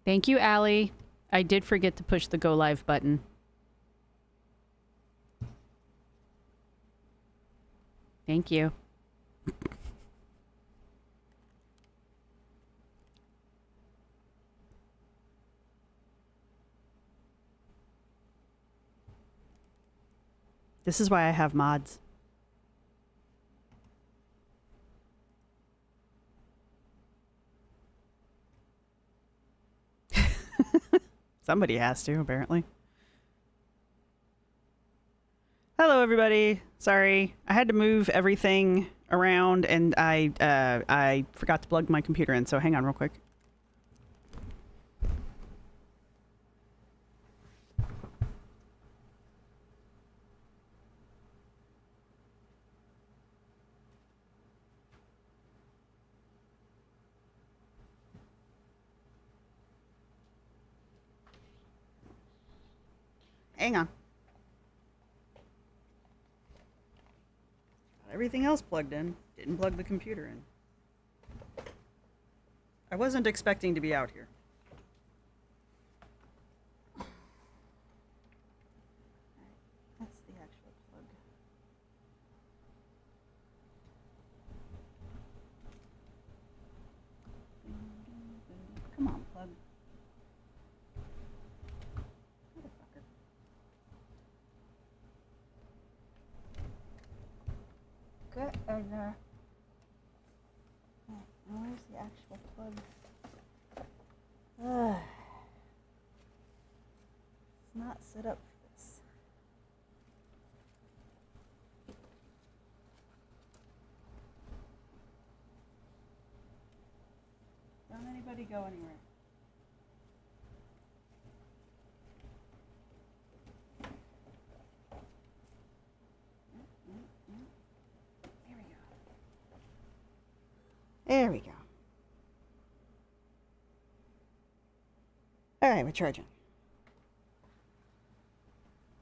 Thank you, Allie. I did forget to push the go live button. Thank you. This is why I have mods. Somebody has to, apparently. Hello, everybody. Sorry, I had to move everything around, and I forgot to plug my computer in. So hang on, real quick. Hang on. Got everything else plugged in. Didn't plug the computer in. I wasn't expecting to be out here. That's the actual plug. Come on, plug. Motherfucker. Get over. Oh, where's the actual plug? It's not set up for this. Don't anybody go anywhere. There we go. All right, we're charging.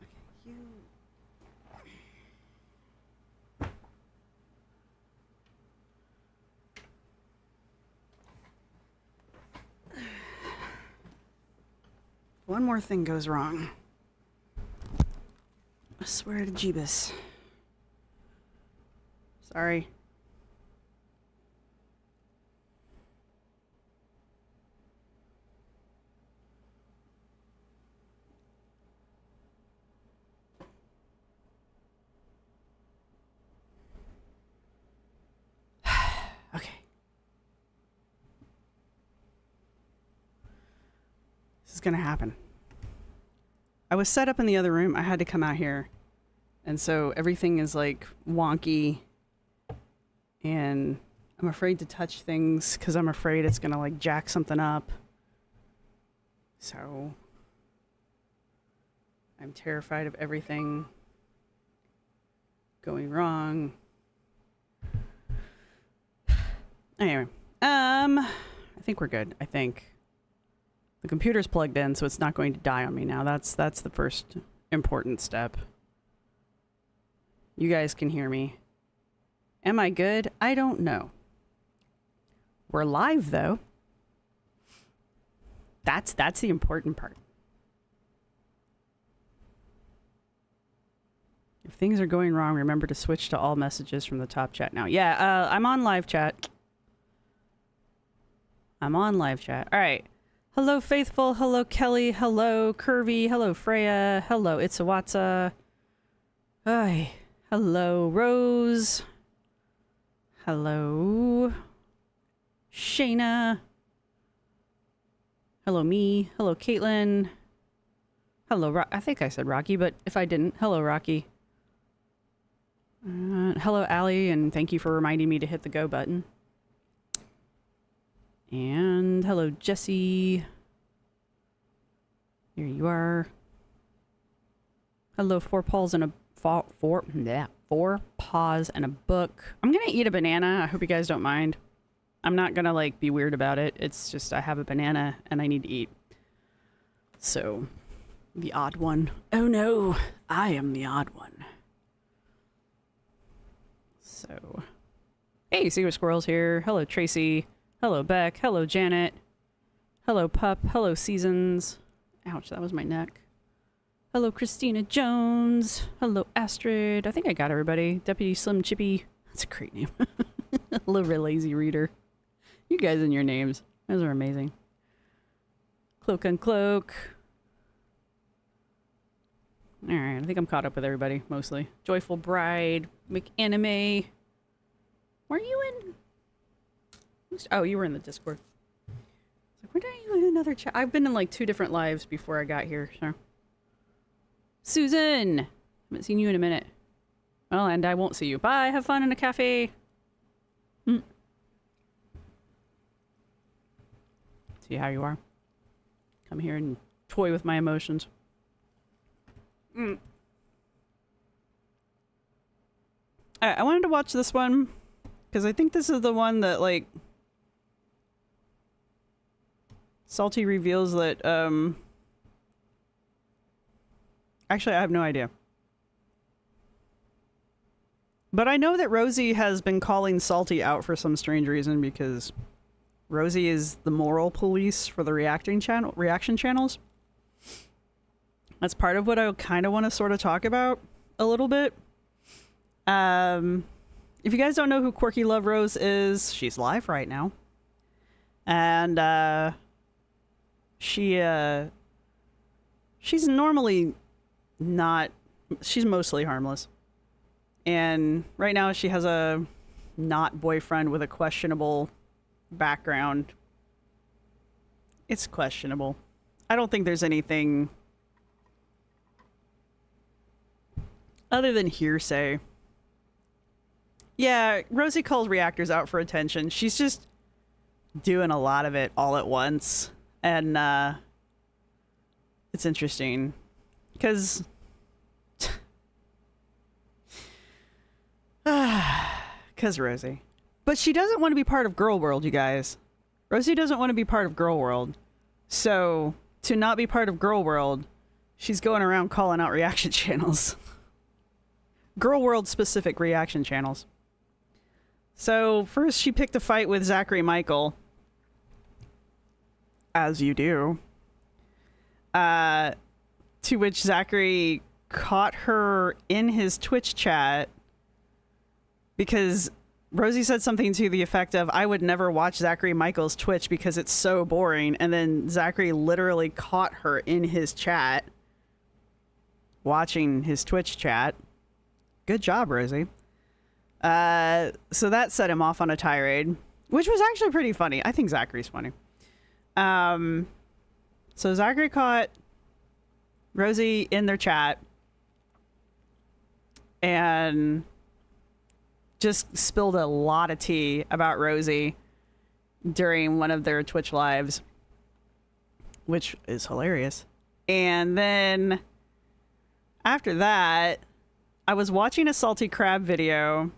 Okay, you. One more thing goes wrong. I swear to Jeebus. Sorry. Okay. This is gonna happen. I was set up in the other room. I had to come out here. And so everything is like wonky. And I'm afraid to touch things because I'm afraid it's gonna like jack something up. So I'm terrified of everything going wrong. Anyway, I think we're good. I think the computer's plugged in, so it's not going to die on me now. That's the first important step. You guys can hear me. Am I good? I don't know. We're live though. That's the important part. If things are going wrong, remember to switch to all messages from the top chat now. Yeah, I'm on live chat. I'm on live chat. All right. Hello, Faithful. Hello, Kelly. Hello, Curvey. Hello, Freya. Hello, Itsawatsa. Hi. Hello, Rose. Hello, Shayna. Hello, me. Hello, Caitlin. Hello, I think I said Rocky, but if I didn't, hello, Rocky. Hello, Allie, and thank you for reminding me to hit the go button. And hello, Jesse. Here you are. Hello, four paws and a four paws and a book. I'm gonna eat a banana. I hope you guys don't mind. I'm not gonna like be weird about it. It's just I have a banana and I need to eat. So, the odd one. Oh no, I am the odd one. So, hey, Secret Squirrel's here. Hello, Tracy. Hello, Beck. Hello, Janet. Hello, Pup. Hello, Seasons. Ouch, that was my neck. Hello, Christina Jones. Hello, Astrid. I think I got everybody. Deputy Slim Chippy. That's a great name. Hello, Lazy Reader. You guys and your names. Those are amazing. Cloak Uncloak. Alright, I think I'm caught up with everybody, mostly. Joyful Bride. McAnime. Were you in? Oh, you were in the Discord. When are you in another chat? I've been in like 2 different lives before I got here, so. Susan! Haven't seen you in a minute. Well, and I won't see you. Bye, have fun in a cafe. See how you are. Come here and toy with my emotions. I wanted to watch this one because I think this is the one that like Salty reveals that actually I have no idea. But I know that Rosee has been calling Salty out for some strange reason because Rosee is the moral police for the reaction channels. That's part of what I kind of want to sort of talk about a little bit. If you guys don't know who Quirky Love Rose is, she's live right now. And she's normally not, she's mostly harmless. And right now she has a not boyfriend with a questionable background. It's questionable. I don't think there's anything other than hearsay. Yeah, Rosee calls reactors out for attention. She's just doing a lot of it all at once. And it's interesting. Because Rosee. But she doesn't want to be part of Girl World, you guys. Rosee doesn't want to be part of Girl World. So, to not be part of Girl World, she's going around calling out reaction channels. Girl World specific reaction channels. So, first she picked a fight with Zachary Michael. As you do. To which Zachary caught her in his Twitch chat because Rosee said something to the effect of, I would never watch Zachary Michael's Twitch because it's so boring. And then Zachary literally caught her in his chat, watching his Twitch chat. Good job, Rosee. So that set him off on a tirade, which was actually pretty funny. I think Zachary's funny. So Zachary caught Rosee in their chat and just spilled a lot of tea about Rosee during one of their Twitch lives, which is hilarious. And then after that, I was watching a Salty Crab video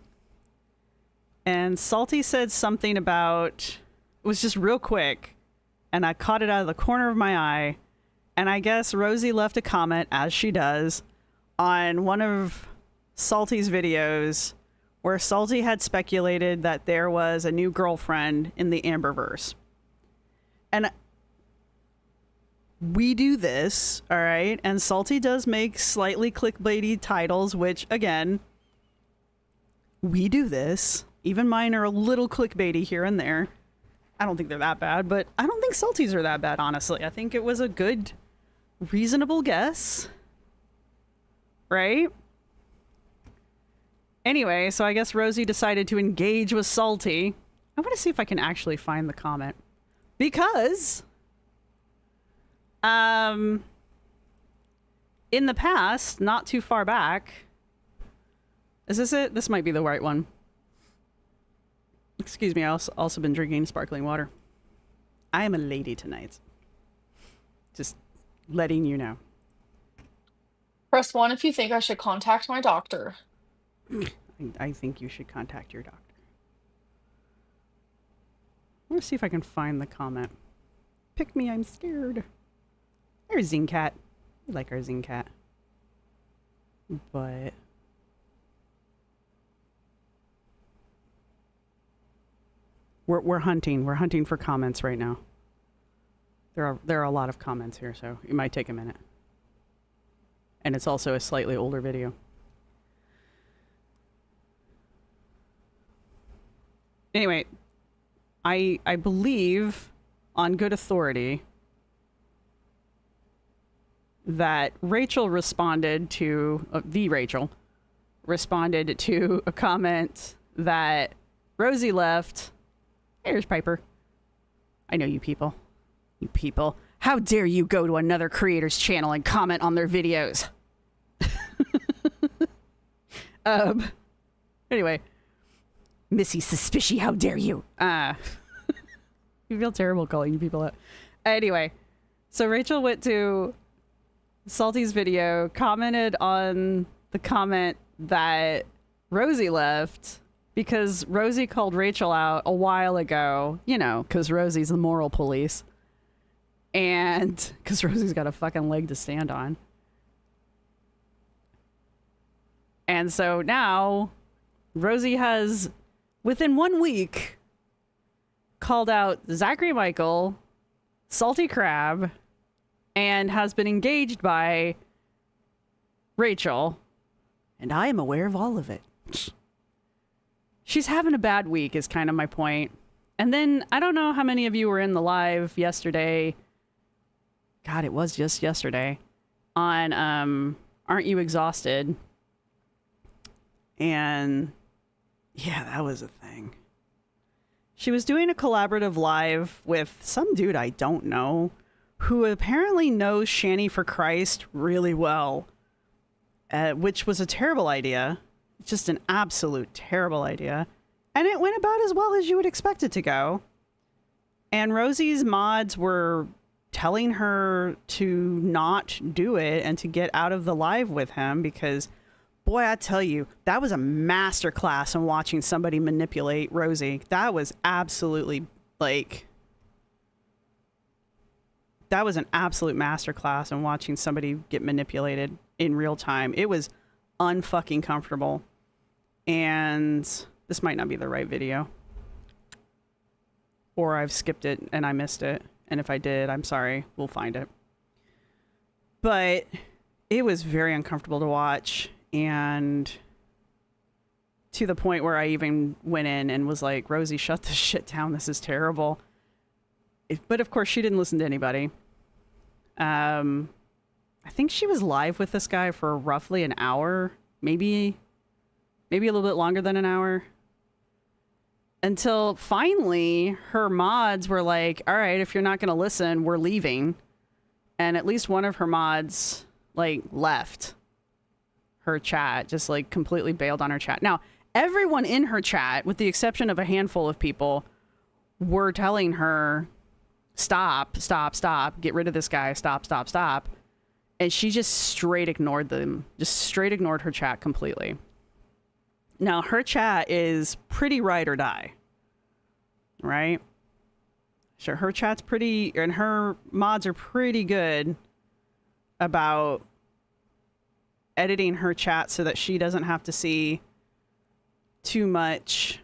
and Salty said something about, it was just real quick, and I caught it out of the corner of my eye. And I guess Rosee left a comment, as she does, on one of Salty's videos where Salty had speculated that there was a new girlfriend in the Amberverse. And we do this, all right? And Salty does make slightly clickbaity titles, which, again, we do this. Even mine are a little clickbaity here and there. I don't think they're that bad, but I don't think Salty's are that bad, honestly. I think it was a good, reasonable guess. Right? Anyway, so I guess Rosee decided to engage with Salty. I want to see if I can actually find the comment. Because in the past, not too far back, is this it? This might be the right one. Excuse me, I've also been drinking sparkling water. I am a lady tonight. Just letting you know. Press 1 if you think I should contact my doctor. I think you should contact your doctor. Let's see if I can find the comment. Pick me, I'm scared. There's Zingcat. We like our Zingcat. But we're hunting. We're hunting for comments right now. There are a lot of comments here, so it might take a minute. And it's also a slightly older video. Anyway, I believe on good authority that Rachel responded to Rachel responded to a comment that Rosee left. Here's Piper. I know you people. You people. How dare you go to another creator's channel and comment on their videos? Anyway. Missy Suspicious, how dare you? You feel terrible calling you people out. Anyway, so Rachel went to Salty's video, commented on the comment that Rosee left because Rosee called Rachel out a while ago, you know, because Rosie's the moral police. And because Rosie's got a fucking leg to stand on. And so now Rosee has, within 1 week, called out Zachary Michael, Salty Crab, and has been engaged by Rachel. And I am aware of all of it. She's having a bad week is kind of my point. And then, I don't know how many of you were in the live yesterday. God, it was just yesterday. On Aren't You Exhausted? And yeah, that was a thing. She was doing a collaborative live with some dude I don't know who apparently knows Shanny for Christ really well, which was a terrible idea. Just an absolute terrible idea. And it went about as well as you would expect it to go. And Rosee's mods were telling her to not do it and to get out of the live with him because, boy, I tell you, that was a masterclass in watching somebody manipulate Rosee. That was absolutely, like, that was an absolute masterclass in watching somebody get manipulated in real time. It was unfucking comfortable. And this might not be the right video. Or I've skipped it and I missed it. And if I did, I'm sorry. We'll find it. But it was very uncomfortable to watch. And to the point where I even went in and was like, Rosee, shut this shit down. This is terrible. But of course, she didn't listen to anybody. I think she was live with this guy for roughly an hour. Maybe a little bit longer than an hour. Until finally, her mods were like, all right, if you're not going to listen, we're leaving. And at least one of her mods, like, left her chat, just, like, completely bailed on her chat. Now, everyone in her chat, with the exception of a handful of people, were telling her, stop, stop, stop, get rid of this guy, stop, stop, stop. And she just straight ignored them, just straight ignored her chat completely. Now, her chat is pretty ride or die, right? Sure, her chat's pretty, and her mods are pretty good about editing her chat so that she doesn't have to see too much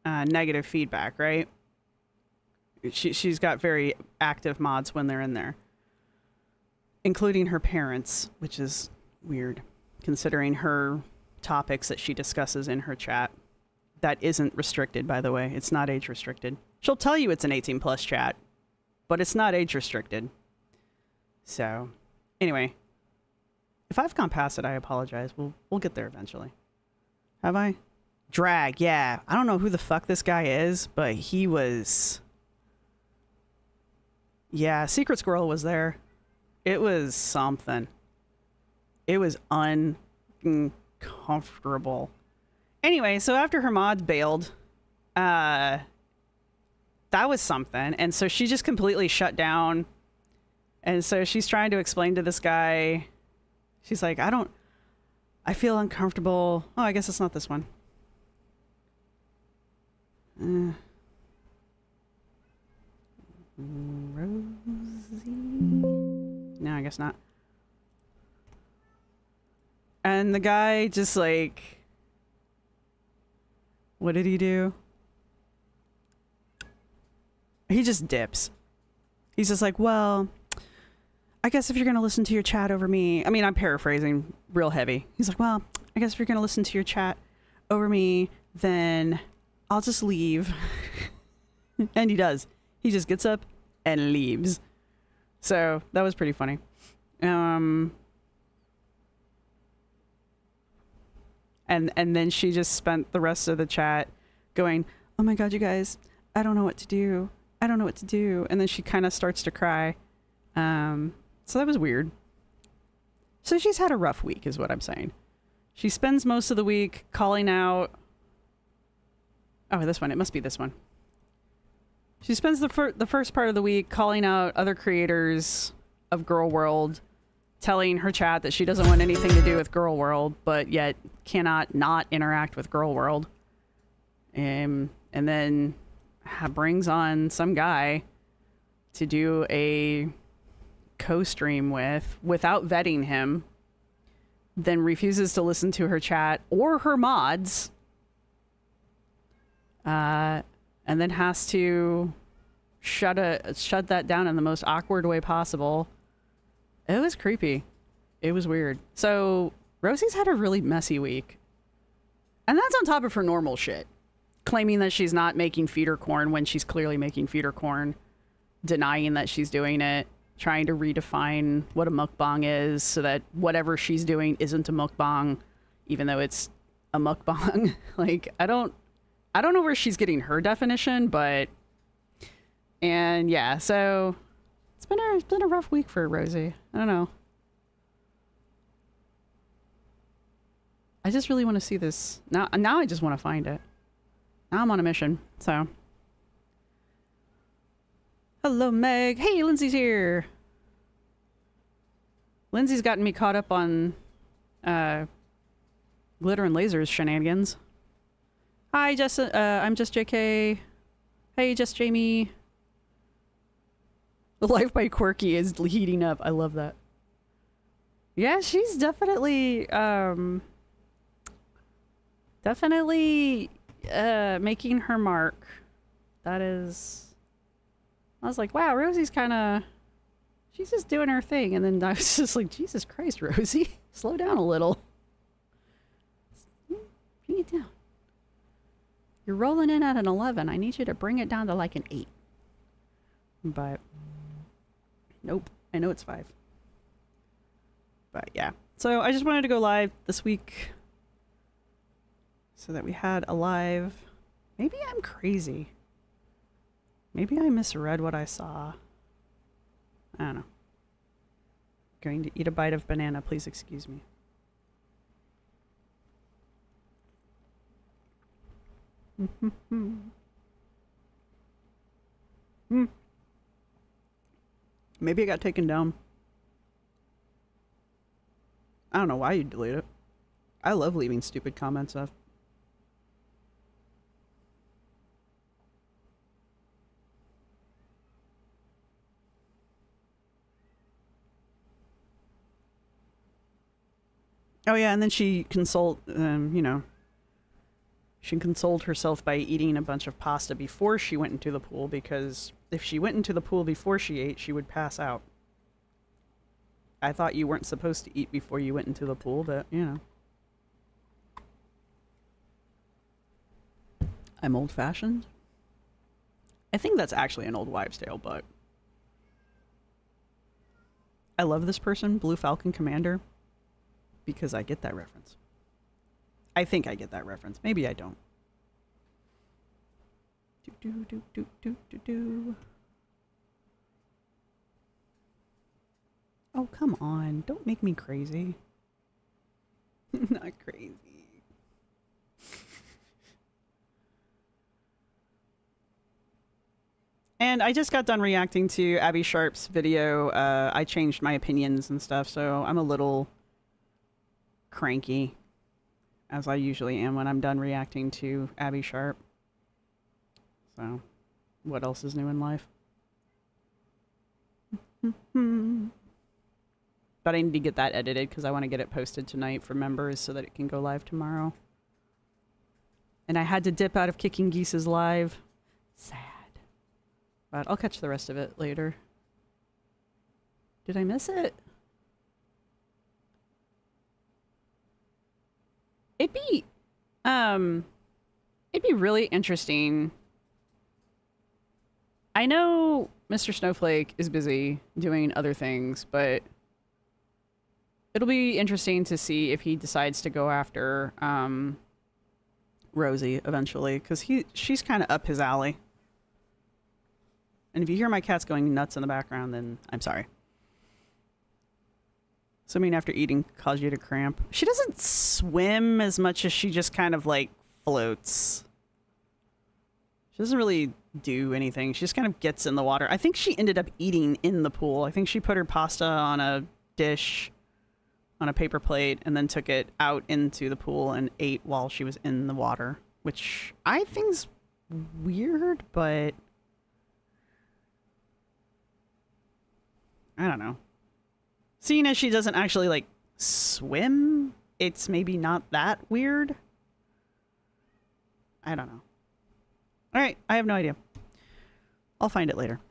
negative feedback, right? She's got very active mods when they're in there, including her parents, which is weird, considering her topics that she discusses in her chat. That isn't restricted, by the way. It's not age restricted. She'll tell you it's an 18 plus chat, but it's not age restricted. So anyway, if I've gone past it, I apologize. We'll get there eventually. Have I? Drag, yeah. I don't know who the fuck this guy is, but he was... Yeah, Secret Squirrel was there. It was something. It was uncomfortable. Anyway, so after her mods bailed, that was something. And so she just completely shut down. And so she's trying to explain to this guy. She's like, I feel uncomfortable. Oh, I guess it's not this one. Rosee? No, I guess not. And the guy just like, what did he do? He just dips. He's just like, well, I guess if you're going to listen to your chat over me, I mean, I'm paraphrasing real heavy. He's like, well, I guess if you're going to listen to your chat over me, then I'll just leave. And he does. He just gets up and leaves. So that was pretty funny. And then she just spent the rest of the chat going, oh my God, you guys, I don't know what to do. I don't know what to do. And then she kind of starts to cry. So that was weird. So she's had a rough week is what I'm saying. She spends most of the week calling out. Oh, this one. It must be this one. She spends the first part of the week calling out other creators of Girl World, telling her chat that she doesn't want anything to do with Girl World, but yet cannot not interact with Girl World. And then brings on some guy to do a co-stream without vetting him, then refuses to listen to her chat or her mods, and then has to shut that down in the most awkward way possible. It was creepy. It was weird. So Rosee's had a really messy week. And that's on top of her normal shit. Claiming that she's not making feeder corn when she's clearly making feeder corn. Denying that she's doing it. Trying to redefine what a mukbang is so that whatever she's doing isn't a mukbang, even though it's a mukbang. Like, I don't know where she's getting her definition, but... And yeah, so... It's been a rough week for Rosee. I don't know. I just really want to see this. Now I just want to find it. Now I'm on a mission, so. Hello, Meg. Hey, Lindsay's here. Lindsay's gotten me caught up on Glitter and Lasers shenanigans. Hi, Jess. I'm just JK. Hey, just Jamie. The Life by Quirky is heating up. I love that. Yeah, she's definitely making her mark. That is... I was like, wow, Rosie's kind of... She's just doing her thing. And then I was just like, Jesus Christ, Rosee. Slow down a little. Bring it down. You're rolling in at an 11. I need you to bring it down to like an 8. But... Nope. I know it's 5. But yeah. So I just wanted to go live this week so that we had a live. Maybe I'm crazy. Maybe I misread what I saw. I don't know. Going to eat a bite of banana. Please excuse me. Maybe it got taken down. I don't know why you'd delete it. I love leaving stupid comments up. Oh yeah, and then she consoled herself by eating a bunch of pasta before she went into the pool, because if she went into the pool before she ate, she would pass out. I thought you weren't supposed to eat before you went into the pool, but, you know. I'm old-fashioned. I think that's actually an old wives' tale, but... I love this person, Blue Falcon Commander, because I get that reference. I think I get that reference. Maybe I don't. Oh, come on. Don't make me crazy. Not crazy. And I just got done reacting to Abby Sharp's video. I changed my opinions and stuff, so I'm a little cranky, as I usually am when I'm done reacting to Abby Sharp. So, what else is new in life? But I need to get that edited because I want to get it posted tonight for members so that it can go live tomorrow. And I had to dip out of Kicking Geese's live. Sad. But I'll catch the rest of it later. Did I miss it? It'd be, um, it'd be really interesting. I know Mr. Snowflake is busy doing other things, but it'll be interesting to see if he decides to go after, Rosee eventually, because she's kind of up his alley. And if you hear my cats going nuts in the background, then I'm sorry. Something after eating caused you to cramp. She doesn't swim as much as she just kind of like floats. She doesn't really do anything. She just kind of gets in the water. I think she ended up eating in the pool. I think she put her pasta on a dish, on a paper plate, and then took it out into the pool and ate while she was in the water, which I think's weird, but I don't know. Seeing as she doesn't actually like swim, it's maybe not that weird. I don't know. All right, I have no idea. I'll find it later.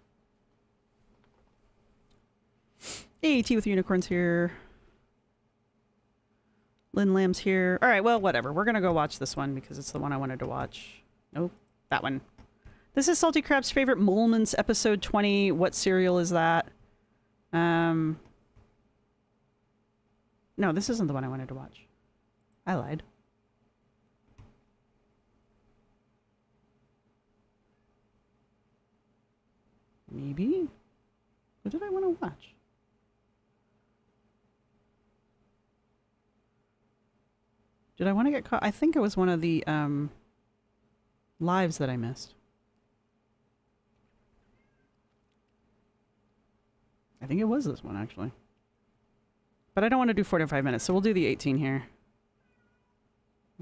Hey, Tea with Unicorns here. Lynn Lamb's here. All right, well, whatever. We're going to go watch this one because it's the one I wanted to watch. Nope, that one. This is Salty Crab's favorite moments, episode 20. What cereal is that? No, this isn't the one I wanted to watch. I lied. Maybe? What did I want to watch? Did I want to get caught? I think it was one of the lives that I missed. I think it was this one, actually. But I don't want to do 45 minutes, so we'll do the 18 here.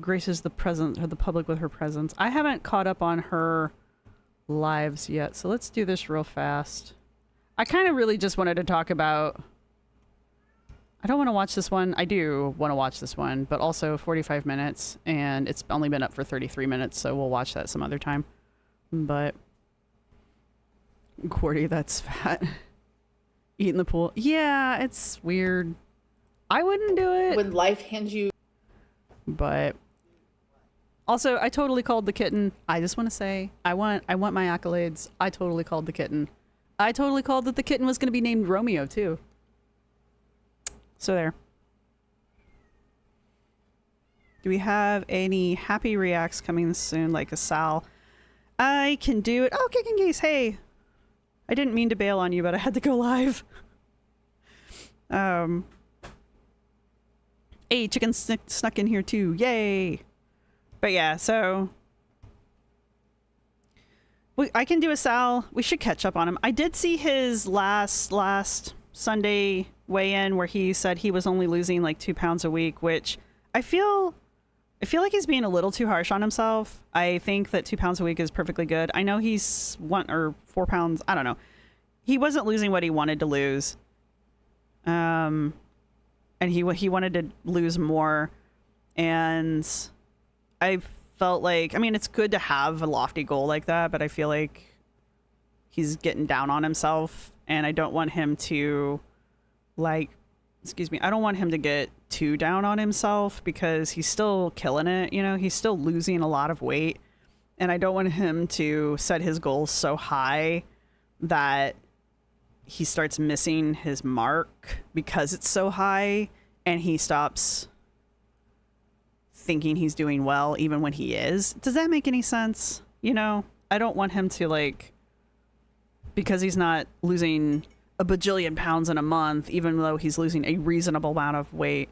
Graces the public with her presence. I haven't caught up on her lives yet, so let's do this real fast. I kind of really just wanted to talk about... I don't want to watch this one. I do want to watch this one, but also 45 minutes, and it's only been up for 33 minutes, so we'll watch that some other time. But... Cordy, that's fat. Eat in the pool. Yeah, it's weird. I wouldn't do it. When life hands you... But... Also, I totally called the kitten. I just want to say, I want my accolades. I totally called the kitten. I totally called that the kitten was going to be named Romeo, too. So there. Do we have any happy reacts coming soon, like a Sal? I can do it. Oh, Kicking Geese, hey. I didn't mean to bail on you, but I had to go live. Hey, Chicken snuck in here too. Yay. But yeah, so... I can do a Sal. We should catch up on him. I did see his last Sunday weigh-in where he said he was only losing like 2 pounds a week, which I feel like he's being a little too harsh on himself. I think that 2 pounds a week is perfectly good. I know he's 1 or 4 pounds. I don't know. He wasn't losing what he wanted to lose. And he wanted to lose more. And I felt like, I mean, it's good to have a lofty goal like that, but I feel like he's getting down on himself, and I don't want him to, like, excuse me, I don't want him to get too down on himself because he's still killing it, you know, he's still losing a lot of weight, and I don't want him to set his goals so high that he starts missing his mark because it's so high, and he stops thinking he's doing well even when he is. Does that make any sense? You know, I don't want him to, like, because he's not losing a bajillion pounds in a month, even though he's losing a reasonable amount of weight.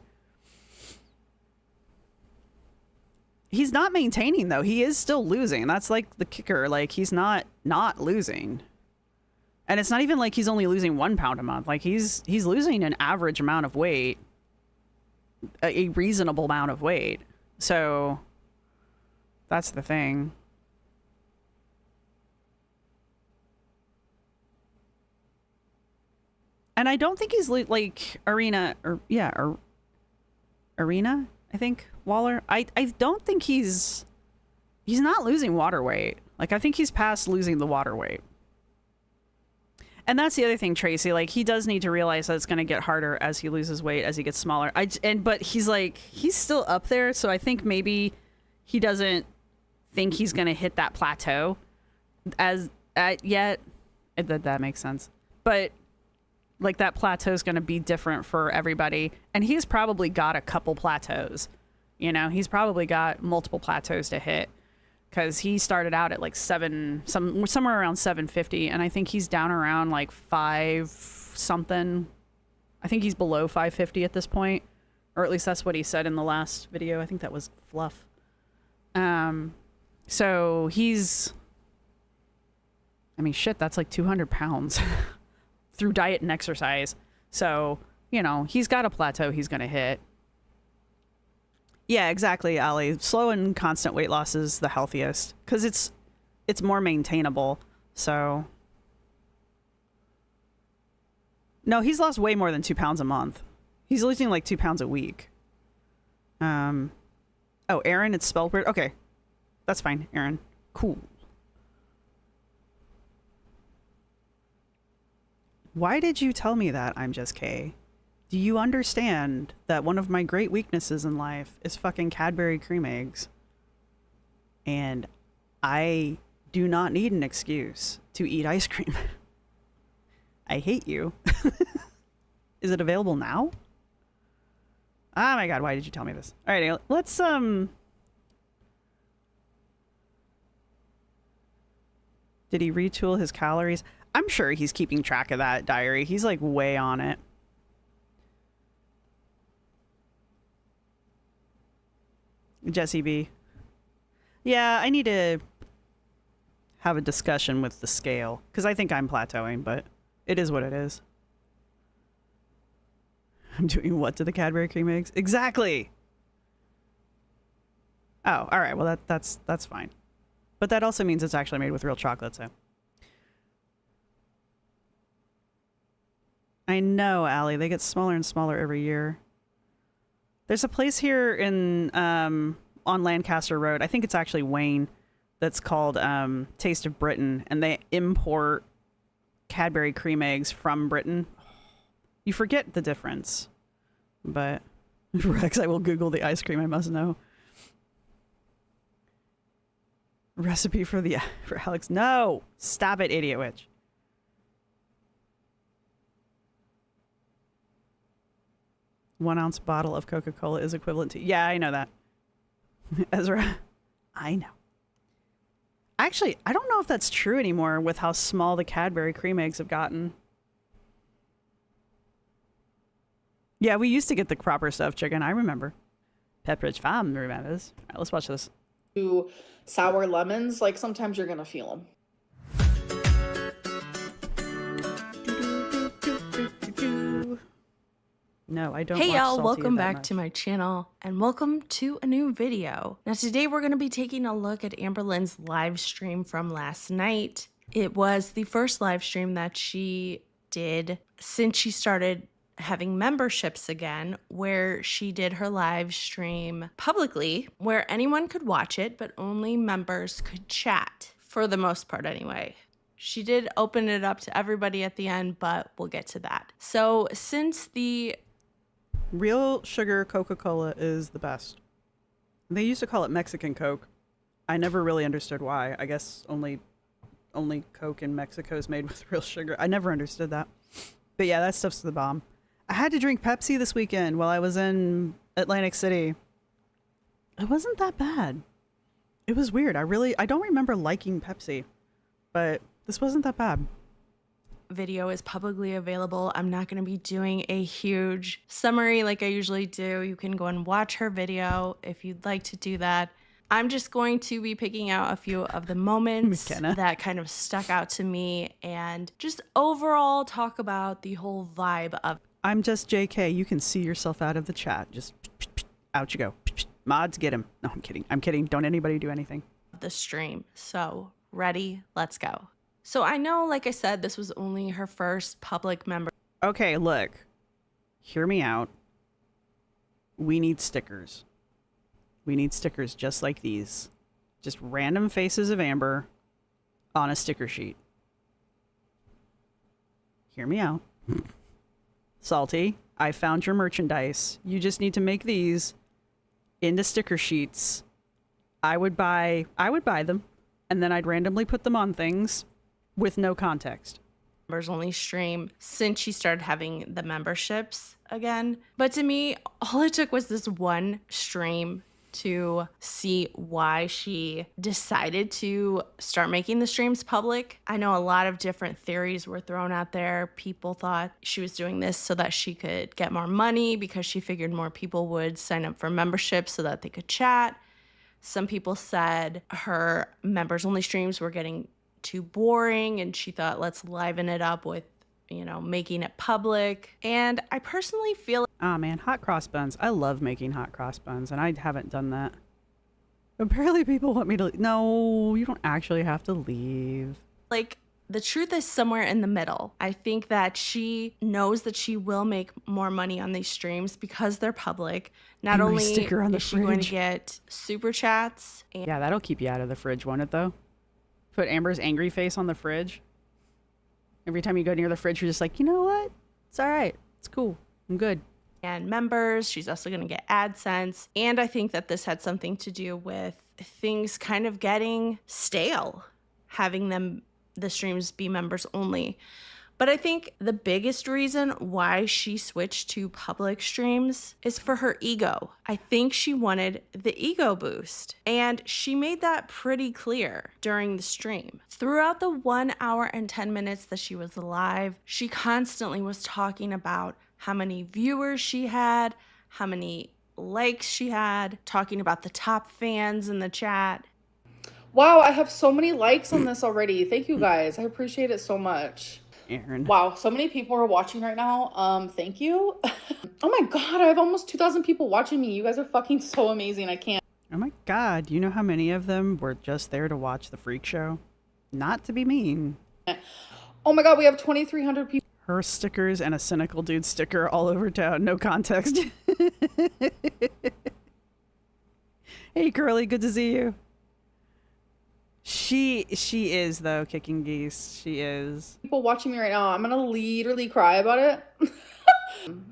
He's not maintaining, though. He is still losing. That's like the kicker. Like, he's not losing. And it's not even like he's only losing 1 pound a month. Like, he's losing an average amount of weight, a reasonable amount of weight. So that's the thing. And I don't think he's like Arena, or yeah, or Arena, I think, Waller. I don't think he's not losing water weight. Like, I think he's past losing the water weight. And that's the other thing, Tracy. Like, he does need to realize that it's going to get harder as he loses weight, as he gets smaller. But he's like, he's still up there. So I think maybe he doesn't think he's going to hit that plateau yet. That makes sense. But like, that plateau is going to be different for everybody. And he's probably got a couple plateaus. You know, he's probably got multiple plateaus to hit. Because he started out at like somewhere around 750, and I think he's down around like 5 something. I think he's below 550 at this point, or at least that's what he said in the last video. I think that was Fluff. So he's, I mean, shit, that's like 200 pounds through diet and exercise. So, you know, he's got a plateau he's gonna hit. Yeah, exactly, Ali. Slow and constant weight loss is the healthiest because it's more maintainable. So, no, he's lost way more than 2 pounds a month. He's losing like 2 pounds a week. Oh, Aaron, it's spelled weird. Okay, that's fine, Aaron. Cool. Why did you tell me that? I'm just Kay. Do you understand that one of my great weaknesses in life is fucking Cadbury cream eggs? And I do not need an excuse to eat ice cream. I hate you. Is it available now? Oh my god, why did you tell me this? Alright, let's Did he retool his calories? I'm sure he's keeping track of that diary. He's like way on it. Jesse B. Yeah, I need to have a discussion with the scale because I think I'm plateauing, but it is what it is. I'm doing what to the Cadbury cream eggs? Exactly. Oh, all right. Well, that's fine. But that also means it's actually made with real chocolate, so. I know, Allie. They get smaller and smaller every year. There's a place here in on Lancaster Road. I think it's actually Wayne. That's called Taste of Britain, and they import Cadbury cream eggs from Britain. You forget the difference, but Rex, I will Google the ice cream. I must know. Recipe for Alex. No, stop it, idiot witch. One ounce bottle of Coca-Cola is equivalent to... Yeah, I know that. Ezra, I know. Actually, I don't know if that's true anymore with how small the Cadbury cream eggs have gotten. Yeah, we used to get the proper stuffed chicken. I remember. Pepperidge Farm remembers. All right, let's watch this. Sour lemons, like sometimes you're gonna feel them. No, I don't. Hey y'all, watch welcome that back much. to my channel and welcome to a new video. Now today we're going to be taking a look at Amberlynn's live stream from last night. It was the first live stream that she did since she started having memberships again, where she did her live stream publicly, where anyone could watch it, but only members could chat, for the most part anyway. She did open it up to everybody at the end, but we'll get to that. So since the Real sugar Coca-Cola is the best. They used to call it Mexican Coke. I never really understood why. I guess only Coke in Mexico is made with real sugar. I never understood that. But yeah, that stuff's the bomb. I had to drink Pepsi this weekend while I was in Atlantic City. It wasn't that bad. It was weird. I don't remember liking Pepsi, but this wasn't that bad. Video is publicly available. I'm not going to be doing a huge summary like I usually do. You can go and watch her video if you'd like to do that. I'm just going to be picking out a few of the moments McKenna. that kind of stuck out to me and just overall talk about the whole vibe of I'm just JK. You can see yourself out of the chat. Just out you go. Mods, get him. No, I'm kidding. I'm kidding. Don't anybody do anything. the stream. So ready, let's go. So I know, like I said, this was only her first public member. Okay, look. Hear me out. We need stickers. We need stickers just like these. Just random faces of Amber on a sticker sheet. hear me out. Salty, I found your merchandise. You just need to make these into sticker sheets. I would buy them, and then I'd randomly put them on things with no context. Members only stream since she started having the memberships again. But to me, all it took was this one stream to see why she decided to start making the streams public. I know a lot of different theories were thrown out there. People thought she was doing this so that she could get more money because she figured more people would sign up for memberships so that they could chat. Some people said her members only streams were getting too boring and she thought, let's liven it up with, making it public. And I personally feel Ah, man, hot cross buns. I love making hot cross buns, and I haven't done that. Apparently people want me to... No, you don't actually have to leave. like the truth is somewhere in the middle. I think that she knows that she will make more money on these streams because they're public. Not Angry only sticker on the is she going to fridge. get super chats and Yeah, that'll keep you out of the fridge, won't it, though? Put Amber's angry face on the fridge. Every time you go near the fridge, you're just like, you know what? It's all right. It's cool. I'm good. members. She's also going to get AdSense. And I think that this had something to do with things kind of getting stale, having the streams be members only. But I think the biggest reason why she switched to public streams is for her ego. I think she wanted the ego boost. And she made that pretty clear during the stream. Throughout the 1 hour and 10 minutes that she was live, she constantly was talking about how many viewers she had, how many likes she had, talking about the top fans in the chat. Wow, I have so many likes on this already. Thank you guys. I appreciate it so much. Aaron. Wow, so many people are watching right now. Thank you. Oh my god, I have almost 2,000 people watching me. You guys are fucking so amazing. I can't. Oh my god, you know how many of them were just there to watch the freak show? Not to be mean. Oh my god, we have 2,300 people. Her stickers and a cynical dude sticker all over town. No context. Hey, Curly, good to see you. She is, though, kicking geese. She is. People watching me right now. I'm gonna literally cry about it.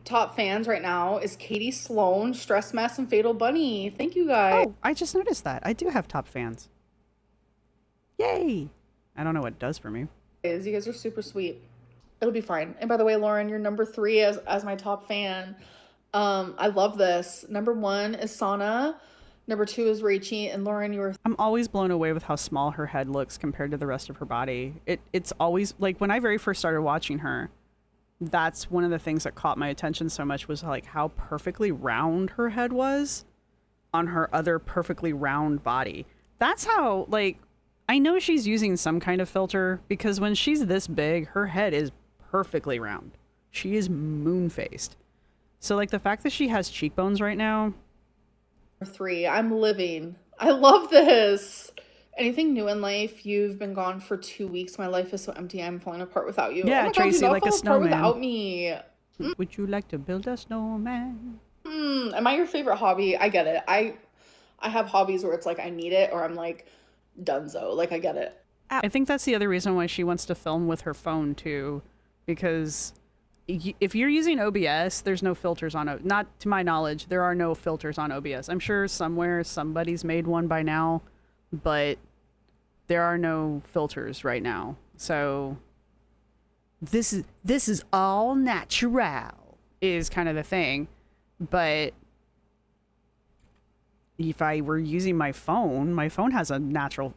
Top fans right now is Katie Sloan, Stress Mess, and Fatal Bunny. Thank you guys. Oh, I just noticed that. I do have top fans. Yay! I don't know what it does for me. You guys are super sweet. It'll be fine. And by the way, Lauren, you're number 3 as my top fan. I love this. Number 1 is Sana. Number 2 is Rachie. And Lauren, you were... I'm always blown away with how small her head looks compared to the rest of her body. It's always, like, when I very first started watching her, that's one of the things that caught my attention so much was, like, how perfectly round her head was on her other perfectly round body. That's how, like, I know she's using some kind of filter because when she's this big, her head is perfectly round. She is moon-faced. So, like, the fact that she has cheekbones right now... 3. I'm living. I love this. Anything new in life? You've been gone for 2 weeks. My life is so empty. I'm falling apart without you. Yeah, oh my Tracy, God, like a fall apart snowman. without me. Would you like to build a snowman? Am I your favorite hobby? I get it. I have hobbies where it's like I need it or I'm like dunzo. Like I get it. I think that's the other reason why she wants to film with her phone too, because if you're using OBS, there's no filters on it. Not to my knowledge, there are no filters on OBS. I'm sure somewhere somebody's made one by now, but there are no filters right now. So this is all natural is kind of the thing. But if I were using my phone has a natural.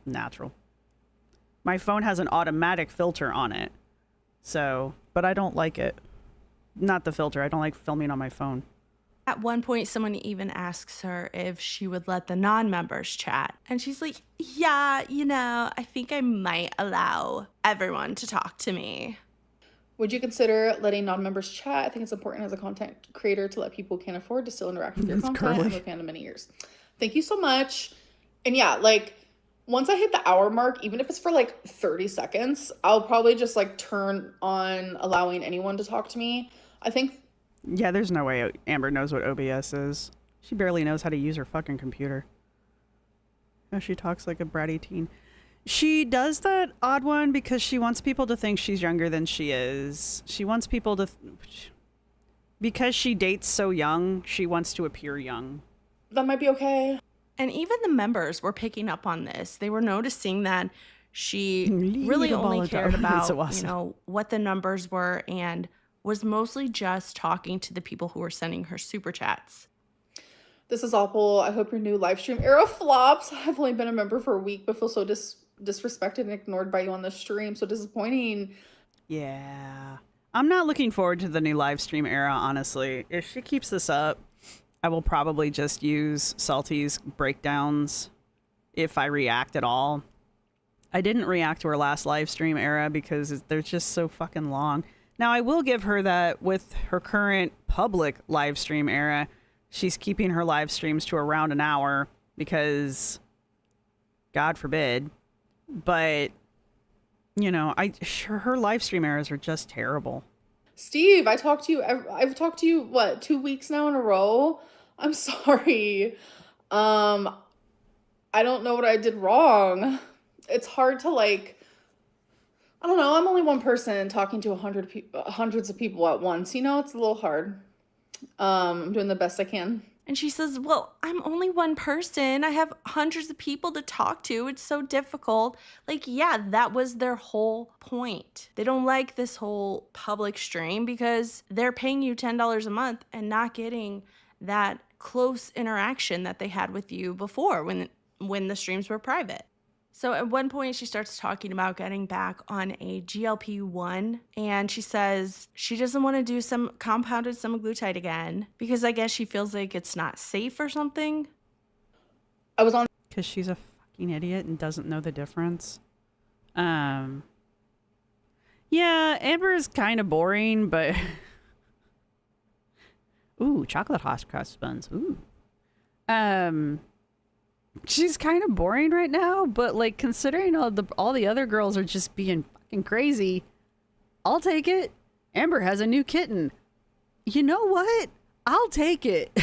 My phone has an automatic filter on it. So, but I don't like it. Not the filter. I don't like filming on my phone. At one point, someone even asks her if she would let the non-members chat. And she's like, yeah, I think I might allow everyone to talk to me. Would you consider letting non-members chat? I think it's important as a content creator to let people who can't afford to still interact with your That's content. curly. I'm a fan of many years. Thank you so much. And yeah, like once I hit the hour mark, even if it's for like 30 seconds, I'll probably just like turn on allowing anyone to talk to me. I think Yeah, there's no way Amber knows what OBS is. She barely knows how to use her fucking computer. Oh, she talks like a bratty teen. She does that odd one because she wants people to think she's younger than she is. She wants people to... because she dates so young, she wants to appear young. That might be okay. And even the members were picking up on this. They were noticing that she really only cared about, so awesome. you know, what the numbers were and was mostly just talking to the people who were sending her super chats. This is awful. I hope your new live stream era flops. I've only been a member for a week, but feel so disrespected and ignored by you on the stream. So disappointing. Yeah. I'm not looking forward to the new live stream era, honestly. If she keeps this up, I will probably just use Salty's breakdowns if I react at all. I didn't react to her last live stream era because they're just so fucking long. Now, I will give her that with her current public live stream era, she's keeping her live streams to around an hour because, God forbid, but, you know, her live stream eras are just terrible. Steve, I've talked to you, what, 2 weeks now in a row? I'm sorry. I don't know what I did wrong. It's hard to, like, I don't know. I'm only one person talking to hundreds of people at once. You know, it's a little hard. I'm doing the best I can. And she says, well, I'm only one person. I have hundreds of people to talk to. It's so difficult. Like, yeah, that was their whole point. They don't like this whole public stream because they're paying you $10 a month and not getting that close interaction that they had with you before when the streams were private. So at one point, she starts talking about getting back on a GLP-1, and she says she doesn't want to do some compounded semaglutide again because I guess she feels like it's not safe or something. I was on... Because she's a fucking idiot and doesn't know the difference. Yeah, Amber is kind of boring, but... Ooh, chocolate hot cross buns. Ooh. She's kind of boring right now, but like considering all the other girls are just being fucking crazy, I'll take it. Amber has a new kitten. You know what? I'll take it.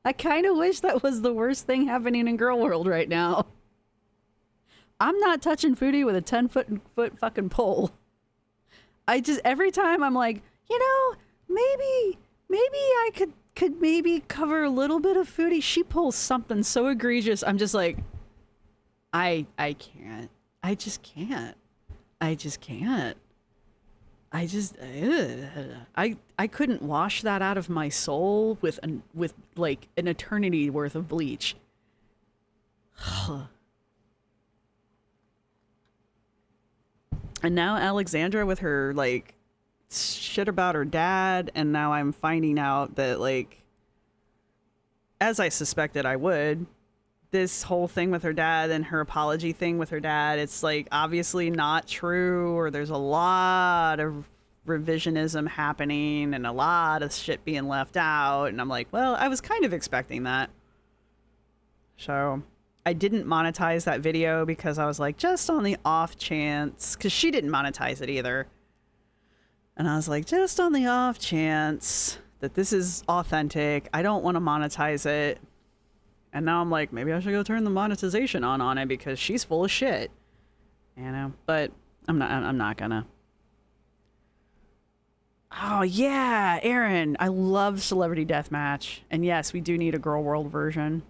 I kind of wish that was the worst thing happening in girl world right now. I'm not touching Foodie with a 10-foot fucking pole. I just, every time I'm like, you know, maybe I could maybe cover a little bit of Foodie. She pulls something so egregious. I'm just like, I can't. I just can't. I couldn't wash that out of my soul with like an eternity worth of bleach. And now Alexandra with her like shit about her dad, and now I'm finding out that, like, as I suspected I would, this whole thing with her dad and her apology thing with her dad, it's like obviously not true, or there's a lot of revisionism happening and a lot of shit being left out, and I'm like, well, I was kind of expecting that. So I didn't monetize that video because I was like, just on the off chance, because she didn't monetize it either. And I was like, just on the off chance that this is authentic, I don't want to monetize it. And now I'm like, maybe I should go turn the monetization on it because she's full of shit. You know, but I'm not gonna. Oh yeah, Aaron, I love Celebrity Deathmatch. And yes, we do need a Girl World version.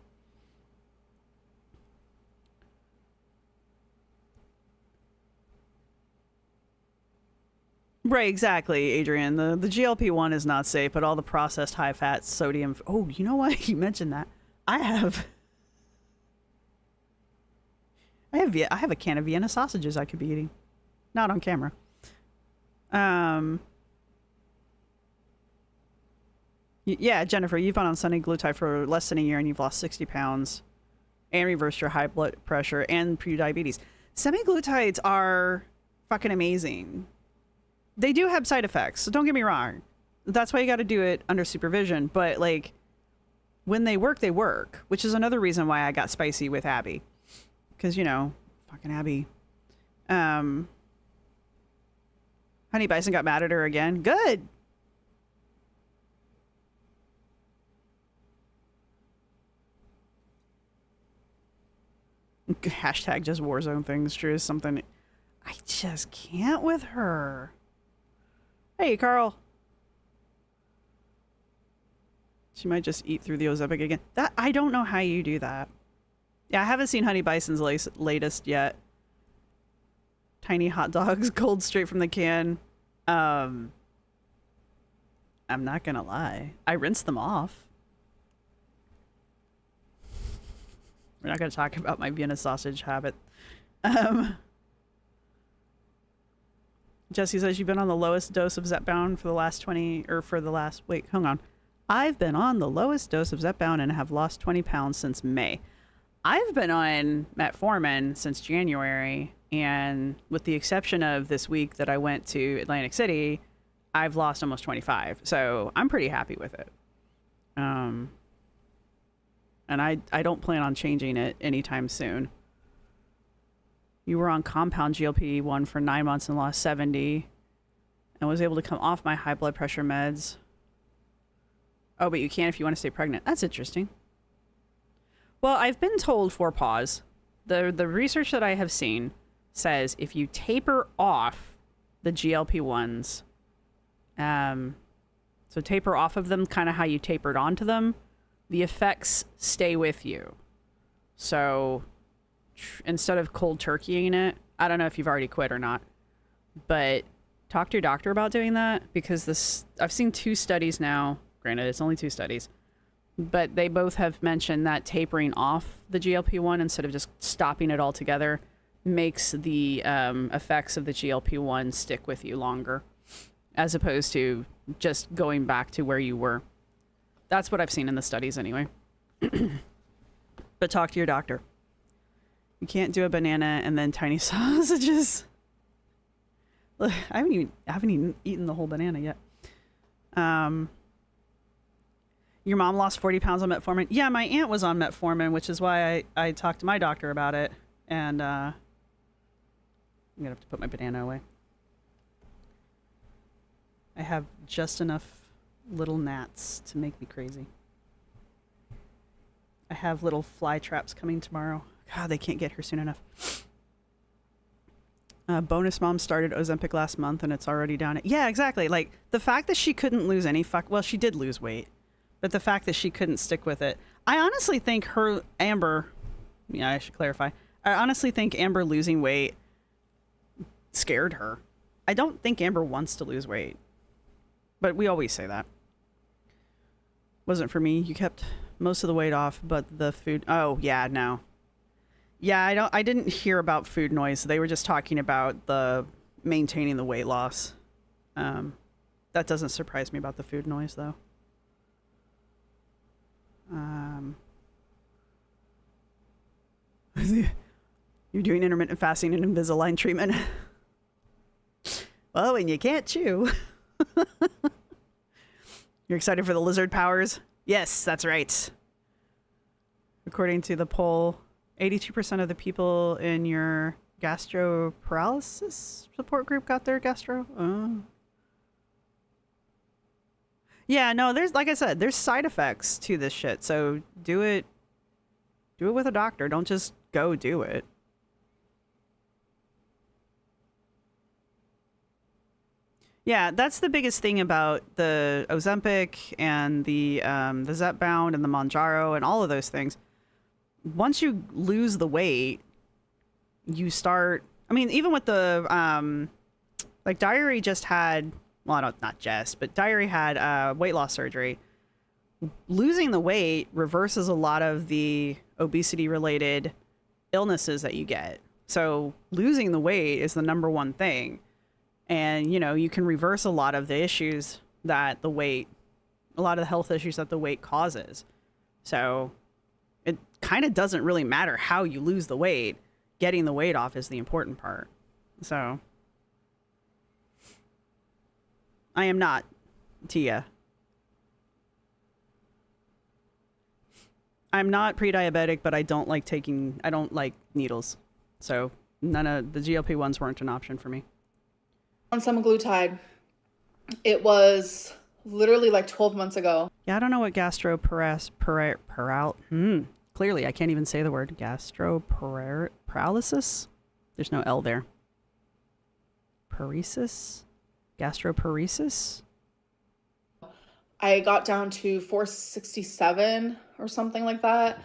Right, exactly, Adrian. The GLP-1 is not safe, but all the processed high-fat sodium... Oh, you know what? You mentioned that. I have a can of Vienna sausages I could be eating. Not on camera. Yeah, Jennifer, you've been on semaglutide for less than a year and you've lost 60 pounds and reversed your high blood pressure and pre-diabetes. Semaglutides are fucking amazing. They do have side effects, so don't get me wrong. That's why you got to do it under supervision. But, like, when they work, which is another reason why I got spicy with Abby. Because, you know, fucking Abby. Honey Bison got mad at her again. Good. Hashtag just Warzone things. True is something. I just can't with her. Hey, Carl. She might just eat through the Ozempic again. That I don't know how you do that. Yeah, I haven't seen Honey Bison's latest yet. Tiny hot dogs, cold straight from the can. I'm not gonna lie. I rinsed them off. We're not gonna talk about my Vienna sausage habit. Jesse says you've been on the lowest dose of Zepbound for the last 20, or for the last, wait, hang on. I've been on the lowest dose of Zepbound and have lost 20 pounds since May. I've been on metformin since January, and with the exception of this week that I went to Atlantic City, I've lost almost 25. So I'm pretty happy with it. And I don't plan on changing it anytime soon. You were on compound GLP-1 for 9 months and lost 70 and was able to come off my high blood pressure meds. Oh, but you can if you want to stay pregnant. That's interesting. Well, I've been told for pause. The research that I have seen says if you taper off the GLP-1s, so taper off of them kind of how you tapered onto them, the effects stay with you. So instead of cold turkeying it, I don't know if you've already quit or not, but talk to your doctor about doing that, because I've seen 2 studies now. Granted, it's only 2 studies, but they both have mentioned that tapering off the GLP-1 instead of just stopping it altogether makes the effects of the GLP-1 stick with you longer, as opposed to just going back to where you were. That's what I've seen in the studies anyway. But talk to your doctor. You can't do a banana and then tiny sausages. Look, I haven't even eaten the whole banana yet. Your mom lost 40 pounds on metformin. Yeah, my aunt was on metformin, which is why I talked to my doctor about it. And I'm going to have to put my banana away. I have just enough little gnats to make me crazy. I have little fly traps coming tomorrow. God, they can't get here soon enough. Bonus mom started Ozempic last month and it's already down. Yeah, exactly. Like, the fact that she couldn't lose any well, she did lose weight. But the fact that she couldn't stick with it. I honestly think Amber, I should clarify. I honestly think Amber losing weight scared her. I don't think Amber wants to lose weight. But we always say that. Wasn't for me. You kept most of the weight off, but the food. Oh, yeah, no. Yeah, I didn't hear about food noise. They were just talking about the maintaining the weight loss. That doesn't surprise me about the food noise, though. You're doing intermittent fasting and Invisalign treatment. Well, and you can't chew. You're excited for the lizard powers? Yes, that's right. According to the poll, 82% of the people in your gastroparalysis support group got their gastro. Yeah, no, there's, like I said, there's side effects to this shit. So do it with a doctor. Don't just go do it. Yeah, that's the biggest thing about the Ozempic and the Zepbound and the Mounjaro and all of those things. Once you lose the weight, you start. I mean, even with the like Diary just had. Well, not just, but Diary had weight loss surgery. Losing the weight reverses a lot of the obesity-related illnesses that you get. So losing the weight is the number one thing. And, you can reverse a lot of the issues that a lot of the health issues that the weight causes. So it kind of doesn't really matter how you lose the weight. Getting the weight off is the important part. So I am not Tia. I'm not pre-diabetic, but I don't like needles. So none of the GLP-1s weren't an option for me. On semaglutide, it was literally like 12 months ago. Yeah, I don't know what Clearly, I can't even say the word gastroparesis. There's no L there. Paresis? Gastroparesis? I got down to 467 or something like that.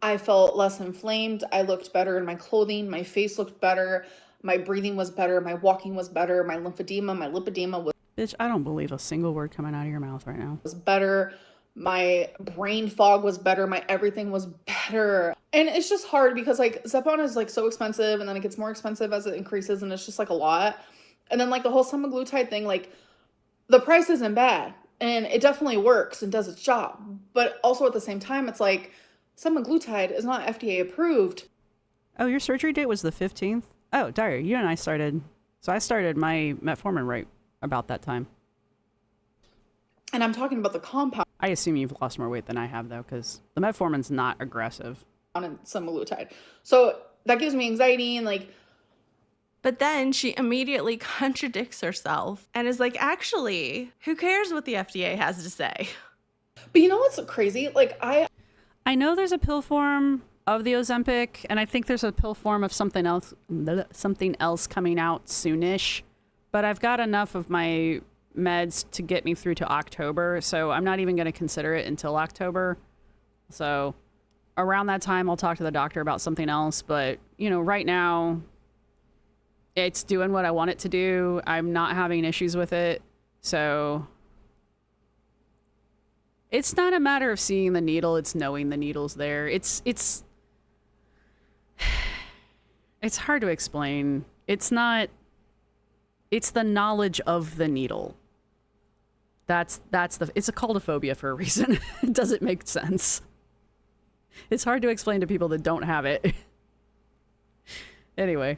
I felt less inflamed. I looked better in my clothing. My face looked better. My breathing was better. My walking was better. My lymphedema, my lipedema Bitch, I don't believe a single word coming out of your mouth right now. was better. My brain fog was better. My everything was better. And it's just hard because like Zepbound is like so expensive and then it gets more expensive as it increases and it's just like a lot. And then like the whole semaglutide thing, like the price isn't bad and it definitely works and does its job. But also at the same time, it's like semaglutide is not FDA approved. Oh, your surgery date was the 15th? Oh, Dyer, you and I started. So I started my metformin right about that time. And I'm talking about the compound I assume you've lost more weight than I have, though, because the metformin's not aggressive. in semaglutide. So that gives me anxiety and like. But then she immediately contradicts herself and is like, actually, who cares what the FDA has to say? But you know what's crazy? Like I know there's a pill form of the Ozempic, and I think there's a pill form of something else coming out soonish. But I've got enough of my meds to get me through to October, so I'm not even going to consider it until October. So around that time, I'll talk to the doctor about something else. But, you know, right now, it's doing what I want it to do. I'm not having issues with it. So it's not a matter of seeing the needle, it's knowing the needle's there. It's hard to explain. It's the knowledge of the needle. It's called a phobia for a reason. It doesn't make sense. It's hard to explain to people that don't have it. Anyway.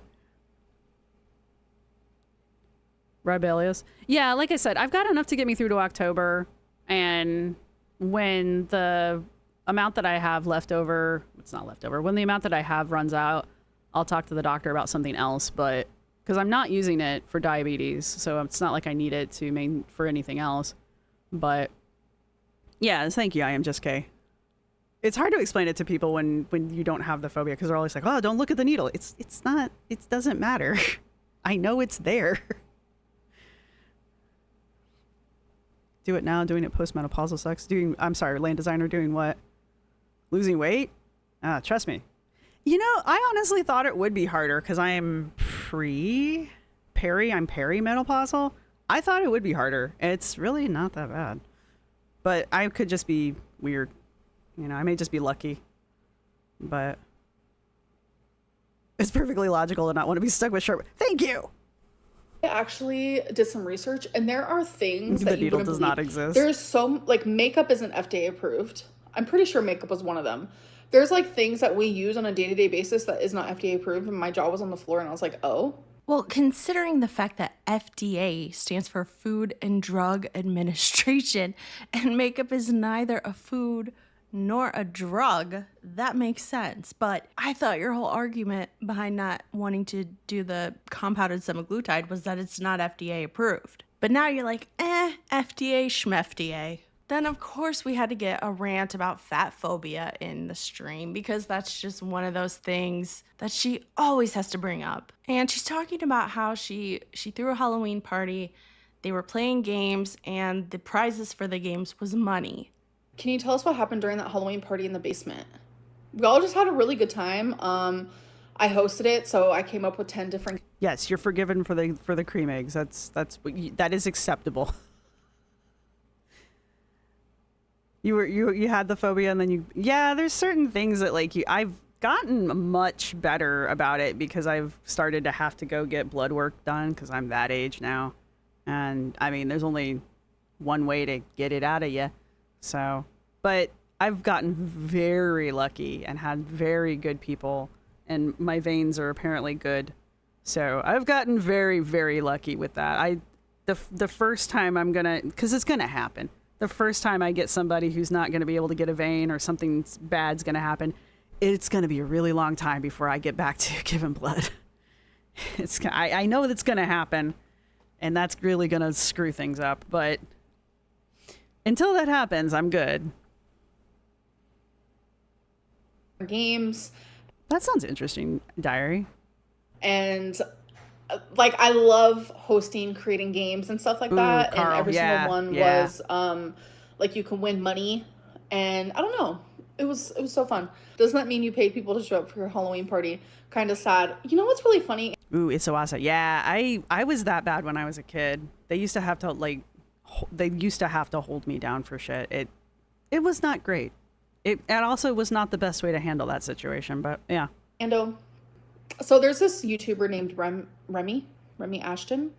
Rebellious. Yeah, like I said, I've got enough to get me through to October. And when the amount that I have left over, it's not left over, when the amount that I have runs out, I'll talk to the doctor about something else. But because I'm not using it for diabetes, so it's not like I need it for anything else. But yeah, thank you. I am just Kay. It's hard to explain it to people when you don't have the phobia because they're always like, "Oh, don't look at the needle." It's not. It doesn't matter. I know it's there. Do it now. Doing it postmenopausal sex. Land designer doing what? Losing weight? Trust me. You know, I honestly thought it would be harder because I'm perimenopausal. I thought it would be harder. It's really not that bad. But I could just be weird. You know, I may just be lucky. But it's perfectly logical to not want to be stuck with sharp. Thank you! I actually did some research and there are things The that you needle wouldn't does believe. not exist. There's like makeup isn't FDA approved. I'm pretty sure makeup was one of them. There's like things that we use on a day-to-day basis that is not FDA approved and my jaw was on the floor and I was like, oh. Well, considering the fact that FDA stands for Food and Drug Administration and makeup is neither a food nor a drug, that makes sense. But I thought your whole argument behind not wanting to do the compounded semaglutide was that it's not FDA approved. But now you're like, FDA schmefda. Then of course we had to get a rant about fat phobia in the stream because that's just one of those things that she always has to bring up. And she's talking about how she threw a Halloween party, they were playing games, and the prizes for the games was money. Can you tell us what happened during that Halloween party in the basement? We all just had a really good time. I hosted it, so I came up with 10 different. Yes, you're forgiven for the cream eggs. That is acceptable. You had the phobia and then there's certain things that I've gotten much better about it because I've started to have to go get blood work done because I'm that age now. And I mean, there's only one way to get it out of you. So, but I've gotten very lucky and had very good people and my veins are apparently good. So I've gotten very, very lucky with that. The first time because it's going to happen. The first time I get somebody who's not going to be able to get a vein or something bad's going to happen, it's going to be a really long time before I get back to giving blood. I know that's going to happen, and that's really going to screw things up. But until that happens, I'm good. games. That sounds interesting, Diary. And like I love hosting, creating games and stuff like that. Carl, and every yeah, single one yeah. was like you can win money, and I don't know. It was so fun. Doesn't that mean you paid people to show up for your Halloween party? Kind of sad. You know what's really funny? Ooh, it's Iwasa. Yeah, I was that bad when I was a kid. They used to have to hold me down for shit. It was not great. It also was not the best way to handle that situation, but yeah. And so there's this YouTuber named Remy Ashton.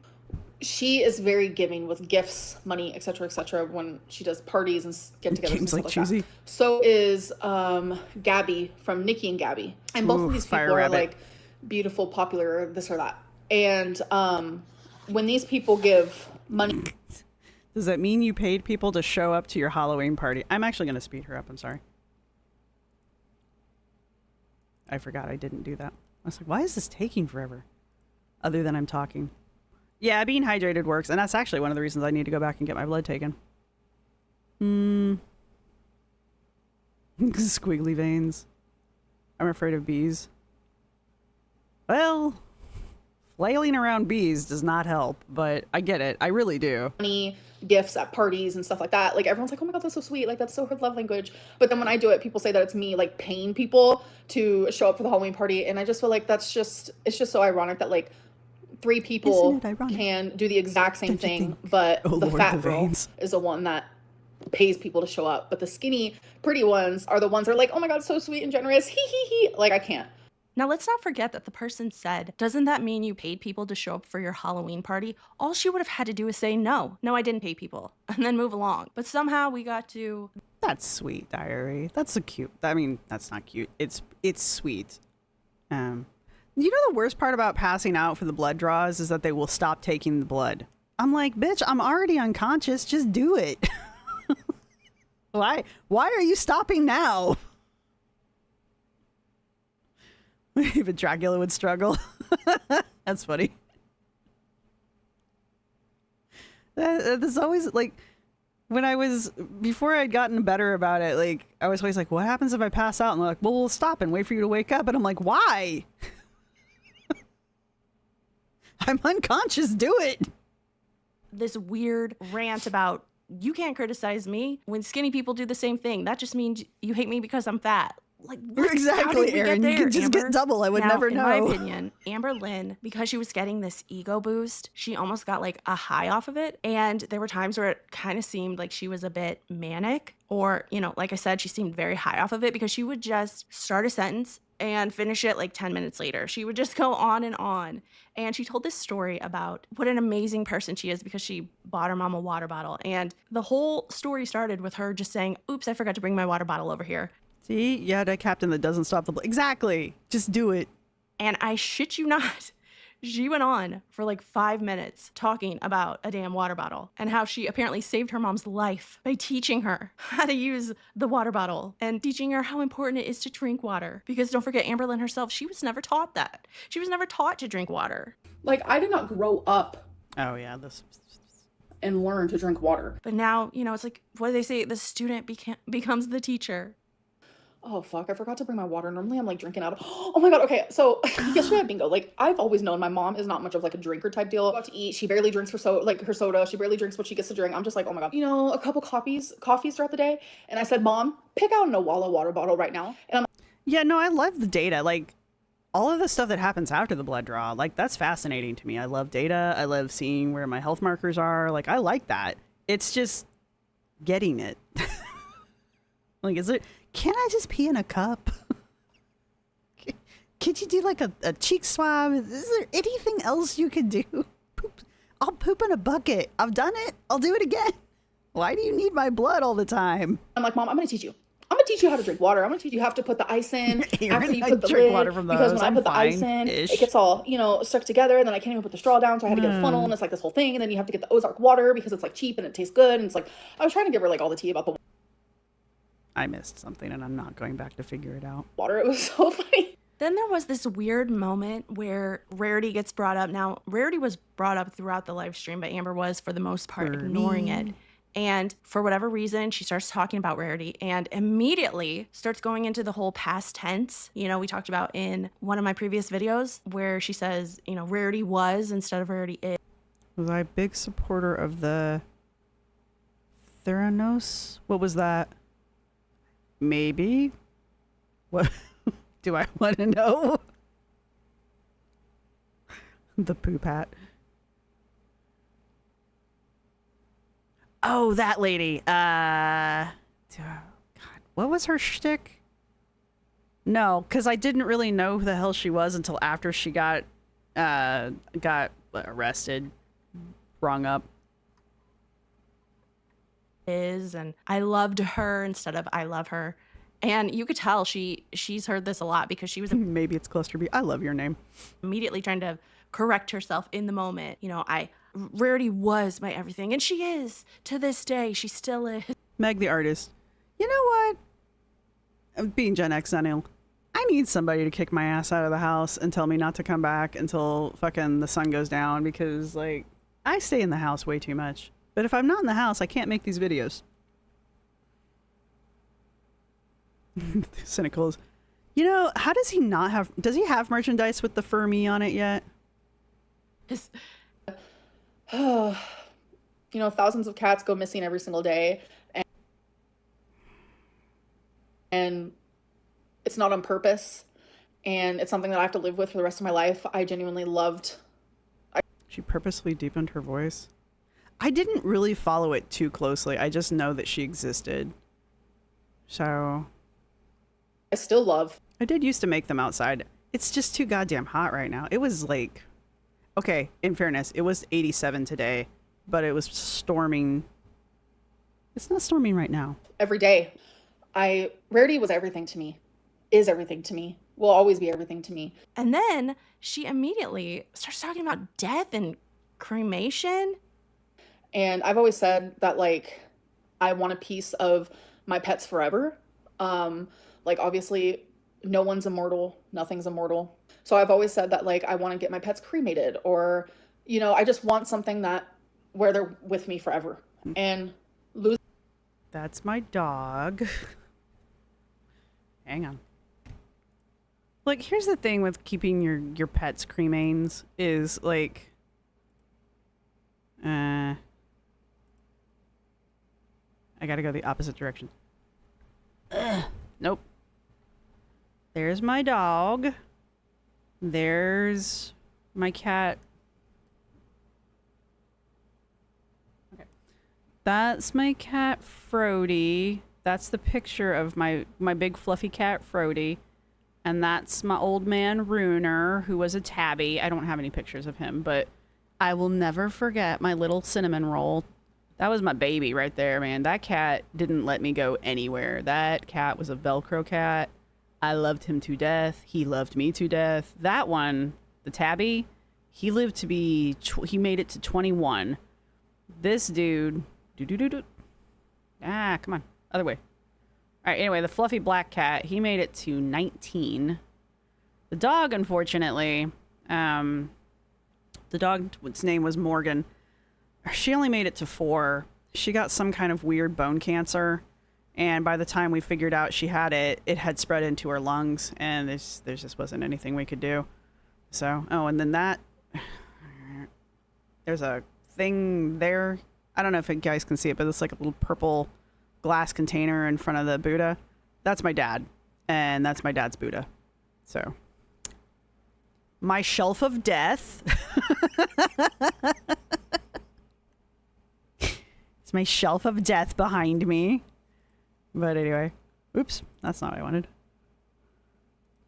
She is very giving with gifts, money, etc., when she does parties and get-togethers and stuff like that. So is Gabby from Nikki and Gabby, and both of these people are like beautiful, popular, this or that. And when these people give money, does that mean you paid people to show up to your Halloween party? I'm actually going to speed her up. I'm sorry. I forgot I didn't do that. I was like, why is this taking forever? Other than I'm talking. Yeah, being hydrated works, and that's actually one of the reasons I need to go back and get my blood taken. Squiggly veins. I'm afraid of bees. Well, flailing around bees does not help, but I get it. I really do. Money, gifts at parties and stuff like that. Like everyone's like, oh my God, that's so sweet. Like that's so her love language. But then when I do it, people say that it's me like paying people to show up for the Halloween party. And I just feel like it's just so ironic that like 3 people can do the exact same thing, but the fat girl is the one that pays people to show up. But the skinny, pretty ones are the ones that are like, oh my God, so sweet and generous. Hee hee hee. Like I can't. Now, let's not forget that the person said, doesn't that mean you paid people to show up for your Halloween party? All she would have had to do is say, no, I didn't pay people, and then move along. But somehow we got to... That's sweet, Diary. That's a cute... I mean, that's not cute. It's sweet. You know the worst part about passing out for the blood draws is that they will stop taking the blood. I'm like, bitch, I'm already unconscious. Just do it. Why are you stopping now? Even Dracula would struggle. That's funny. There's always like, before I'd gotten better about it, like I was always like, what happens if I pass out? And they're like, well, we'll stop and wait for you to wake up. And I'm like, why? I'm unconscious. Do it. This weird rant about you can't criticize me when skinny people do the same thing. That just means you hate me because I'm fat. Like, what? Exactly, Erin. You could just get double. I would never know. In my opinion, Amber Lynn, because she was getting this ego boost, she almost got like a high off of it. And there were times where it kind of seemed like she was a bit manic, or, you know, like I said, she seemed very high off of it because she would just start a sentence and finish it like 10 minutes later. She would just go on and on. And she told this story about what an amazing person she is because she bought her mom a water bottle. And the whole story started with her just saying, oops, I forgot to bring my water bottle over here. See? Yeah, that captain that doesn't stop the... Exactly. Just do it. And I shit you not, she went on for like 5 minutes talking about a damn water bottle and how she apparently saved her mom's life by teaching her how to use the water bottle and teaching her how important it is to drink water. Because don't forget, Amber Lynn herself, she was never taught that. She was never taught to drink water. Like, I did not grow up. Oh, yeah. This... And learn to drink water. But now, you know, it's like, what do they say? The student becomes the teacher. Oh, fuck. I forgot to bring my water. Normally I'm like drinking out of... Oh my God. Okay. So yesterday at bingo, like I've always known my mom is not much of like a drinker type deal. About to eat. She barely drinks her soda. She barely drinks what she gets to drink. I'm just like, oh my God, you know, a couple coffees throughout the day. And I said, Mom, pick out an Owala water bottle right now. And I'm... Yeah, no, I love the data. Like all of the stuff that happens after the blood draw, like that's fascinating to me. I love data. I love seeing where my health markers are. Like I like that. It's just getting it. Like, can I just pee in a cup? Could you do like a cheek swab? Is there anything else you could do? I'll poop in a bucket. I've done it. I'll do it again. Why do you need my blood all the time? I'm like, Mom, I'm going to teach you. I'm going to teach you how to drink water. I'm going to teach you how to put the ice in after you put the lid. Water from because when I put the ice in, it gets all, you know, stuck together. And then I can't even put the straw down. So I had to get a funnel. And it's like this whole thing. And then you have to get the Ozark water because it's like cheap and it tastes good. And it's like, I was trying to give her like all the tea about the I missed something and I'm not going back to figure it out. Water. It was so funny. Then there was this weird moment where Rarity gets brought up. Now, Rarity was brought up throughout the live stream, but Amber was, for the most part, ignoring it. And for whatever reason, she starts talking about Rarity and immediately starts going into the whole past tense. You know, we talked about in one of my previous videos where she says, you know, Rarity was instead of Rarity is. Was I a big supporter of the Theranos? What was that? Maybe? What do I want to know? The poop hat. Oh, that lady. God, what was her shtick? No, because I didn't really know who the hell she was until after she got arrested, rung up. And I loved her instead of I love her. And you could tell she's heard this a lot because she was Maybe it's Cluster B. I love your name. immediately trying to correct herself in the moment. You know, Rarity was my everything, and she is to this day. She still is. Meg the artist. You know what? Being Gen X Zennial, I need somebody to kick my ass out of the house and tell me not to come back until fucking the sun goes down, because like I stay in the house way too much. But if I'm not in the house, I can't make these videos. Cynicals. You know, how does he not have... Does he have merchandise with the fur me on it yet? You know, thousands of cats go missing every single day. And it's not on purpose. And it's something that I have to live with for the rest of my life. I genuinely loved... She purposely deepened her voice. I didn't really follow it too closely. I just know that she existed. So... I still love. I did used to make them outside. It's just too goddamn hot right now. It was like... Okay, in fairness, it was 87 today, but it was storming. It's not storming right now. Every day. Rarity was everything to me. Is everything to me. Will always be everything to me. And then she immediately starts talking about death and cremation. And I've always said that, like, I want a piece of my pets forever. Like, obviously, no one's immortal. Nothing's immortal. So I've always said that, like, I want to get my pets cremated, or, you know, I just want something where they're with me forever. And lose. That's my dog. Hang on. Like, here's the thing with keeping your pets cremains is, like... I gotta go the opposite direction. Nope. There's my dog. There's my cat. Okay. That's my cat, Frody. That's the picture of my big fluffy cat, Frody. And that's my old man, Runer, who was a tabby. I don't have any pictures of him, but I will never forget my little cinnamon roll. That was my baby right there, man. That cat didn't let me go anywhere. That cat was a Velcro cat. I loved him to death. He loved me to death. That one, the tabby, he lived to be... he made it to 21. This dude... Ah, come on. Other way. All right, anyway, the fluffy black cat, he made it to 19. The dog, unfortunately... the dog's name was Morgan. She only made it to 4. She got some kind of weird bone cancer, and by the time we figured out she had it, it had spread into her lungs, and there just wasn't anything we could do. So, oh, and then there's a thing there. I don't know if you guys can see it, but it's like a little purple glass container in front of the Buddha. That's my dad, and that's my dad's Buddha. So, my shelf of death. It's my shelf of death behind me. But anyway, oops, that's not what I wanted.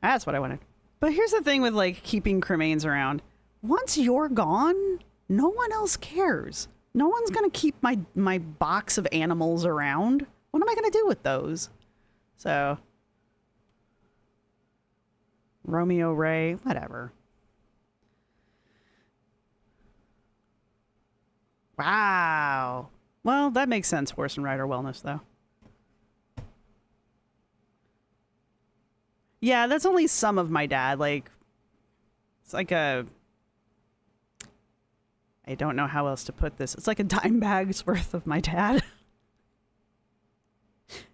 That's what I wanted. But here's the thing with, like, keeping cremains around. Once you're gone, no one else cares. No one's going to keep my box of animals around. What am I going to do with those? So, Romeo Ray, whatever. Wow. Well, that makes sense, horse and rider wellness, though. Yeah, that's only some of my dad. Like, it's like a I don't know how else to put this. It's like a dime bag's worth of my dad.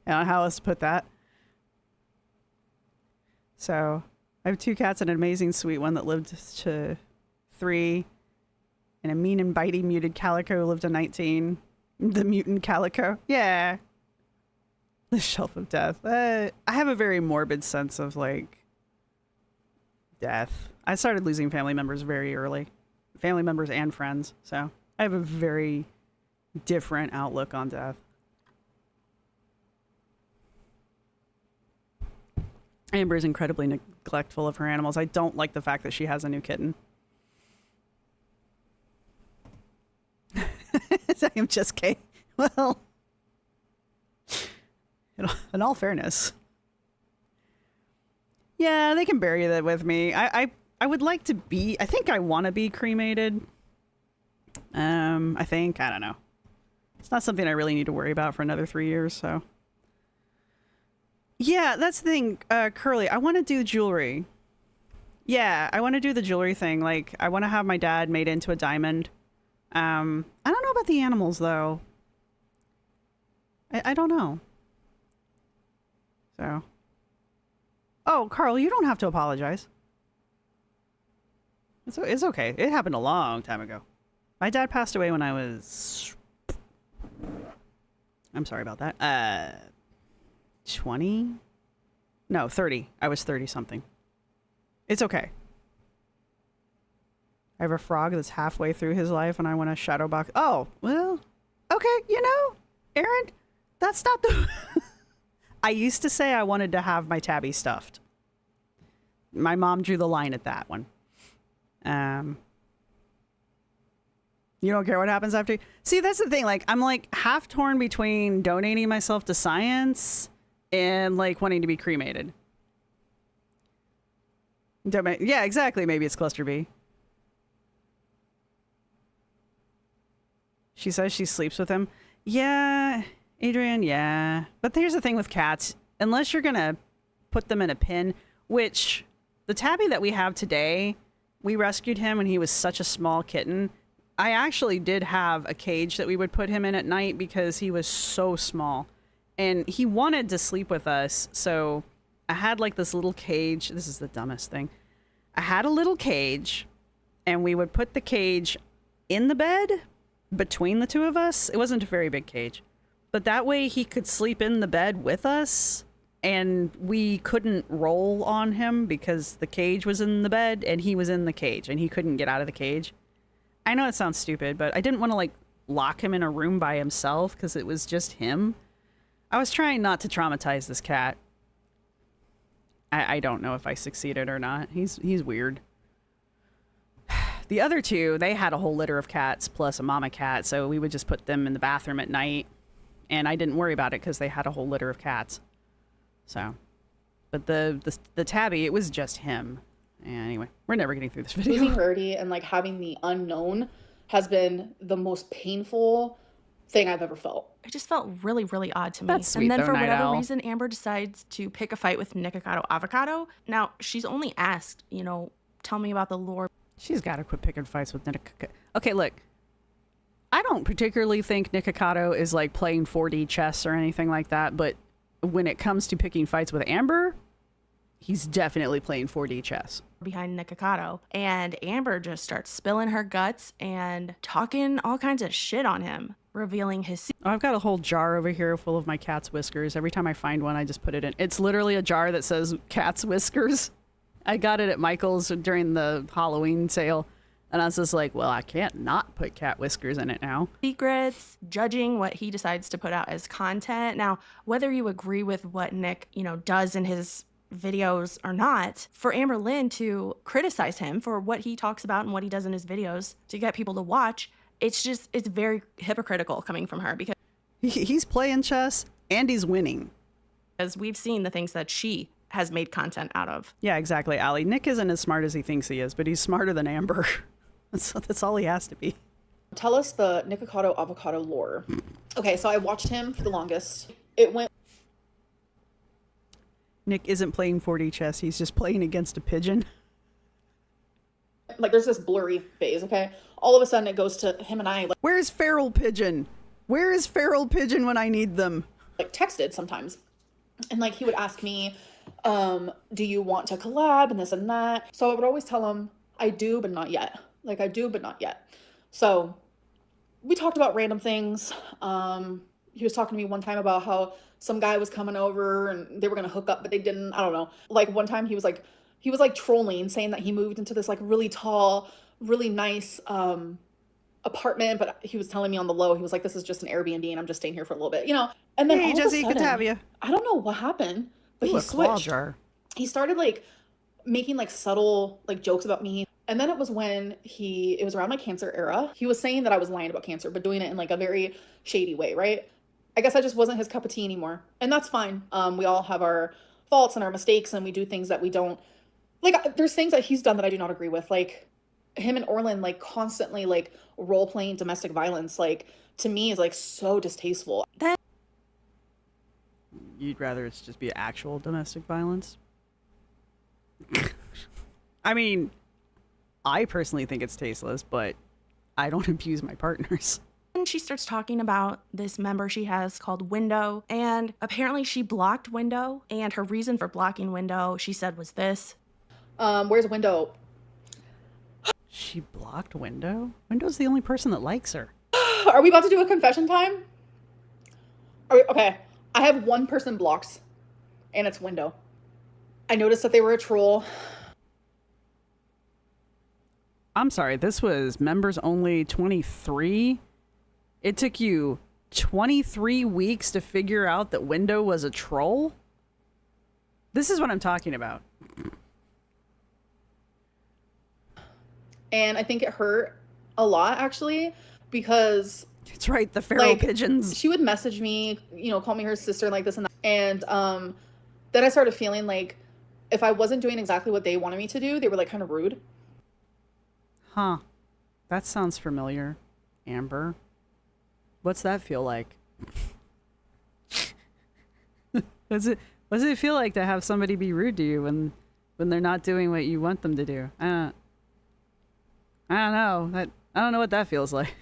I don't know how else to put that. So I have 2 cats and an amazing sweet one that lived to 3. And a mean and bitey muted calico who lived to 19. The mutant calico. Yeah. The shelf of death. I have a very morbid sense of like death. I started losing family members very early. Family members and friends. So I have a very different outlook on death. Amber is incredibly neglectful of her animals. I don't like the fact that she has a new kitten. I am just kidding. Well, in all fairness. Yeah, they can bury that with me. I would like to be, I think I want to be cremated. I think, I don't know. It's not something I really need to worry about for another 3 years, so. Yeah, that's the thing, Curly. I want to do jewelry. Yeah, I want to do the jewelry thing. Like, I want to have my dad made into a diamond. I don't know about the animals, though. I don't know. So. Oh, Carl, you don't have to apologize. It's okay. It happened a long time ago. My dad passed away when I was... I'm sorry about that. 20? No, 30. I was 30 something. It's okay. I have a frog that's halfway through his life and I want to shadow box. Oh, well, okay. You know, Aaron, that's not the... I used to say I wanted to have my tabby stuffed. My mom drew the line at that one. You don't care what happens after. See, that's the thing. Like, I'm like half torn between donating myself to science and like wanting to be cremated. Yeah, exactly. Maybe it's cluster B. She says she sleeps with him. Yeah, Adrian, yeah. But here's the thing with cats. Unless you're going to put them in a pen, which the tabby that we have today, we rescued him when he was such a small kitten. I actually did have a cage that we would put him in at night because he was so small. And he wanted to sleep with us, so I had like this little cage. This is the dumbest thing. I had a little cage, and we would put the cage in the bed between the two of us. It wasn't a very big cage, but that way he could sleep in the bed with us, and we couldn't roll on him because the cage was in the bed and he was in the cage and he couldn't get out of the cage. I know it sounds stupid, but I didn't want to like lock him in a room by himself because it was just him. I was trying not to traumatize this cat. I don't know if I succeeded or not. He's weird. The other two, they had a whole litter of cats plus a mama cat, so we would just put them in the bathroom at night, and I didn't worry about it because they had a whole litter of cats. So, but the tabby, it was just him. Anyway, we're never getting through this video. Losing Rarity and like having the unknown has been the most painful thing I've ever felt. It just felt really, really odd to me. That's sweet, and then though, for Night whatever Owl. reason, Amber decides to pick a fight with Nikocado Avocado. Now, she's only asked, you know, tell me about the lore. She's got to quit picking fights with Nikocado. Okay, look. I don't particularly think Nikocado is like playing 4D chess or anything like that, but when it comes to picking fights with Amber, he's definitely playing 4D chess. Behind Nikocado, and Amber just starts spilling her guts and talking all kinds of shit on him, revealing his Oh, I've got a whole jar over here full of my cat's whiskers. Every time I find one, I just put it in. It's literally a jar that says cat's whiskers. I got it at Michael's during the Halloween sale, and I was just like, well, I can't not put cat whiskers in it now. secrets, judging what he decides to put out as content. Now, whether you agree with what Nick, you know, does in his videos or not, for Amber Lynn to criticize him for what he talks about and what he does in his videos to get people to watch, it's very hypocritical coming from her because He's playing chess and he's winning. we've seen the things that she has made content out of. Yeah, exactly, Allie. Nick isn't as smart as he thinks he is, but he's smarter than Amber. That's all he has to be. Tell us the Nikocado Avocado lore. Okay, so I watched him for the longest. It went Nick isn't playing 4D chess. He's just playing against a pigeon. Like there's this blurry phase, okay? All of a sudden it goes to him and I Where's Feral Pigeon? Where is Feral Pigeon when I need them? like texted sometimes. And like he would ask me, do you want to collab and this and that? So I would always tell him, I do, but not yet. Like I do, but not yet. So we talked about random things. He was talking to me one time about how some guy was coming over and they were gonna hook up, but they didn't. I don't know. Like one time he was like trolling, saying that he moved into this like really tall, really nice apartment, but he was telling me on the low, he was like, this is just an Airbnb and I'm just staying here for a little bit, you know? And then Hey, all of a Jesse, good to sudden, have you. I don't know what happened, but Ooh, he a claw switched. jar. He started like making like subtle like jokes about me. And then it was when it was around my cancer era. He was saying that I was lying about cancer, but doing it in like a very shady way, right? I guess I just wasn't his cup of tea anymore. And that's fine. We all have our faults and our mistakes and we do things that we don't like. There's things that he's done that I do not agree with. Like him and Orlin like constantly like role playing domestic violence, like to me is like so distasteful. You'd rather it's just be actual domestic violence? I mean, I personally think it's tasteless, but I don't abuse my partners. And she starts talking about this member she has called Window, and apparently she blocked Window, and her reason for blocking Window, she said, was this. Where's Window? She blocked Window? Window's the only person that likes her. Are we about to do a confession time? Okay. I have one person blocked, and it's Window. I noticed that they were a troll. I'm sorry, this was members only 23? It took you 23 weeks to figure out that Window was a troll? This is what I'm talking about. And I think it hurt a lot, actually, because... It's right, the feral like, pigeons. She would message me, you know, call me her sister, like this and that. And then I started feeling like if I wasn't doing exactly what they wanted me to do, they were like kind of rude. Huh. That sounds familiar. Amber. What's that feel like? What does it feel like to have somebody be rude to you when they're not doing what you want them to do? I don't know. I don't know what that feels like.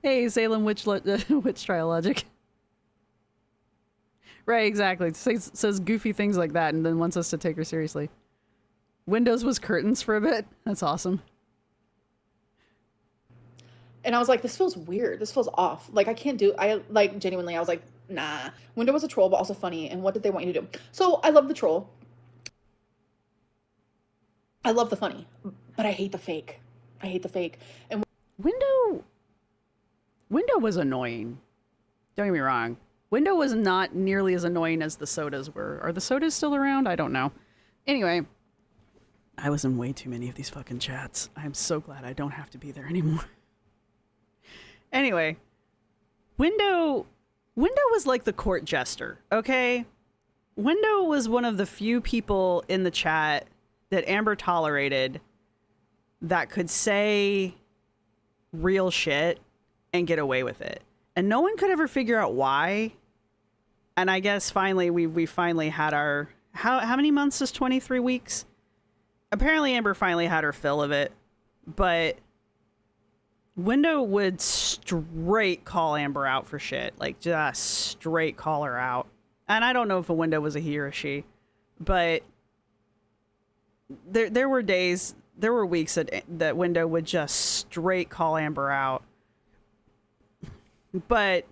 Hey, Salem Witch Trial Logic. Right, exactly. It says goofy things like that and then wants us to take her seriously. Windows was curtains for a bit. That's awesome. And I was like, this feels weird. This feels off. Like, I can't do... I, like, genuinely, I was like, nah. Window was a troll, but also funny. And what did they want you to do? So, I love the troll. I love the funny. But I hate the fake. I hate the fake. And Window was annoying. Don't get me wrong. Window was not nearly as annoying as the sodas were. Are the sodas still around? I don't know. Anyway, I was in way too many of these fucking chats. I'm so glad I don't have to be there anymore. Anyway, Window was like the court jester, okay? Window was one of the few people in the chat that Amber tolerated that could say real shit and get away with it. And no one could ever figure out why. And I guess finally we finally had our... How many months is 23 weeks? Apparently Amber finally had her fill of it. But Window would straight call Amber out for shit. Like, just straight call her out. And I don't know if a Window was a he or a she. But there were days... There were weeks that Window would just straight call Amber out. But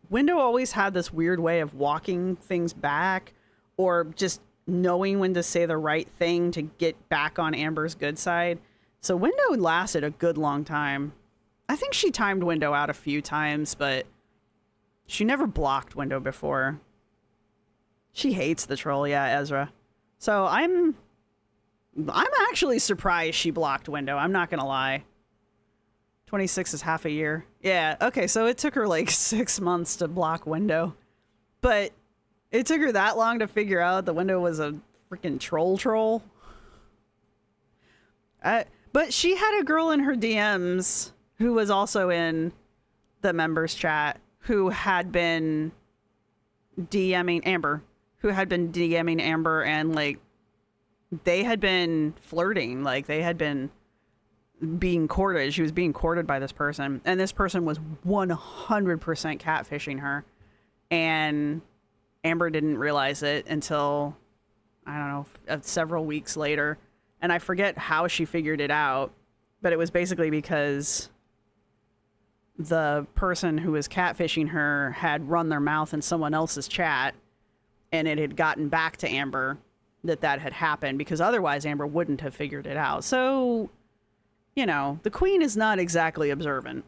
Window always had this weird way of walking things back or just knowing when to say the right thing to get back on Amber's good side. So Window lasted a good long time. I think she timed Window out a few times, but she never blocked Window before. She hates the troll, yeah, Ezra. So I'm actually surprised she blocked Window. I'm not gonna lie. 26 is half a year. Yeah, okay, so it took her like 6 months to block Window. But it took her that long to figure out the Window was a freaking troll. But she had a girl in her DMs who was also in the members chat who had been DMing Amber. And like they had been flirting. Like, they had been being courted. She was being courted by this person, and this person was 100% catfishing her. And Amber didn't realize it until, I don't know, several weeks later. And I forget how she figured it out, but it was basically because the person who was catfishing her had run their mouth in someone else's chat, and it had gotten back to Amber that had happened, because otherwise Amber wouldn't have figured it out. So, you know, the queen is not exactly observant.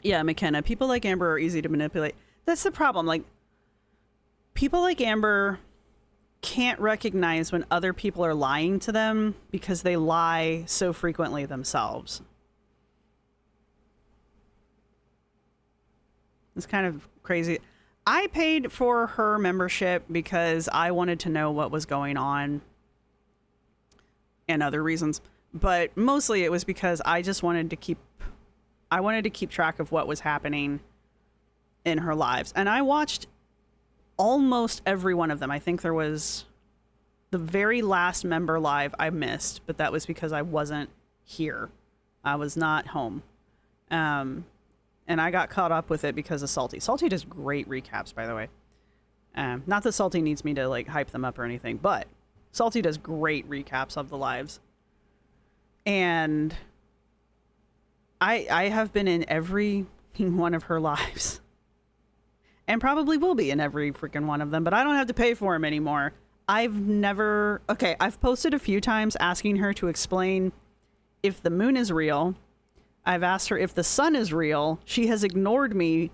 Yeah, McKenna, people like Amber are easy to manipulate. That's the problem. Like, people like Amber can't recognize when other people are lying to them because they lie so frequently themselves. It's kind of crazy. I paid for her membership because I wanted to know what was going on and other reasons, but mostly it was because I just wanted to keep track of what was happening in her lives. And I watched almost every one of them. I think there was the very last member live I missed, but that was because I wasn't here. I was not home. And I got caught up with it because of Salty. Salty does great recaps, by the way. Not that Salty needs me to like hype them up or anything, but Salty does great recaps of the lives. And I have been in every one of her lives. And probably will be in every freaking one of them, but I don't have to pay for them anymore. I've posted a few times asking her to explain if the moon is real. I've asked her if the sun is real. She has ignored me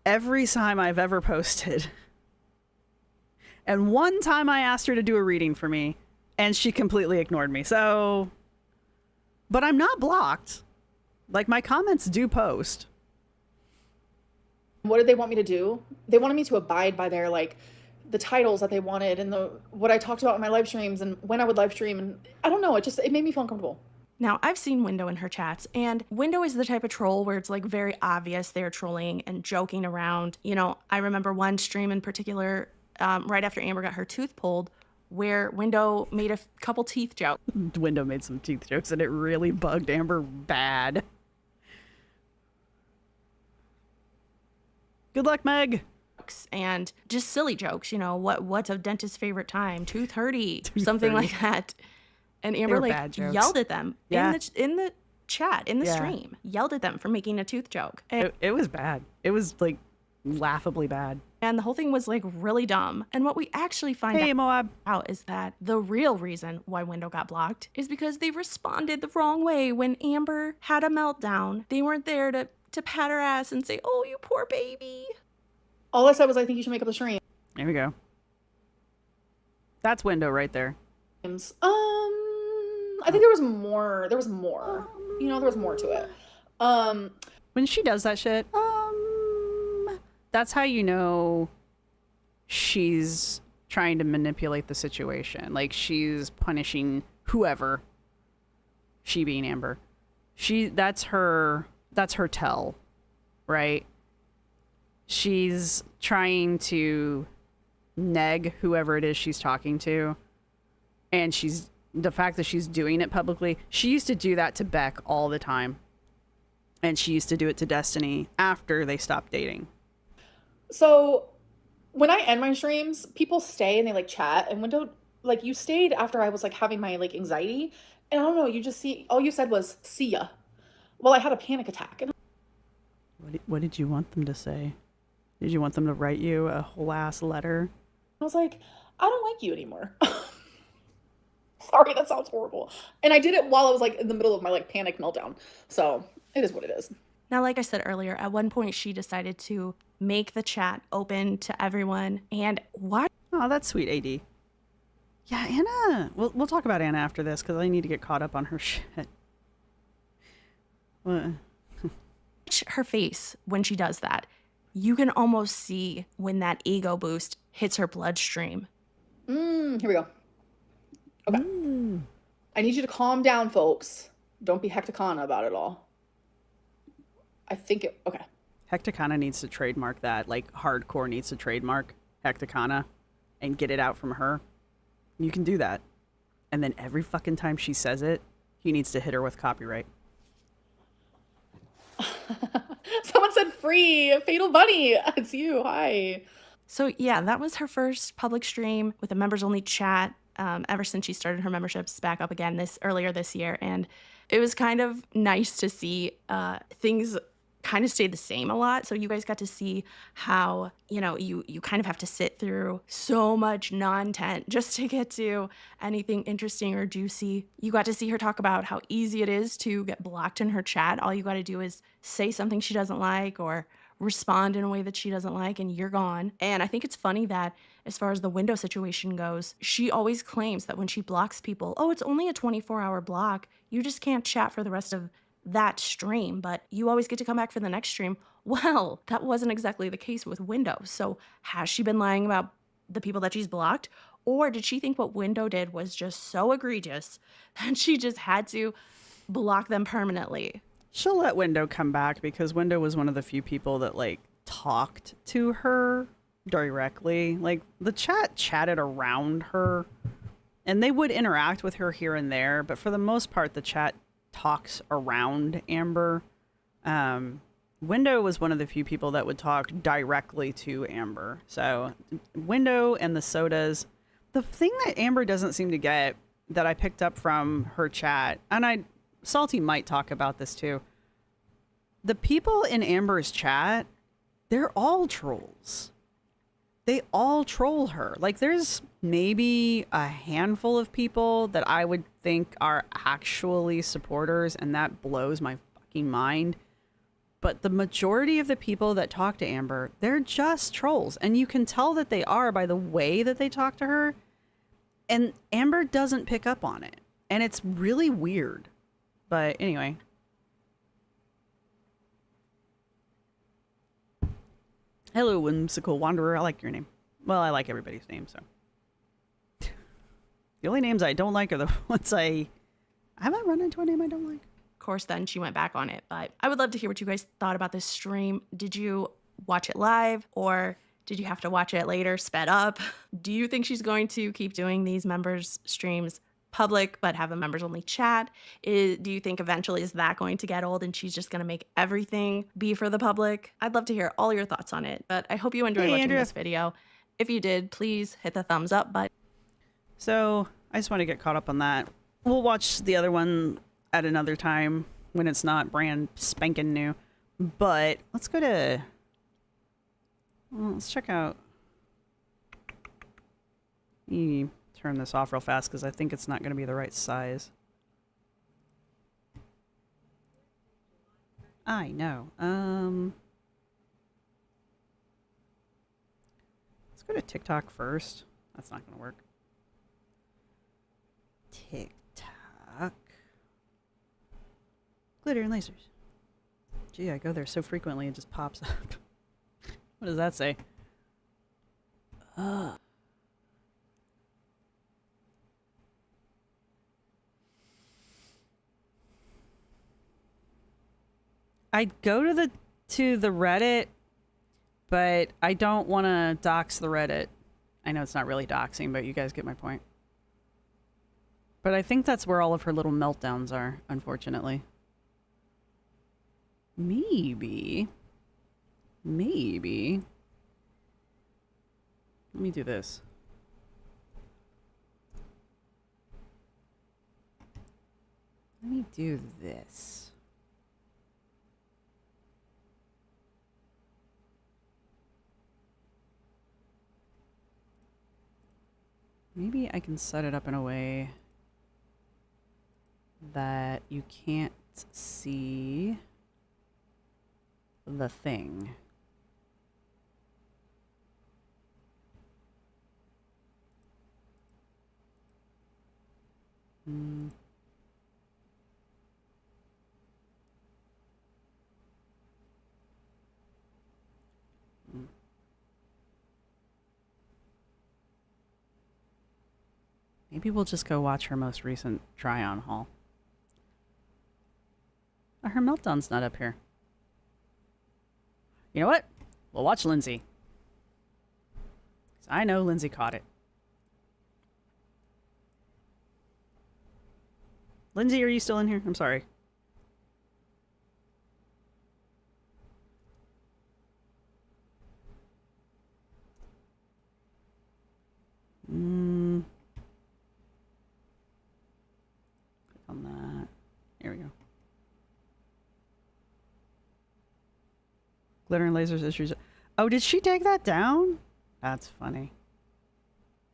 every time I've ever posted. And one time I asked her to do a reading for me, and she completely ignored me. So, but I'm not blocked. Like, my comments do post. What did they want me to do? They wanted me to abide by their, like, the titles that they wanted and what I talked about in my live streams and when I would live stream. And I don't know, it made me feel uncomfortable. Now, I've seen Window in her chats, and Window is the type of troll where it's like very obvious they're trolling and joking around. You know, I remember one stream in particular, right after Amber got her tooth pulled, where Window made a couple teeth jokes. Window made some teeth jokes, and it really bugged Amber bad. Good luck, Meg. And just silly jokes, you know, what's a dentist's favorite time? 2:30, something like that. And Amber like yelled at them in the chat, in the stream, yelled at them for making a tooth joke. And it was bad. It was like laughably bad. And the whole thing was like really dumb. And what we actually find out is that the real reason why Window got blocked is because they responded the wrong way when Amber had a meltdown. They weren't there to pat her ass and say, "Oh, you poor baby." All I said was, I think you should make up a stream. There we go. That's Window right there. I think there was more. You know, there was more to it. When she does that shit, that's how you know she's trying to manipulate the situation. Like, she's punishing whoever, she being Amber. That's her tell, right? She's trying to neg whoever it is she's talking to, and the fact that she's doing it publicly. She used to do that to Beck all the time, and she used to do it to Destiny after they stopped dating. So when I end my streams, people stay and they like chat, and Window, like, you stayed after I was like having my like anxiety, and I don't know, all you said was "see ya." Well, I had a panic attack. And What did you want them to say? Did you want them to write you a whole ass letter? I was like, I don't like you anymore. Sorry, that sounds horrible. And I did it while I was like in the middle of my like panic meltdown. So it is what it is. Now, like I said earlier, at one point she decided to make the chat open to everyone. And why? Oh, that's sweet, AD. Yeah, Anna. We'll talk about Anna after this because I need to get caught up on her shit. What? Her face when she does that. You can almost see when that ego boost hits her bloodstream. Here we go. Okay. I need you to calm down, folks. Don't be hecticana about it all. Okay. Hecticana needs to trademark that. Like, hardcore needs to trademark Hecticana. and get it out from her, you can do that. And then every fucking time she says it, he needs to hit her with copyright. Someone said free Fatal Bunny. It's you. Hi. So yeah, that was her first public stream with a members only chat ever since she started her memberships back up again earlier this year. And it was kind of nice to see things kind of stayed the same a lot. So you guys got to see how, you know, you kind of have to sit through so much non-tent just to get to anything interesting or juicy. You got to see her talk about how easy it is to get blocked in her chat. All you got to do is say something she doesn't like or respond in a way that she doesn't like and you're gone. And I think it's funny that as far as the window situation goes, she always claims that when she blocks people, oh, it's only a 24-hour block. You just can't chat for the rest of that stream, but you always get to come back for the next stream. Well, that wasn't exactly the case with Window. So has she been lying about the people that she's blocked? Or did she think what Window did was just so egregious that she just had to block them permanently? She'll let Window come back because Window was one of the few people that like talked to her directly. Like the chat chatted around her and they would interact with her here and there, but for the most part the chat talks around Amber. Window was one of the few people that would talk directly to Amber. So Window and the sodas. The thing that Amber doesn't seem to get that I picked up from her chat, and Salty might talk about this too. The people in Amber's chat, they're all trolls. They all troll her. Like there's maybe a handful of people that I would think are actually supporters, and that blows my fucking mind. But the majority of the people that talk to Amber, they're just trolls. And you can tell that they are by the way that they talk to her. And Amber doesn't pick up on it. And it's really weird. But anyway. Hello, Whimsical Wanderer. I like your name. Well, I like everybody's name, so. The only names I don't like are the ones have I run into a name I don't like? Of course, then she went back on it. But I would love to hear what you guys thought about this stream. Did you watch it live or did you have to watch it later, sped up? Do you think she's going to keep doing these members streams public but have a members only chat? Do you think eventually is that going to get old and she's just going to make everything be for the public? I'd love to hear all your thoughts on it, but I hope you enjoyed watching this video. If you did, please hit the thumbs up button. So I just want to get caught up on that. We'll watch the other one at another time when it's not brand spanking new. But let's go to... Well, let's check out... Turn this off real fast because I think it's not going to be the right size. I know. Let's go to TikTok first. That's not going to work. TikTok. Glitter and lasers. Gee, I go there so frequently it just pops up. What does that say? I'd go to the Reddit, but I don't want to dox the Reddit. I know it's not really doxing, but you guys get my point. But I think that's where all of her little meltdowns are, unfortunately. Maybe. Let me do this. Let me do this. Maybe I can set it up in a way that you can't see the thing. Maybe we'll just go watch her most recent try-on haul. Oh, her meltdown's not up here. You know what? We'll watch Lindsay. 'Cause I know Lindsay caught it. Lindsay, are you still in here? I'm sorry. Click on that. Here we go. Glitter and lasers issues. Oh, did she take that down? That's funny.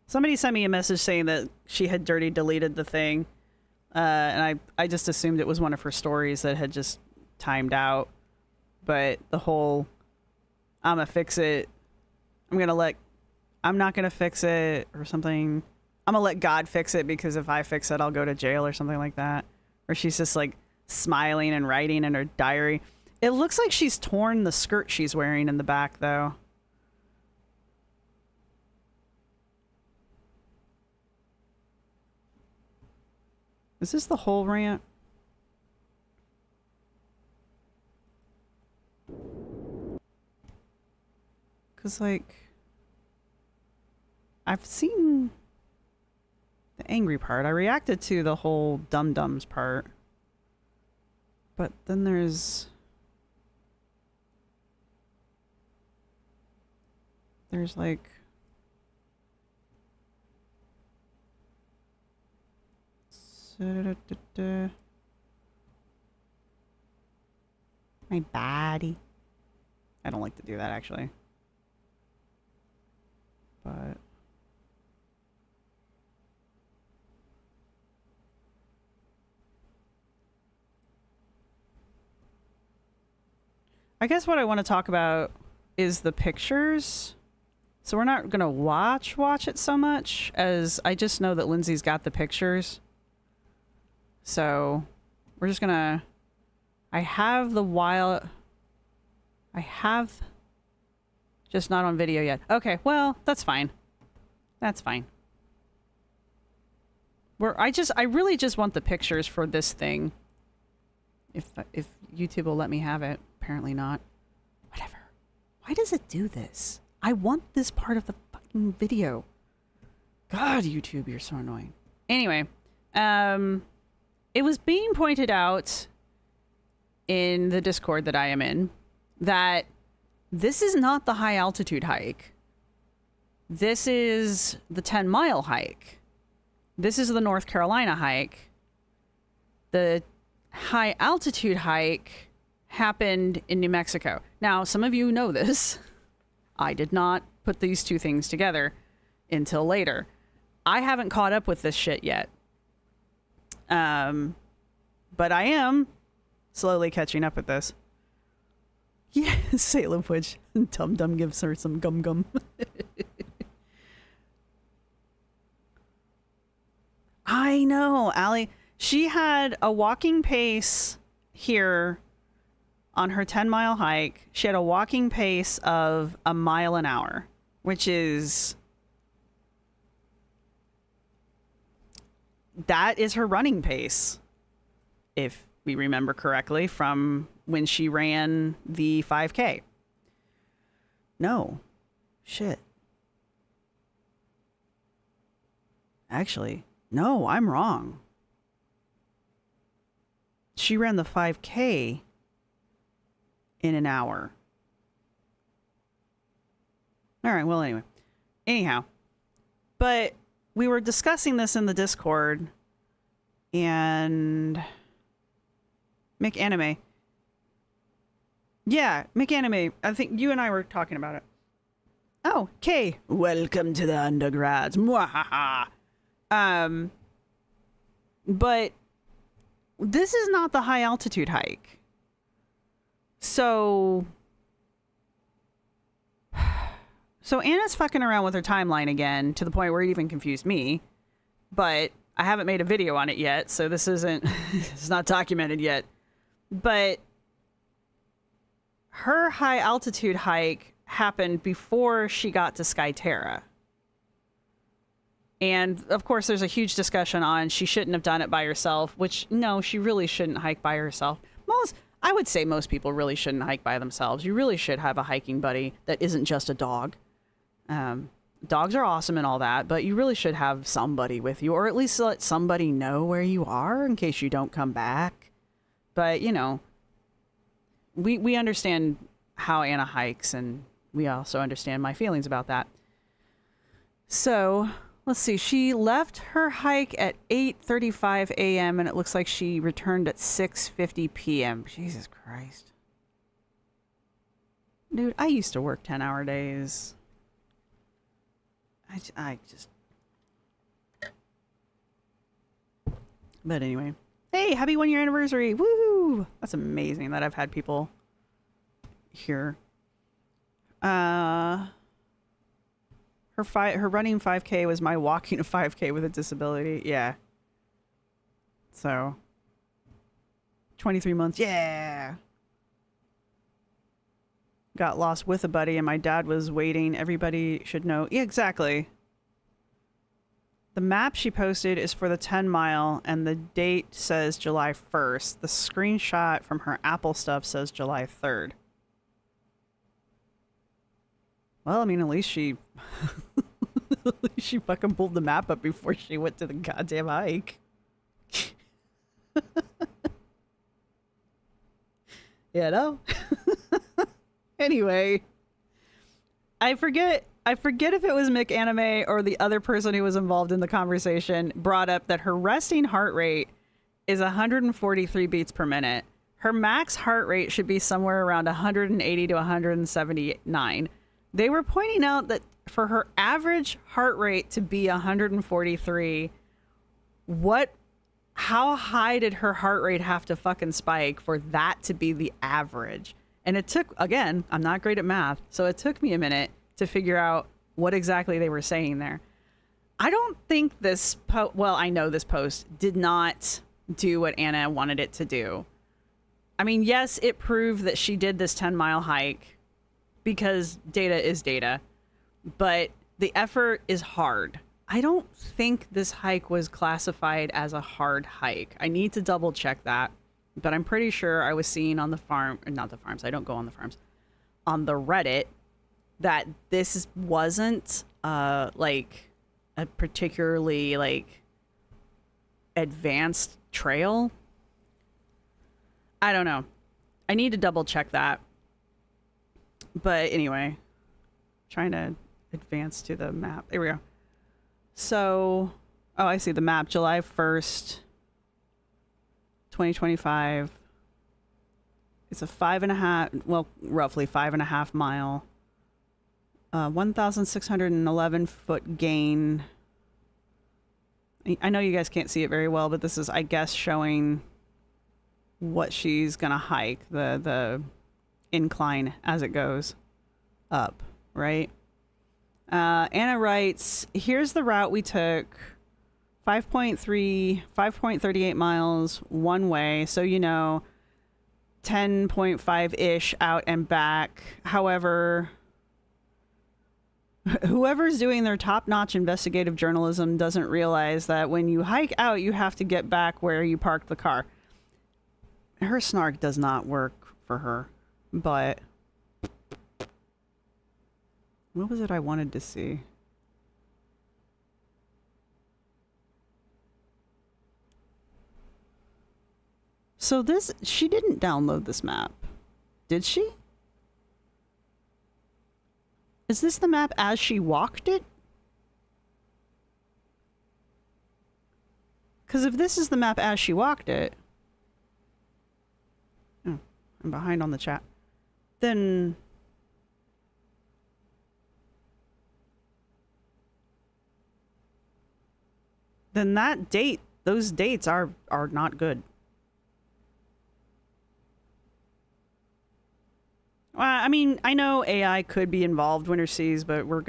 Somebody sent me a message saying that she had dirty deleted the thing. And I just assumed it was one of her stories that had just timed out. But the whole, I'm gonna fix it. I'm not gonna fix it or something. I'm gonna let God fix it because if I fix it, I'll go to jail or something like that. Or she's just like smiling and writing in her diary. It looks like she's torn the skirt she's wearing in the back though. Is this the whole rant? Because, like, I've seen the angry part. I reacted to the whole dum-dums part. But then there's like... My body. I don't like to do that, actually. But... I guess what I want to talk about is the pictures. So we're not going to watch it so much as I just know that Lindsay's got the pictures. So we're just going to... I have just not on video yet. Okay, well, that's fine. That's fine. I really just want the pictures for this thing. If YouTube will let me have it. Apparently not. Whatever. Why does it do this? I want this part of the fucking video. God, YouTube, you're so annoying. Anyway, it was being pointed out in the Discord that I am in that this is not the high altitude hike. This is the 10-mile hike. This is the North Carolina hike. The high altitude hike happened in New Mexico. Now, some of you know this. I did not put these two things together until later. I haven't caught up with this shit yet. But I am slowly catching up with this. Yeah, Salem Witch. Tum Dum gives her some gum gum. I know, Allie. She had a walking pace here on her 10-mile hike. She had a walking pace of 1 mile an hour, which is... That is her running pace, if we remember correctly, from when she ran the 5K. No. Shit. Actually, no, I'm wrong. She ran the 5K in an hour. All right, well, anyway. Anyhow. But we were discussing this in the Discord, and McAnime. Yeah, McAnime. I think you and I were talking about it. Oh, Kay. Welcome to the undergrads. Mwahaha. But this is not the high altitude hike. So Anna's fucking around with her timeline again to the point where it even confused me. But I haven't made a video on it yet, so this isn't it's not documented yet. But her high altitude hike happened before she got to Skyterra. And of course there's a huge discussion on she shouldn't have done it by herself, which no, she really shouldn't hike by herself. I would say most people really shouldn't hike by themselves. You really should have a hiking buddy that isn't just a dog. dogs are awesome and all that, but you really should have somebody with you, or at least let somebody know where you are in case you don't come back. But, you know, we understand how Anna hikes, and we also understand my feelings about that. So, let's see. She left her hike at 8:35 a.m. and it looks like she returned at 6:50 p.m. Jesus Christ. Dude, I used to work 10-hour days. I just... But anyway. Hey, happy 1-year anniversary. Woohoo! That's amazing that I've had people here. Her running 5K was my walking a 5K with a disability. Yeah. So 23 months. Yeah. Got lost with a buddy and my dad was waiting. Everybody should know. Yeah, exactly. The map she posted is for the 10 mile and the date says July 1st. The screenshot from her Apple stuff says July 3rd. Well, I mean, at least she she fucking pulled the map up before she went to the goddamn hike. You know? Anyway, I forget if it was Mick Anime or the other person who was involved in the conversation brought up that her resting heart rate is 143 beats per minute. Her max heart rate should be somewhere around 180 to 179. They were pointing out that for her average heart rate to be 143, how high did her heart rate have to fucking spike for that to be the average? And it took, again, I'm not great at math, so it took me a minute to figure out what exactly they were saying there. I don't think this I know this post did not do what Anna wanted it to do. I mean, yes, it proved that she did this 10-mile hike because data is data, but the effort is hard. I don't think this hike was classified as a hard hike. I need to double check that, but I'm pretty sure I was seeing on the farm, not the farms, I don't go on the farms, on the Reddit, that this wasn't like a particularly like advanced trail. I don't know. I need to double check that. But anyway, trying to advance to the map. There we go. So, oh, I see the map. July 1st, 2025. It's a 5.5, well, roughly 5.5 mile, 1,611 foot gain. I know you guys can't see it very well, but this is, I guess, showing what she's gonna hike, the incline as it goes up, right? Anna writes, here's the route we took. 5.38 miles one way, so 10.5-ish out and back. However, whoever's doing their top-notch investigative journalism doesn't realize that when you hike out, you have to get back where you parked the car. Her snark does not work for her, but what was it I wanted to see? So she didn't download this map, did she? Is this the map as she walked it? Because if this is the map as she walked it... Oh, I'm behind on the chat. Then... that date, those dates are not good. Well, I mean, I know AI could be involved, Winter Seas, but we're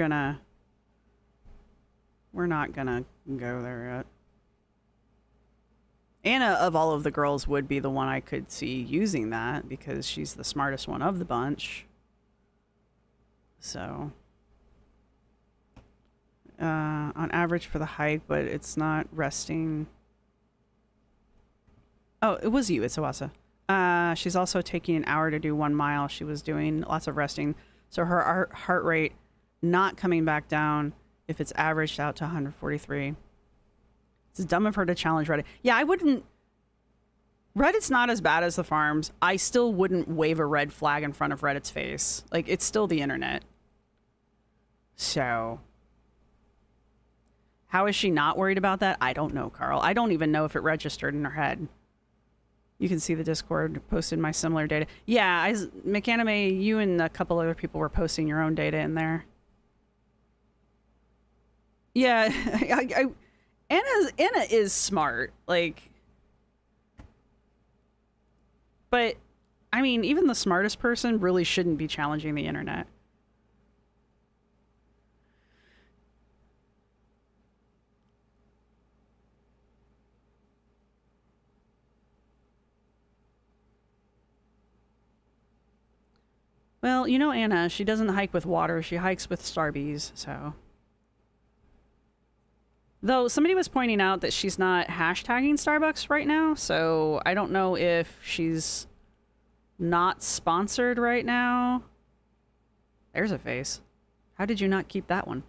not gonna go there yet. Anna, of all of the girls, would be the one I could see using that because she's the smartest one of the bunch. So, on average for the hike, but it's not resting. Oh, it was you, it's Awasa. She's also taking an hour to do 1 mile. She was doing lots of resting. So her heart rate not coming back down if it's averaged out to 143. It's dumb of her to challenge Reddit. Yeah, I wouldn't. Reddit's not as bad as the farms. I still wouldn't wave a red flag in front of Reddit's face. Like, it's still the internet. So, how is she not worried about that? I don't know, Carl. I don't even know if it registered in her head. You can see the Discord posted my similar data. Yeah, McAnime, you and a couple other people were posting your own data in there. Yeah, Anna is smart, like, but I mean, even the smartest person really shouldn't be challenging the internet. Well, you know Anna, she doesn't hike with water, she hikes with Starbies, so. Though somebody was pointing out that she's not hashtagging Starbucks right now, so I don't know if she's not sponsored right now. There's a face. How did you not keep that one?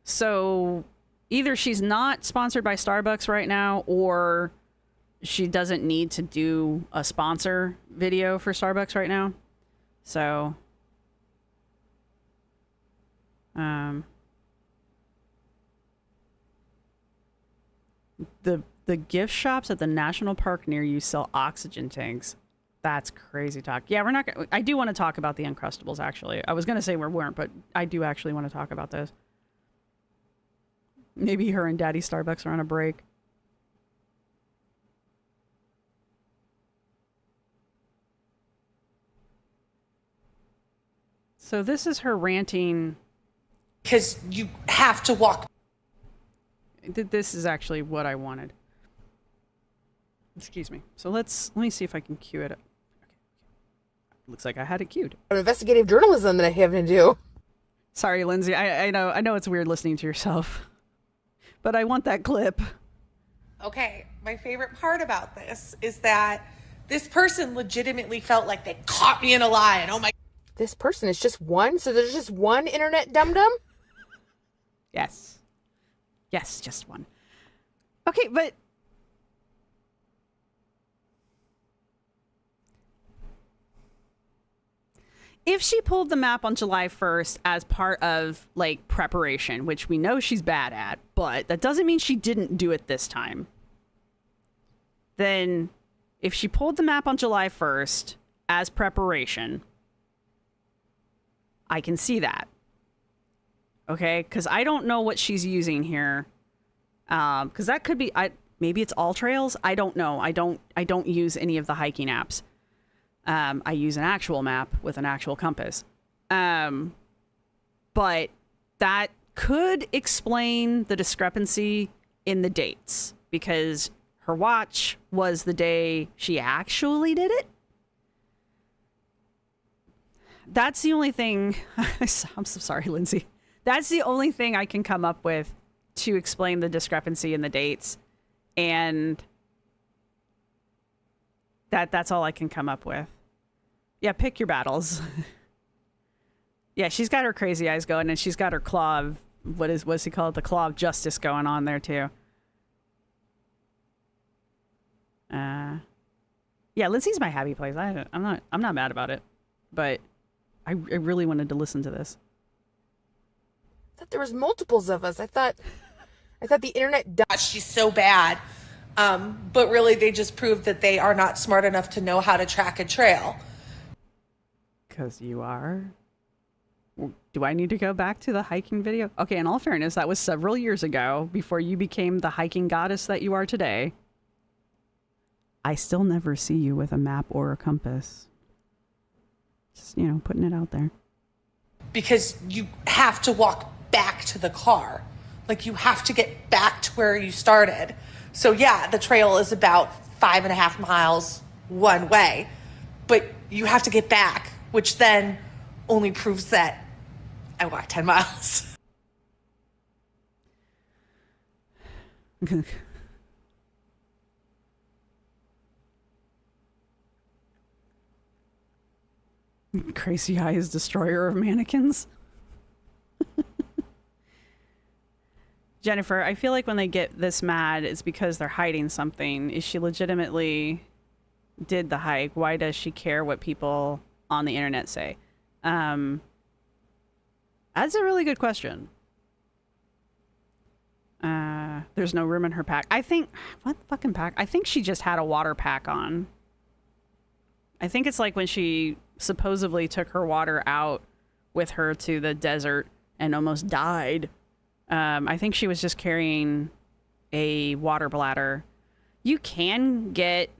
So either she's not sponsored by Starbucks right now, or she doesn't need to do a sponsor video for Starbucks right now. So, the gift shops at the national park near you sell oxygen tanks. That's crazy talk. Yeah, we're not gonna, I do want to talk about the Uncrustables, actually. I was going to say we weren't, but I do actually want to talk about this. Maybe her and Daddy Starbucks are on a break. So this is her ranting. Because you have to walk. This is actually what I wanted. Excuse me. So let me see if I can cue it up. Okay. Looks like I had it queued. Investigative journalism that I have to do. Sorry, Lindsay. I know it's weird listening to yourself, but I want that clip. Okay, my favorite part about this is that this person legitimately felt like they caught me in a lie, and oh my. This person is just one? So there's just one internet dum-dum? Yes. Yes, just one. Okay, but if she pulled the map on July 1st as part of, like, preparation, which we know she's bad at, but that doesn't mean she didn't do it this time. Then, if she pulled the map on July 1st as preparation, I can see that. Okay? Because I don't know what she's using here. Because that could be... maybe it's all trails? I don't know. I don't use any of the hiking apps. I use an actual map with an actual compass. But that could explain the discrepancy in the dates, because her watch was the day she actually did it. That's the only thing. I'm so sorry, Lindsay. That's the only thing I can come up with to explain the discrepancy in the dates. And that's all I can come up with. Yeah, pick your battles. Yeah, she's got her crazy eyes going, and she's got her claw of, what's he called? The claw of justice going on there too. Yeah, Lindsay's my happy place. I'm not mad about it, but I really wanted to listen to this. I thought there was multiples of us. I thought the internet She's so bad. But really, they just proved that they are not smart enough to know how to track a trail. Because you are? Do I need to go back to the hiking video? Okay, in all fairness, that was several years ago, before you became the hiking goddess that you are today. I still never see you with a map or a compass. Just, putting it out there. Because you have to walk back to the car. Like, you have to get back to where you started. So yeah, the trail is about 5.5 miles one way, but you have to get back, which then only proves that I walked 10 miles. Crazy Eyes, destroyer of mannequins. Jennifer, I feel like when they get this mad, it's because they're hiding something. Is she legitimately did the hike? Why does she care what people on the internet say? That's a really good question. There's no room in her pack. I think, what fucking pack? I think she just had a water pack on. I think it's like when she supposedly took her water out with her to the desert and almost died. I think she was just carrying a water bladder. You can get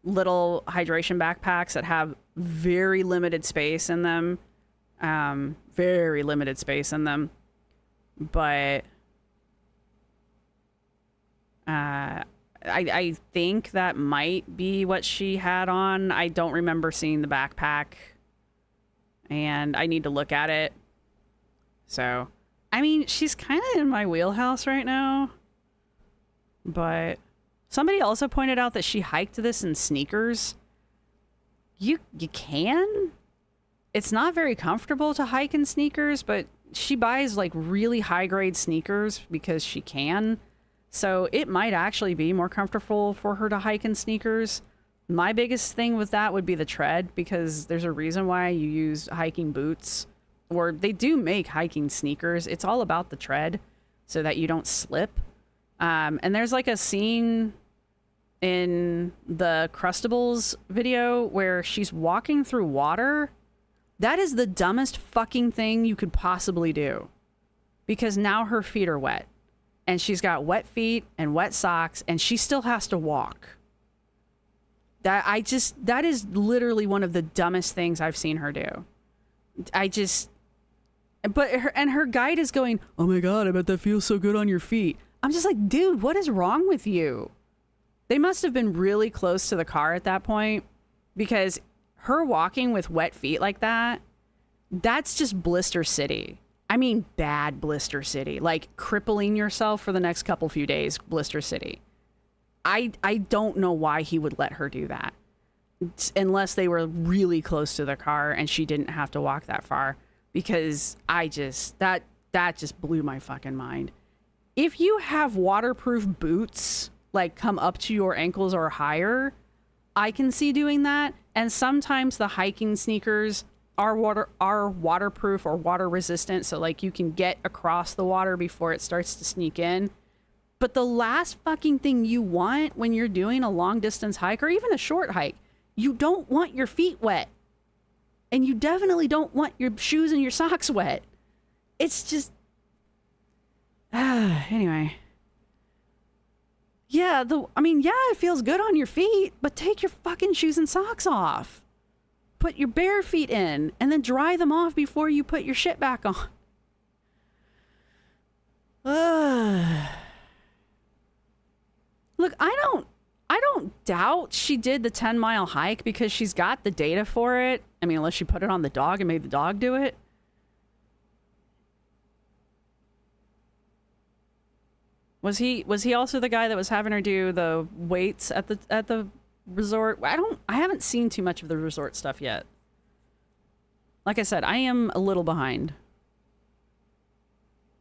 little hydration backpacks that have very limited space in them. Very limited space in them. But I think that might be what she had on. I don't remember seeing the backpack. And I need to look at it. So, I mean, she's kind of in my wheelhouse right now. But somebody also pointed out that she hiked this in sneakers. You can. It's not very comfortable to hike in sneakers, but she buys like really high grade sneakers because she can. So it might actually be more comfortable for her to hike in sneakers. My biggest thing with that would be the tread, because there's a reason why you use hiking boots, or they do make hiking sneakers. It's all about the tread so that you don't slip. And there's like a scene in the Crustables video where she's walking through water. That is the dumbest fucking thing you could possibly do, because now her feet are wet and she's got wet feet and wet socks and she still has to walk. That is literally one of the dumbest things I've seen her do. But her guide is going, "Oh my God, I bet that feels so good on your feet." I'm just like, dude, what is wrong with you? They must have been really close to the car at that point, because her walking with wet feet like that, that's just blister city. I mean, bad blister city, like crippling yourself for the next few days, blister city. I don't know why he would let her do that, unless they were really close to the car and she didn't have to walk that far, because that just blew my fucking mind. If you have waterproof boots, like come up to your ankles or higher, I can see doing that. And sometimes the hiking sneakers are waterproof or water resistant, so like you can get across the water before it starts to sneak in. But the last fucking thing you want when you're doing a long distance hike or even a short hike, you don't want your feet wet. And you definitely don't want your shoes and your socks wet. It's just... anyway. Yeah, it feels good on your feet, but take your fucking shoes and socks off. Put your bare feet in and then dry them off before you put your shit back on. Look, I don't doubt she did the 10-mile hike because she's got the data for it. I mean, unless she put it on the dog and made the dog do it. Was he also the guy that was having her do the weights at the resort? I haven't seen too much of the resort stuff yet. Like I said, I am a little behind.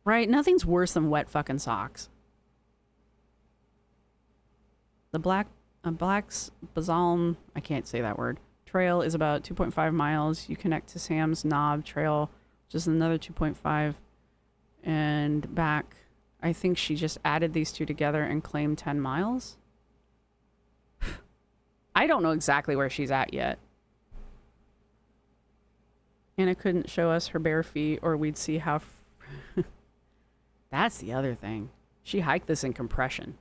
Right? Nothing's worse than wet fucking socks. The Black's Bazalm, I can't say that word, trail is about 2.5 miles. You connect to Sam's Knob Trail, which is another 2.5, and back. I think she just added these two together and claimed 10 miles. I don't know exactly where she's at yet. Anna couldn't show us her bare feet or we'd see how... That's the other thing. She hiked this in compression.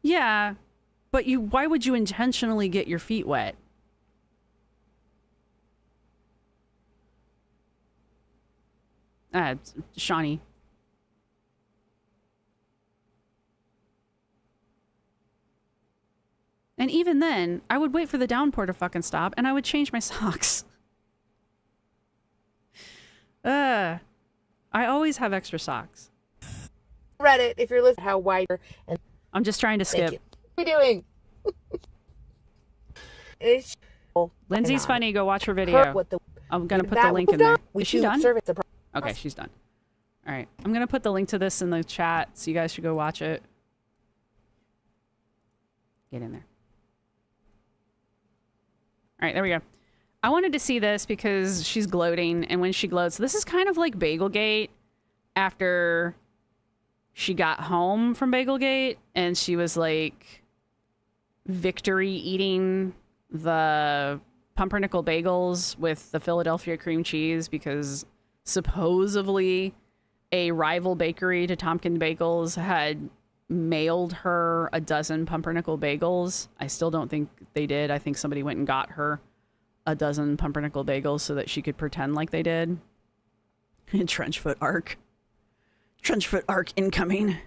Yeah, but why would you intentionally get your feet wet? Shawnee. And even then, I would wait for the downpour to fucking stop and I would change my socks. I always have extra socks. Reddit, if you're listening, how wide and I'm just trying to skip. what are we doing? Lindsay's funny. Go watch her Her video. with the I'm going to put that the link in there. we Is she do done? service the Okay, she's done. All right. I'm going to put the link to this in the chat, so you guys should go watch it. Get in there. All right, there we go. I wanted to see this because she's gloating, and when she gloats, this is kind of like Bagelgate after she got home from Bagelgate, and she was like victory eating the pumpernickel bagels with the Philadelphia cream cheese because supposedly a rival bakery to Tompkins Bagels had mailed her a dozen pumpernickel bagels. I still don't think they did. I think somebody went and got her a dozen pumpernickel bagels so that she could pretend like they did. Trenchfoot arc. Trenchfoot arc incoming.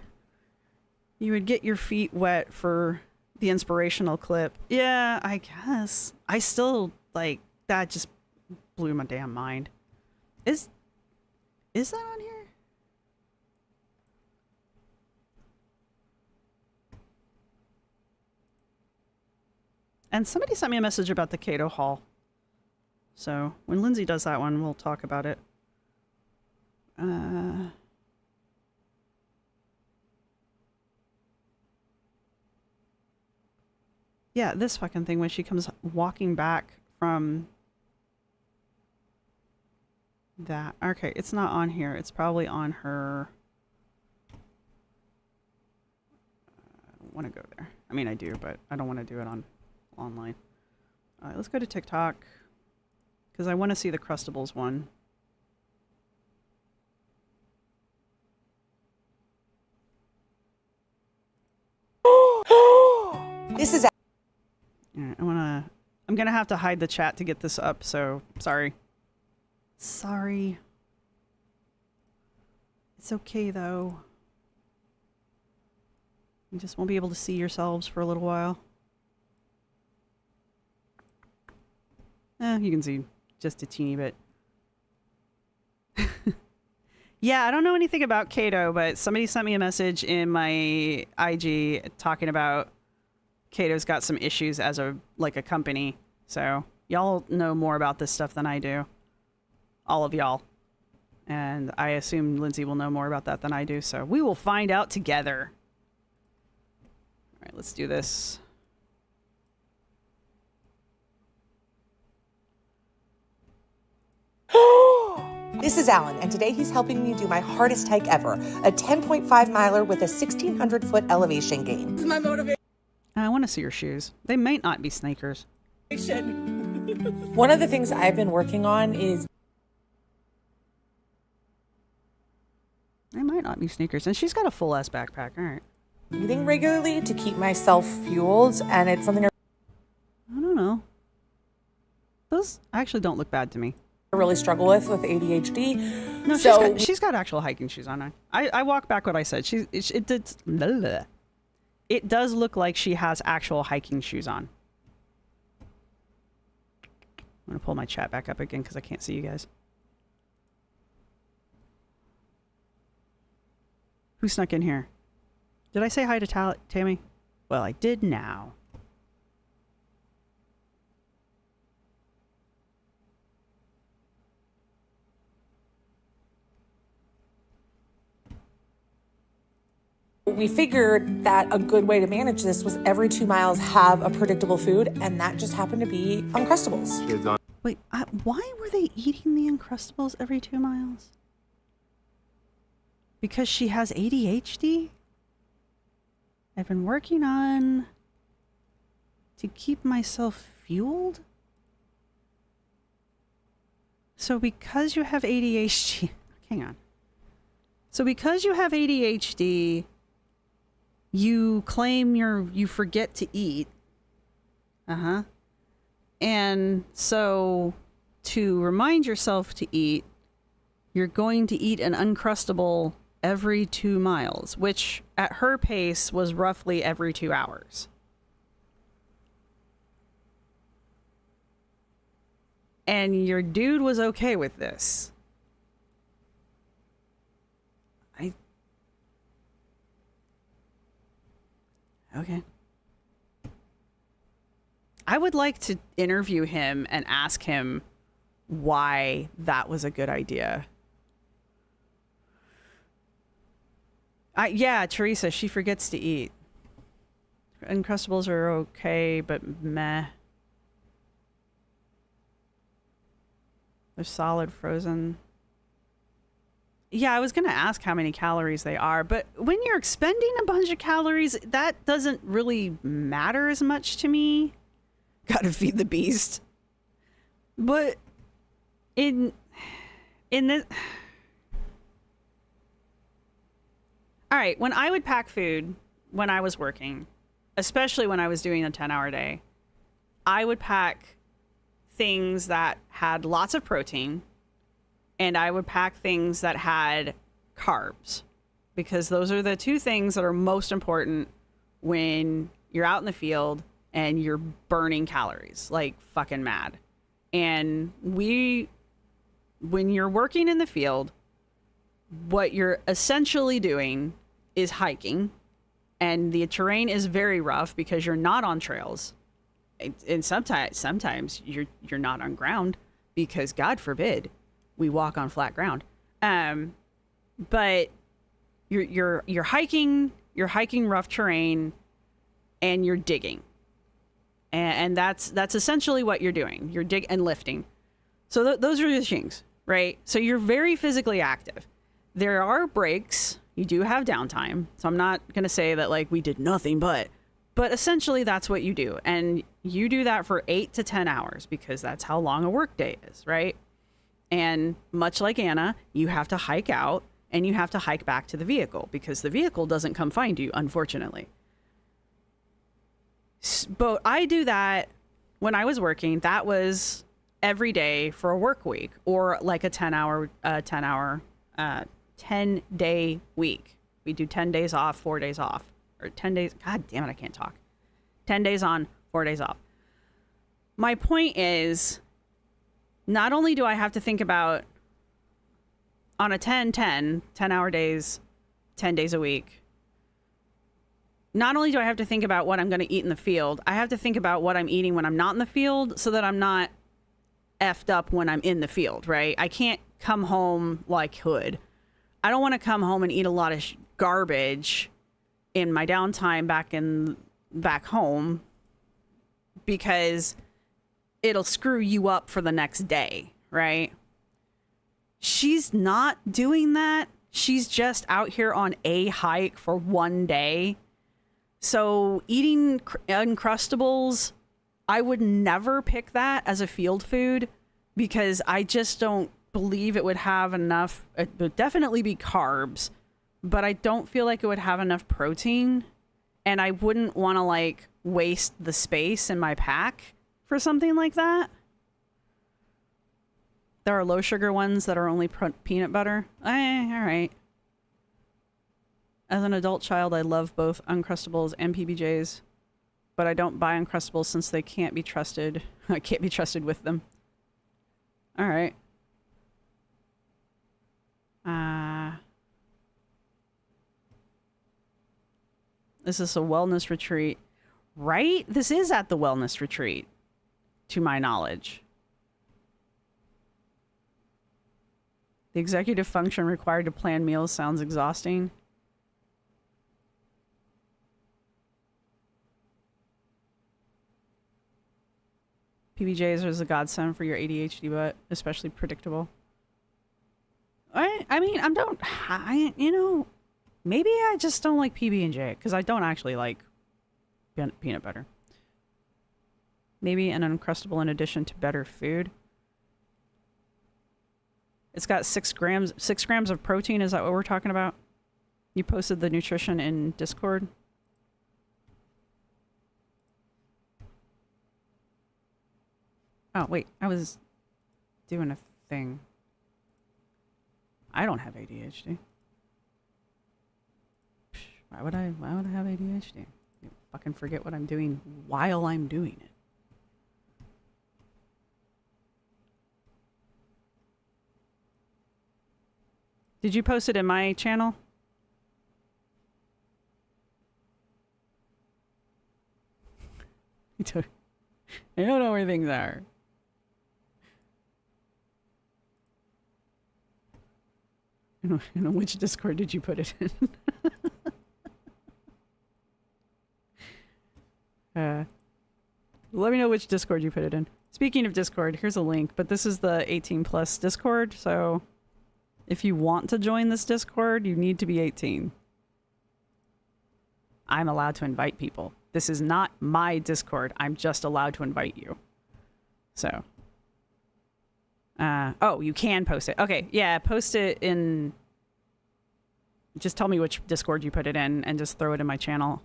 You would get your feet wet for the inspirational clip. Yeah, I guess. I still, like, that just blew my damn mind. Is that on here? And somebody sent me a message about the Cato Hall. So when Lindsay does that one, we'll talk about it. Yeah, this fucking thing when she comes walking back from that. Okay, it's not on here. It's probably on her. I don't want to go there. I mean, I do, but I don't want to do it online. All right, let's go to TikTok because I want to see the Crustables one. This is Yeah, I'm gonna have to hide the chat to get this up, so sorry. Sorry. It's okay though. You just won't be able to see yourselves for a little while. You can see just a teeny bit. Yeah, I don't know anything about Cato, but somebody sent me a message in my IG talking about Cato's got some issues as a company. So y'all know more about this stuff than I do. All of y'all. And I assume Lindsay will know more about that than I do. So we will find out together. All right, let's do this. This is Alan, and today he's helping me do my hardest hike ever, a 10.5 miler with a 1,600 foot elevation gain. This is my motivation. I want to see your shoes. They might not be sneakers. One of the things I've been working on is They might not be sneakers. And she's got a full ass backpack. All right. eating regularly to keep myself fueled, and it's something I I don't know. Those actually don't look bad to me. really struggle with ADHD. No, she's got actual hiking shoes on. I walk back what I said. It does look like she has actual hiking shoes on. I'm gonna pull my chat back up again because I can't see you guys. Who snuck in here? Did I say hi to Tammy? Well, I did now. We figured that a good way to manage this was every 2 miles have a predictable food, and that just happened to be Uncrustables. Wait, why were they eating the Uncrustables every 2 miles? Because she has ADHD? I've been working on to keep myself fueled? So because you have ADHD... Hang on. So because you have ADHD... You claim you forget to eat. Uh-huh. And so to remind yourself to eat, you're going to eat an Uncrustable every 2 miles, which at her pace was roughly every 2 hours. And your dude was okay with this. Okay. I would like to interview him and ask him why that was a good idea. Yeah, Teresa, she forgets to eat. Uncrustables are okay, but meh. They're solid frozen. Yeah, I was going to ask how many calories they are, but when you're expending a bunch of calories, that doesn't really matter as much to me. Gotta feed the beast. But in this... All right, when I would pack food when I was working, especially when I was doing a 10-hour day, I would pack things that had lots of protein, and I would pack things that had carbs, because those are the two things that are most important when you're out in the field and you're burning calories like fucking mad. And when you're working in the field, what you're essentially doing is hiking, and the terrain is very rough because you're not on trails, and sometimes you're not on ground, because God forbid we walk on flat ground. But you're hiking rough terrain, and you're digging, and that's essentially what you're doing. You're dig and lifting. So those are the things, right? So you're very physically active. There are breaks. You do have downtime. So I'm not going to say that like we did nothing but essentially that's what you do. And you do that for 8 to 10 hours because that's how long a work day is, right? And much like Anna, you have to hike out and you have to hike back to the vehicle because the vehicle doesn't come find you, unfortunately. But I do that when I was working. That was every day for a work week, or like a 10-day week. We do 10 days off, 4 days off, or 10 days. God damn it, I can't talk. 10 days on, 4 days off. My point is, not only do I have to think about on a 10-hour days, 10 days a week, not only do I have to think about what I'm going to eat in the field, I have to think about what I'm eating when I'm not in the field so that I'm not effed up when I'm in the field, right? I can't come home like hood. I don't want to come home and eat a lot of garbage in my downtime back home, because it'll screw you up for the next day, right? She's not doing that. She's just out here on a hike for one day. So eating Uncrustables, I would never pick that as a field food because I just don't believe it would have enough. It would definitely be carbs, but I don't feel like it would have enough protein, and I wouldn't want to like waste the space in my pack for something like that. There are low sugar ones that are only peanut butter. All right. As an adult child, I love both Uncrustables and PBJs, but I don't buy Uncrustables since they can't be trusted. I can't be trusted with them. All right. This is a wellness retreat, right? This is at the wellness retreat, to my knowledge. The executive function required to plan meals sounds exhausting. PBJs is a godsend for your ADHD, but especially predictable. I mean, maybe I just don't like PB&J because I don't actually like peanut butter. Maybe an Uncrustable in addition to better food. It's got 6 grams of protein. Is that what we're talking about? You posted the nutrition in Discord. Oh, wait, I was doing a thing. I don't have ADHD. Why would I have ADHD? I fucking forget what I'm doing while I'm doing it. Did you post it in my channel? I don't know where things are. I don't know which Discord did you put it in. Let me know which Discord you put it in. Speaking of Discord, here's a link, but this is the 18 plus Discord, so if you want to join this Discord, you need to be 18. I'm allowed to invite people. This is not my Discord. I'm just allowed to invite you. So. Oh, you can post it. Okay, yeah, post it in... Just tell me which Discord you put it in and just throw it in my channel.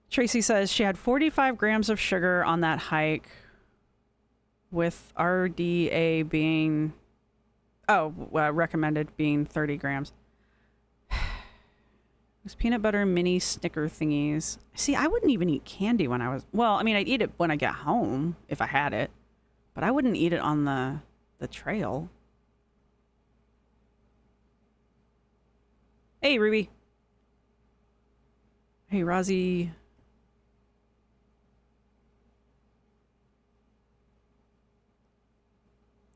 Tracy says she had 45 grams of sugar on that hike with RDA being... Oh, recommended being 30 grams. Those peanut butter mini Snicker thingies. See, I wouldn't even eat candy when I was... Well, I mean, I'd eat it when I get home if I had it. But I wouldn't eat it on the trail. Hey, Ruby. Hey, Rosee.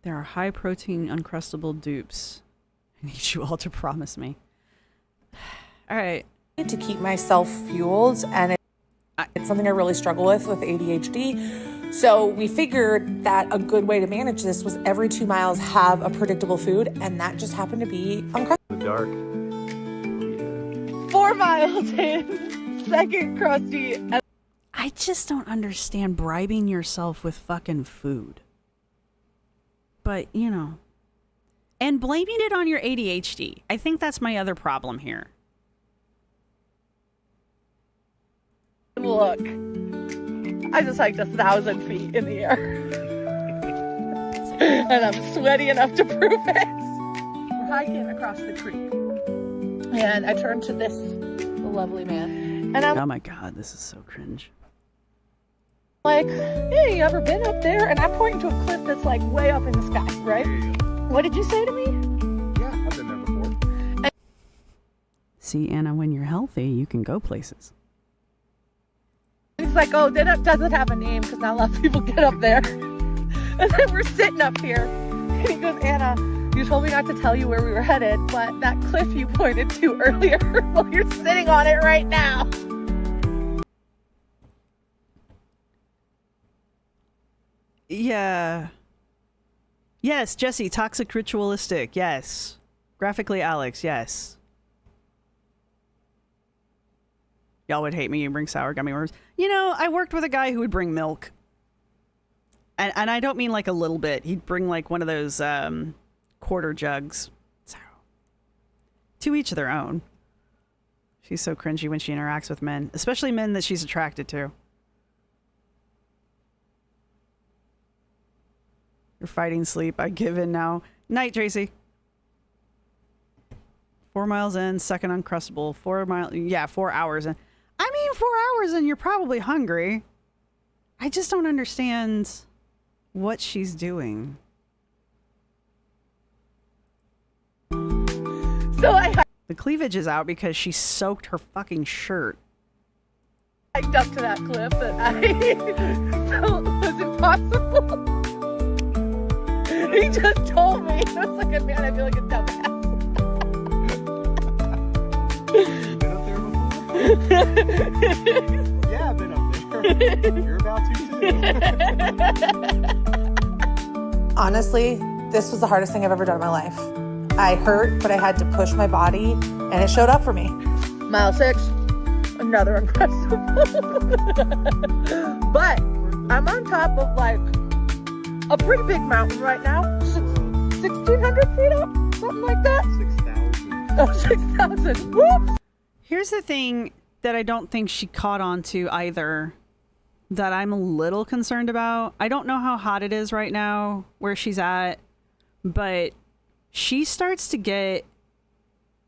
There are high-protein, Uncrustable dupes. I need you all to promise me. All right. To keep myself fueled, and it's something I really struggle with ADHD. So we figured that a good way to manage this was every 2 miles have a predictable food, and that just happened to be Uncrustable. The dark. 4 miles in, second crusty. And I just don't understand bribing yourself with fucking food. But, you know. And blaming it on your ADHD. I think that's my other problem here. look, I just hiked 1,000 feet in the air. And I'm sweaty enough to prove it. We're hiking across the creek. And I turned to this lovely man. And I'm Oh my god, this is so cringe. like, hey, you ever been up there? And I'm pointing to a cliff that's like way up in the sky, right? What did you say to me? Yeah, I've been there before. See, Anna, when you're healthy, you can go places. He's like, oh, that doesn't have a name because not a lot of people get up there. And then we're sitting up here. And he goes, Anna, you told me not to tell you where we were headed, but that cliff you pointed to earlier, well, you're sitting on it right now. Yeah. Yes, Jesse, toxic ritualistic, yes. Graphically Alex, yes. Y'all would hate me and bring sour gummy worms. You know, I worked with a guy who would bring milk. And I don't mean like a little bit. He'd bring like one of those quarter jugs. So, to each their own. She's so cringy when she interacts with men. Especially men that she's attracted to. You're fighting sleep. I give in now. Night, Tracy. 4 miles in, second Uncrustable. 4 miles. Yeah, 4 hours in. I mean, 4 hours in, you're probably hungry. I just don't understand what she's doing. So I The cleavage is out because she soaked her fucking shirt. hiked up to that cliff that I felt was impossible. He just told me. I was like, man, I feel like a dumbass. You been up there before? Yeah, I've been up there. You're about to too. Honestly, this was the hardest thing I've ever done in my life. I hurt, but I had to push my body, and it showed up for me. Mile 6, another Uncrustable. But I'm on top of like a pretty big mountain right now. 1,600 feet up, something like that. 6,000. Oh, 6,000. Whoops. Here's the thing that I don't think she caught on to either that I'm a little concerned about. I don't know how hot it is right now where she's at, but she starts to get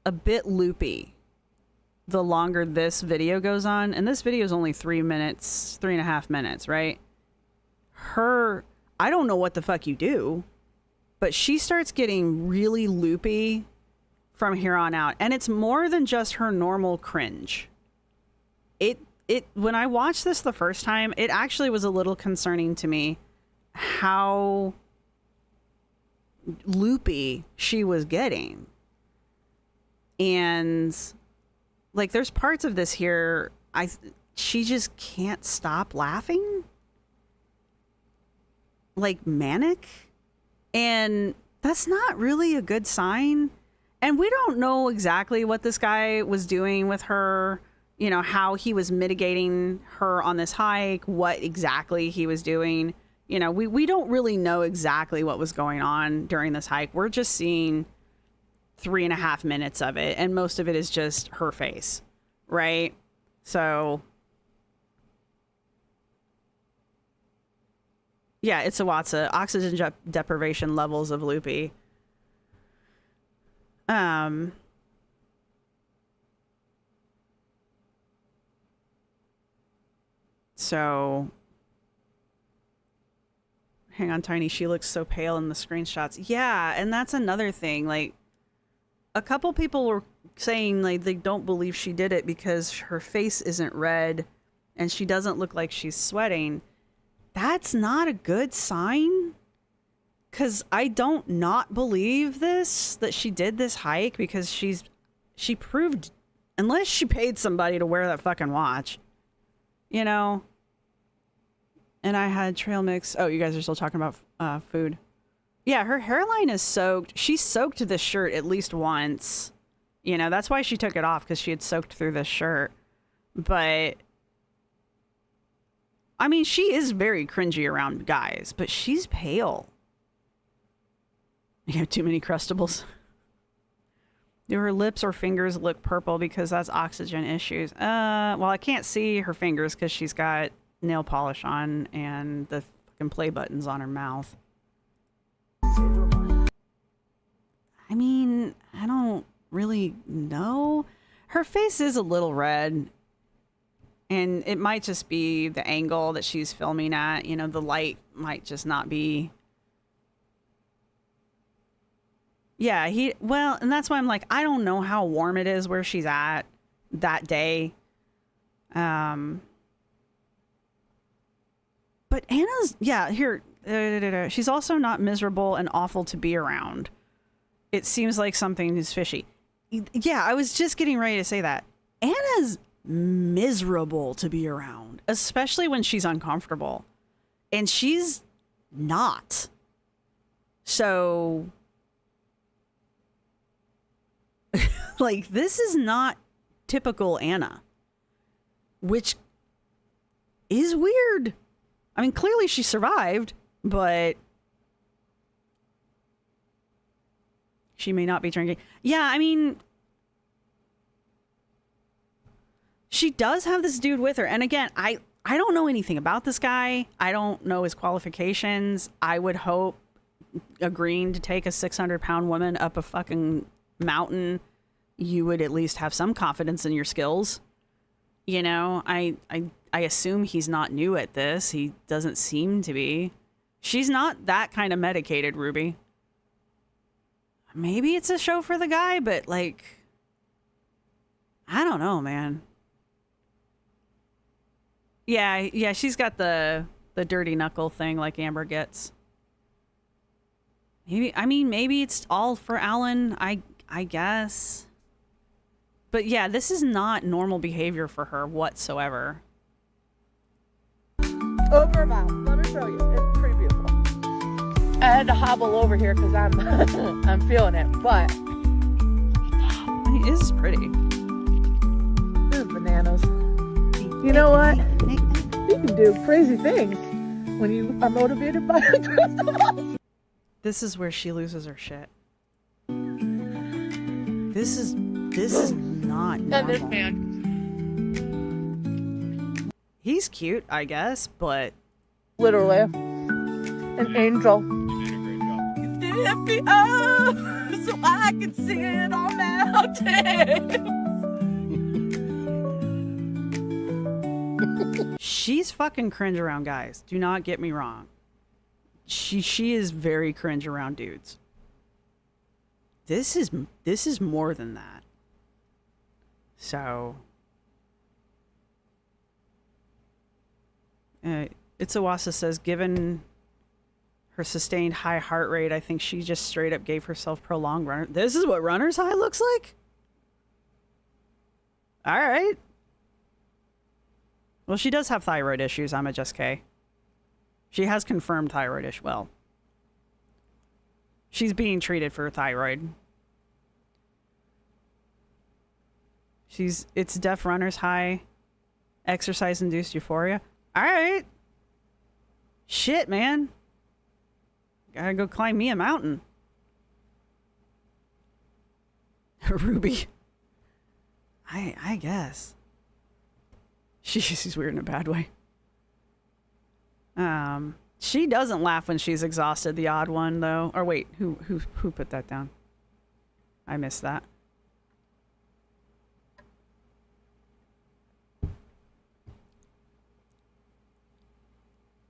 a bit loopy the longer this video goes on. And this video is only 3.5 minutes, right? I don't know what the fuck you do, but she starts getting really loopy from here on out. And it's more than just her normal cringe. when I watched this the first time, it actually was a little concerning to me how loopy she was getting. And like there's parts of this here she just can't stop laughing. Like manic. And that's not really a good sign. And we don't know exactly what this guy was doing with her, you know, how he was mitigating her on this hike, what exactly he was doing. You know, we don't really know exactly what was going on during this hike. We're just seeing 3.5 minutes of it, and most of it is just her face, right? So, yeah, it's a Watsa. Oxygen deprivation levels of loopy. So, hang on, Tiny. She looks so pale in the screenshots. Yeah, and that's another thing. Like, a couple people were saying like they don't believe she did it because her face isn't red and she doesn't look like she's sweating. That's not a good sign. Because I don't not believe this, that she did this hike, because she proved, unless she paid somebody to wear that fucking watch, you know. And I had trail mix. Oh, you guys are still talking about food. Yeah, her hairline is soaked. She soaked this shirt at least once. You know, that's why she took it off, because she had soaked through this shirt. But, I mean, she is very cringy around guys, but she's pale. You have too many crustables. Do her lips or fingers look purple because that's oxygen issues? Well, I can't see her fingers because she's got nail polish on and the fucking play buttons on her mouth. I mean, I don't really know. Her face is a little red. And it might just be the angle that she's filming at. You know, the light might just not be... Yeah, well, and that's why I'm like, I don't know how warm it is where she's at that day. But Anna's, yeah, here, she's also not miserable and awful to be around. It seems like something is fishy. Yeah, I was just getting ready to say that. Anna's miserable to be around, especially when she's uncomfortable. And she's not. So... like, this is not typical Anna, which is weird. I mean, clearly she survived, but she may not be drinking. Yeah, I mean, she does have this dude with her. And again, I don't know anything about this guy. I don't know his qualifications. I would hope agreeing to take a 600-pound woman up a fucking mountain, you would at least have some confidence in your skills. You know, I assume he's not new at this. He doesn't seem to be. She's not that kind of medicated, Ruby. Maybe it's a show for the guy, but like, I don't know, man. Yeah, she's got the dirty knuckle thing like Amber gets. Maybe it's all for Alan, I guess. But yeah, this is not normal behavior for her whatsoever. Over a mile. Let me show you. It's pretty beautiful. I had to hobble over here because I'm I'm feeling it, but It is pretty. this is bananas. You know what? You can do crazy things when you are motivated by a crystal. This is where she loses her shit. This is not And this normal. man, He's cute, I guess, but literally, an angel. Lift me up so I can sit on mountains. she's fucking cringe around guys. Do not get me wrong. She is very cringe around dudes. This is more than that. So Itsawasa says, given her sustained high heart rate, I think she just straight up gave herself prolonged runner. This is what runner's high looks like? All right. Well, she does have thyroid issues, I'm a just K. She has confirmed thyroid issue. Well, she's being treated for thyroid. It's deaf runner's high, exercise-induced euphoria. All right. Shit, man. Gotta go climb me a mountain. Ruby. I guess. She's weird in a bad way. She doesn't laugh when she's exhausted, the odd one, though. Or wait, who put that down? I missed that.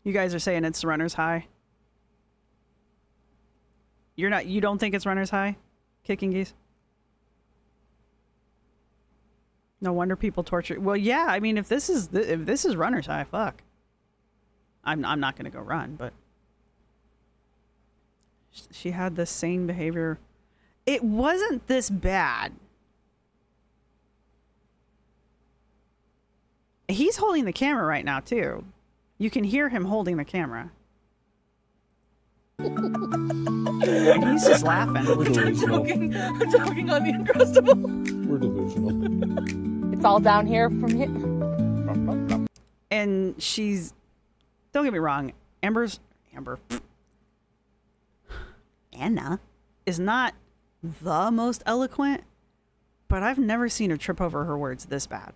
You guys are saying it's runner's high? You don't think it's runner's high? Kicking geese? No wonder people torture. Well, yeah, I mean, if this is runner's high, fuck. I'm not going to go run, but she had the same behavior. It wasn't this bad. He's holding the camera right now, too. You can hear him holding the camera. And he's just laughing. We're delusional. I'm talking on the Uncrustable. We're delusional. It's all down here from here. And she's... Don't get me wrong. Amber... Anna is not the most eloquent, but I've never seen her trip over her words this bad.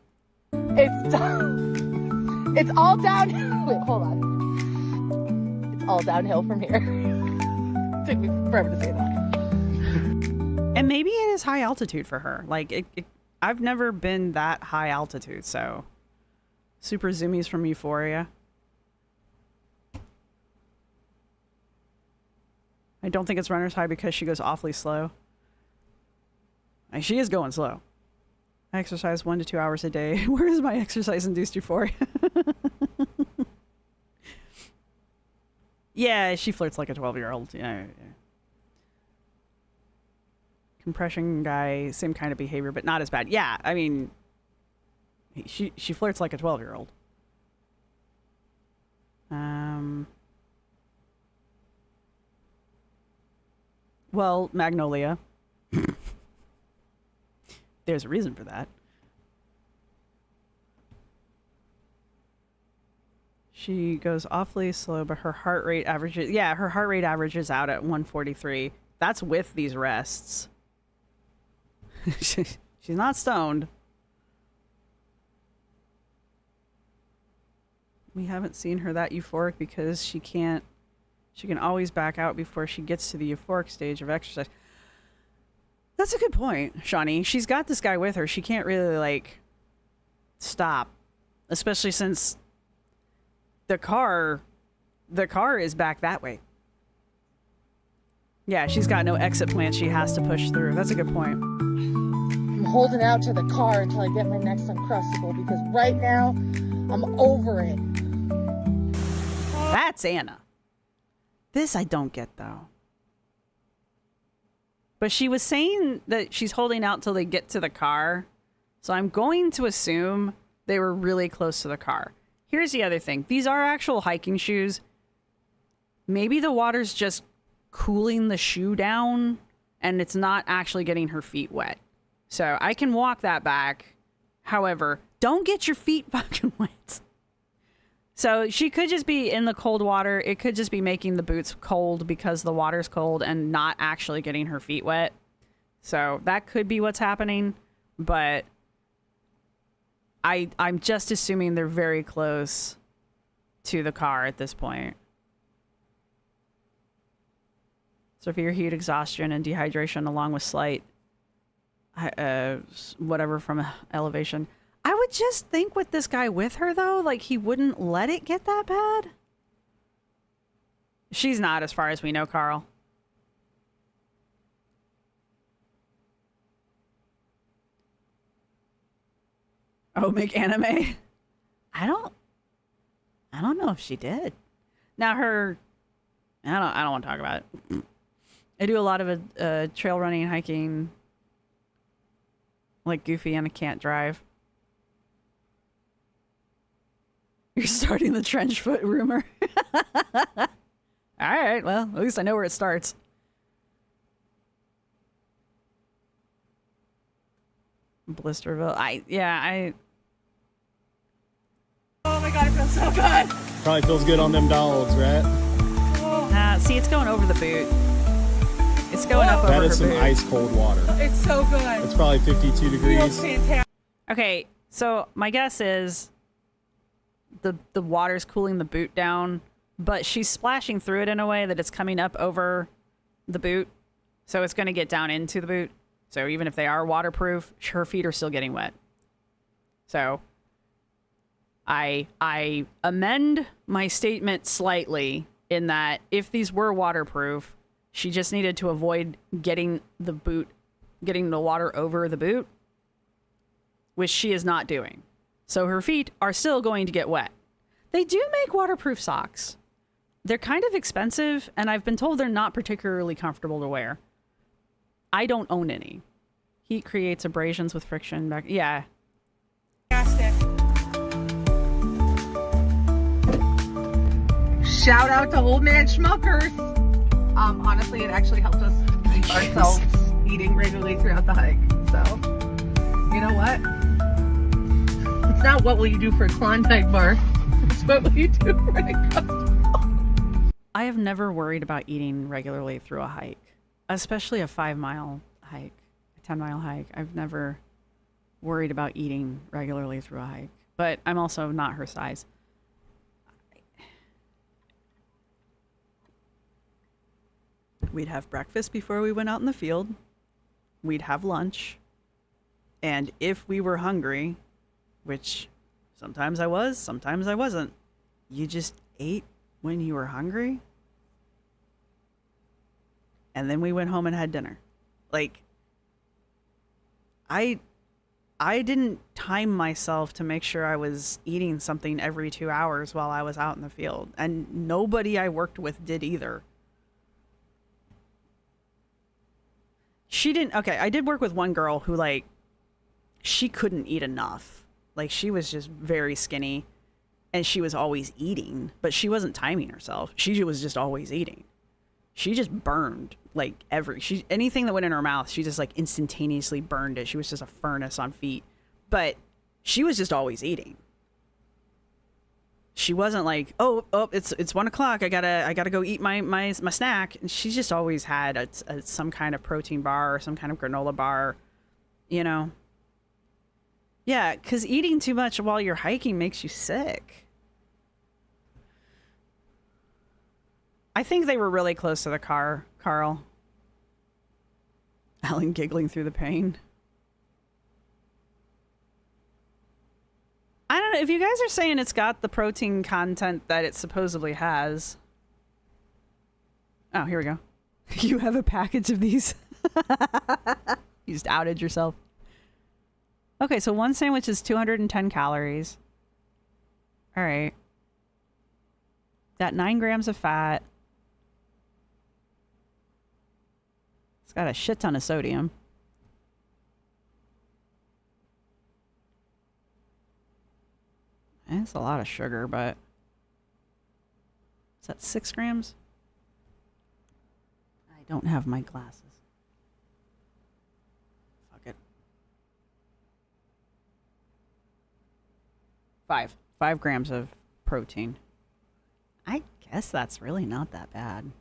It's all down. Wait, hold on. It's all downhill from here. Took me forever to say that. And maybe it is high altitude for her. Like, I've never been that high altitude, so... Super zoomies from Euphoria. I don't think it's runner's high because she goes awfully slow. Like, she is going slow. I exercise 1 to 2 hours a day. Where is my exercise-induced euphoria? Yeah, she flirts like a 12-year-old. Yeah. Compression guy, same kind of behavior, but not as bad. Yeah, I mean, she flirts like a 12-year-old. Well, Magnolia. There's a reason for that. She goes awfully slow, but her heart rate averages... Yeah, her heart rate averages out at 143. That's with these rests. She's not stoned. We haven't seen her that euphoric because she can't... She can always back out before she gets to the euphoric stage of exercise. That's a good point, Shawnee. She's got this guy with her. She can't really, like, stop. Especially since the car is back that way. Yeah, she's got no exit plan she has to push through. That's a good point. I'm holding out to the car until I get my next Uncrustable because right now, I'm over it. That's Anna. This I don't get, though. But she was saying that she's holding out till they get to the car. So I'm going to assume they were really close to the car. Here's the other thing. These are actual hiking shoes. Maybe the water's just cooling the shoe down and it's not actually getting her feet wet. So I can walk that back. However, don't get your feet fucking wet. So she could just be in the cold water. It could just be making the boots cold because the water's cold and not actually getting her feet wet. So that could be what's happening. But I'm just assuming they're very close to the car at this point. Severe heat exhaustion and dehydration along with slight whatever from elevation. I would just think with this guy with her, though, like, he wouldn't let it get that bad. She's not, as far as we know, Carl. Oh, make anime? I I don't know if she did. Now I don't want to talk about it. I do a lot of trail running and hiking, like Goofy, and I can't drive. You're starting the trench foot rumor. All right, well, at least I know where it starts. Blisterville. Oh my god, it feels so good. Probably feels good on them dogs, right? See, it's going over the boot. It's going up over her That is some boot. ice cold water. It's so good. It's probably 52 Feels degrees. fantastic. Okay, so my guess is the water's cooling the boot down, but she's splashing through it in a way that it's coming up over the boot, so it's going to get down into the boot. So even if they are waterproof, her feet are still getting wet. So I amend my statement slightly in that if these were waterproof, she just needed to avoid getting the water over the boot, which she is not doing. So her feet are still going to get wet. They do make waterproof socks. They're kind of expensive, and I've been told they're not particularly comfortable to wear. I don't own any. Heat creates abrasions with friction back. Yeah. Shout out to Old Man Schmuckers. Honestly, it actually helped us keep ourselves eating regularly throughout the hike. So, you know what? It's not what will you do for a Klondike bar. It's what will you do for a custom. I have never worried about eating regularly through a hike, especially a 5-mile hike, a 10-mile hike. I've never worried about eating regularly through a hike, but I'm also not her size. We'd have breakfast before we went out in the field. We'd have lunch. And if we were hungry, which sometimes I was, sometimes I wasn't, you just ate when you were hungry. And then we went home and had dinner. Like, I didn't time myself to make sure I was eating something every 2 hours while I was out in the field. And nobody I worked with did either. She didn't. Okay, I did work with one girl who, like, she couldn't eat enough. Like, she was just very skinny and she was always eating, but she wasn't timing herself. She was just always eating. She just burned like anything that went in her mouth, she just like instantaneously burned it. She was just a furnace on feet, but she was just always eating. She wasn't like, oh, it's 1 o'clock. I gotta go eat my snack. And she's just always had some kind of protein bar or some kind of granola bar, you know? Yeah, because eating too much while you're hiking makes you sick. I think they were really close to the car, Carl. Alan giggling through the pain. I don't know, if you guys are saying it's got the protein content that it supposedly has. Oh, here we go. You have a package of these. You just outed yourself. Okay, so one sandwich is 210 calories. All right. Got 9 grams of fat. It's got a shit ton of sodium. And it's a lot of sugar, but is that 6 grams? I don't have my glasses. Fuck it. 5 grams of protein. I guess that's really not that bad.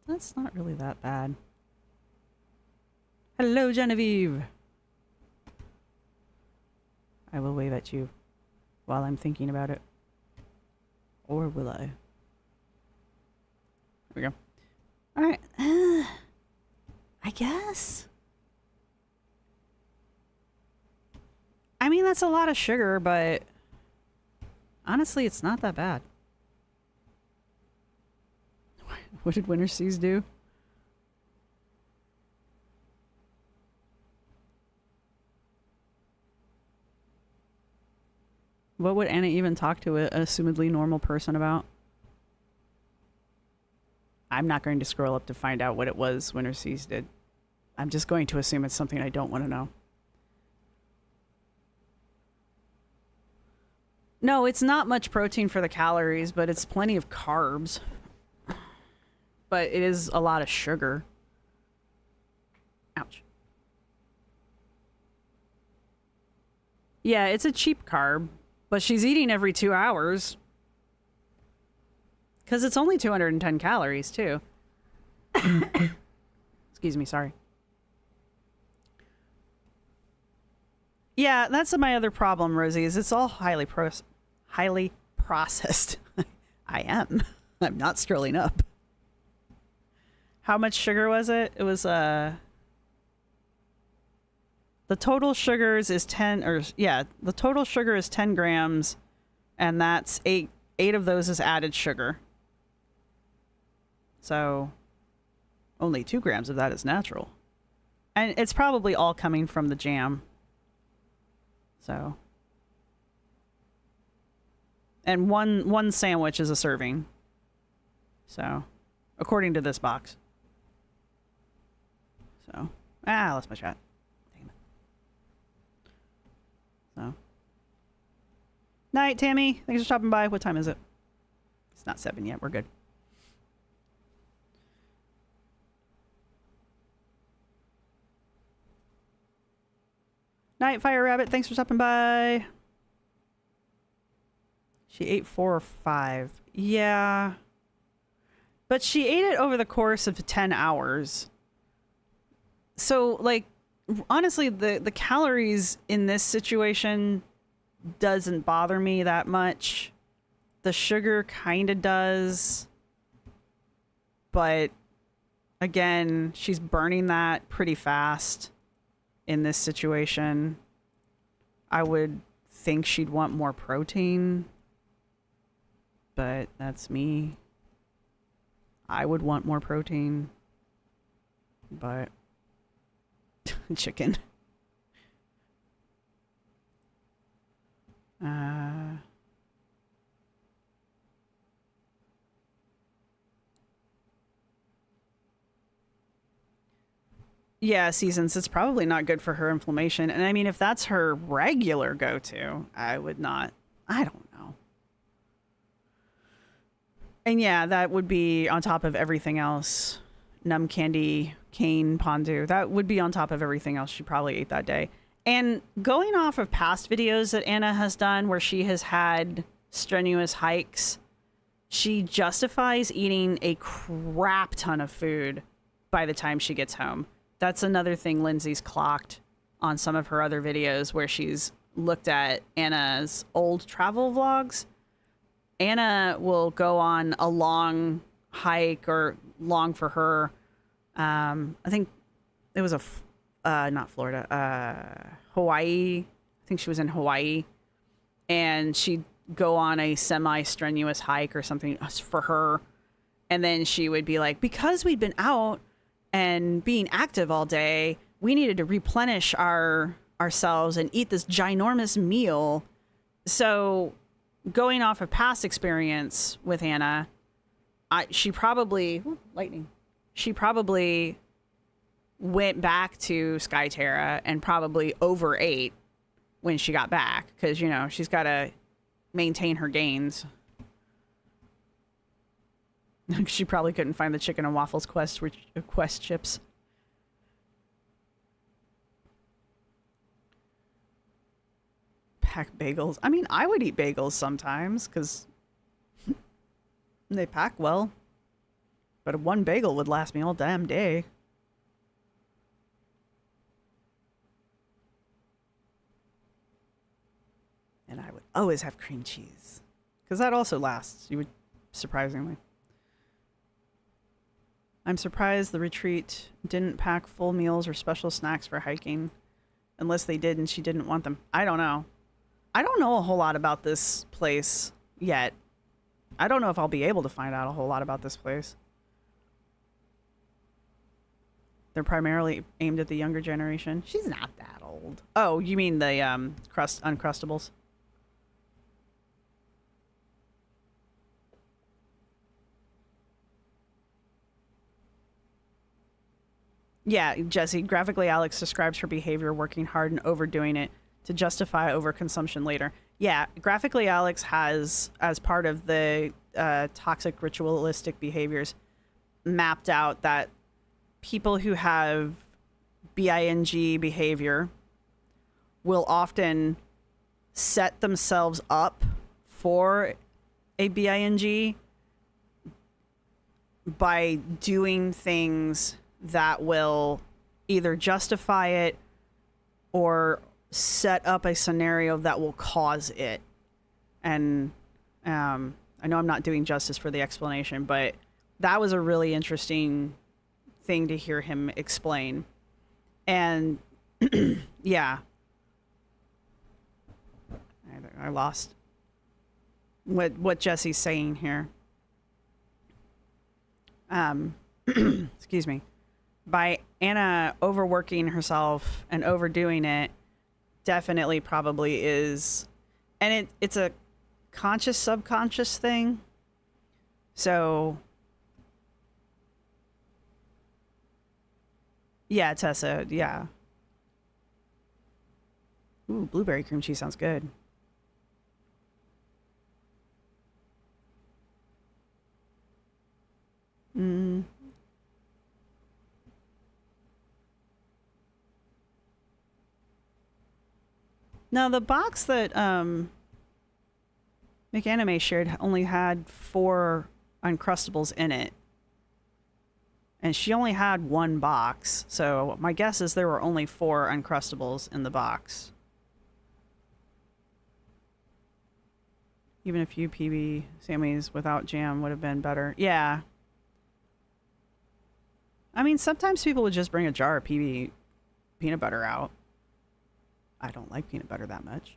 That's not really that bad. Hello, Genevieve. I will wave at you while I'm thinking about it. Or will I? There we go. All right. I guess. I mean, that's a lot of sugar, but honestly, it's not that bad. What did Winter Seas do? What would Anna even talk to a assumedly normal person about? I'm not going to scroll up to find out what it was when Rosee did. I'm just going to assume it's something I don't want to know. No, it's not much protein for the calories, but it's plenty of carbs. But it is a lot of sugar. Ouch. Yeah, it's a cheap carb, but she's eating every 2 hours. Because it's only 210 calories, too. Excuse me, sorry. Yeah, that's my other problem, Rosie, is it's all highly processed. I am. I'm not scrolling up. How much sugar was it? It was, the total sugars is 10, or, yeah, the total sugar is 10 grams, and that's 8 of those is added sugar. So, only 2 grams of that is natural. And it's probably all coming from the jam. So. And one sandwich is a serving. So, according to this box. So, I lost my shot. Damn it. So. Night, Tammy. Thanks for stopping by. What time is it? It's not 7 yet. We're good. Night, Fire Rabbit. Thanks for stopping by. She ate 4 or 5. Yeah. But she ate it over the course of 10 hours. So, like, honestly, the calories in this situation doesn't bother me that much. The sugar kind of does. But, again, she's burning that pretty fast in this situation. I would think she'd want more protein. But that's me. I would want more protein. But chicken. Yeah, Seasons, it's probably not good for her inflammation. And I mean, if that's her regular go-to, I would not. I don't know. And yeah, that would be on top of everything else. Numb candy, cane, pondu. That would be on top of everything else she probably ate that day. And going off of past videos that Anna has done where she has had strenuous hikes, she justifies eating a crap ton of food by the time she gets home. That's another thing Lindsay's clocked on some of her other videos where she's looked at Anna's old travel vlogs. Anna will go on a long hike, or long for her. I think it was not Florida, Hawaii. I think she was in Hawaii. And she'd go on a semi-strenuous hike or something for her. And then she would be like, because we'd been out and being active all day, we needed to replenish ourselves and eat this ginormous meal. So going off of past experience with Anna, she probably went back to Skyterra and probably overate when she got back, because, you know, she's got to maintain her gains. She probably couldn't find the chicken and waffles quest chips. Pack bagels. I mean, I would eat bagels sometimes because they pack well. But one bagel would last me all damn day. And I would always have cream cheese, because that also lasts. You would, surprisingly. I'm surprised the retreat didn't pack full meals or special snacks for hiking. Unless they did and she didn't want them. I don't know. I don't know a whole lot about this place yet. I don't know if I'll be able to find out a whole lot about this place. They're primarily aimed at the younger generation. She's not that old. Oh, you mean the Uncrustables? Yeah, Jesse, graphically Alex describes her behavior working hard and overdoing it to justify overconsumption later. Yeah, graphically Alex has, as part of the toxic ritualistic behaviors, mapped out that people who have BING behavior will often set themselves up for a BING by doing things that will either justify it or set up a scenario that will cause it. And I know I'm not doing justice for the explanation, but that was a really interesting thing to hear him explain. And yeah, I lost what Jesse's saying here. Excuse me. By Anna overworking herself and overdoing it, definitely probably is, and it's a conscious subconscious thing. So yeah, Tessa, yeah. Ooh, blueberry cream cheese sounds good. Now, the box that McAnime shared only had 4 Uncrustables in it. And she only had 1 box. So my guess is there were only 4 Uncrustables in the box. Even a few PB Sammys without jam would have been better. Yeah. I mean, sometimes people would just bring a jar of PB peanut butter out. I don't like peanut butter that much.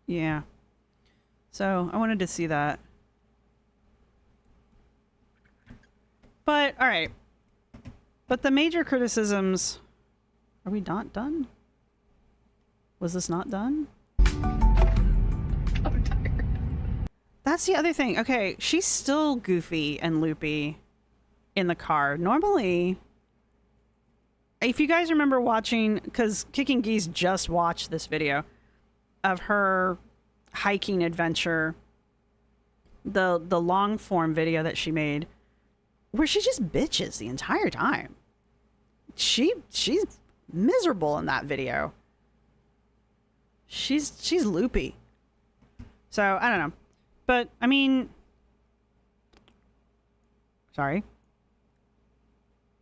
Yeah. So I wanted to see that. But, all right. But the major criticisms... Are we not done? Was this not done? I'm tired. That's the other thing. Okay, she's still goofy and loopy in the car. Normally, if you guys remember watching, because Kicking Geese just watched this video of her hiking adventure, the long form video that she made, where she just bitches the entire time. She's miserable in that video. She's loopy. So I don't know. But, I mean, sorry.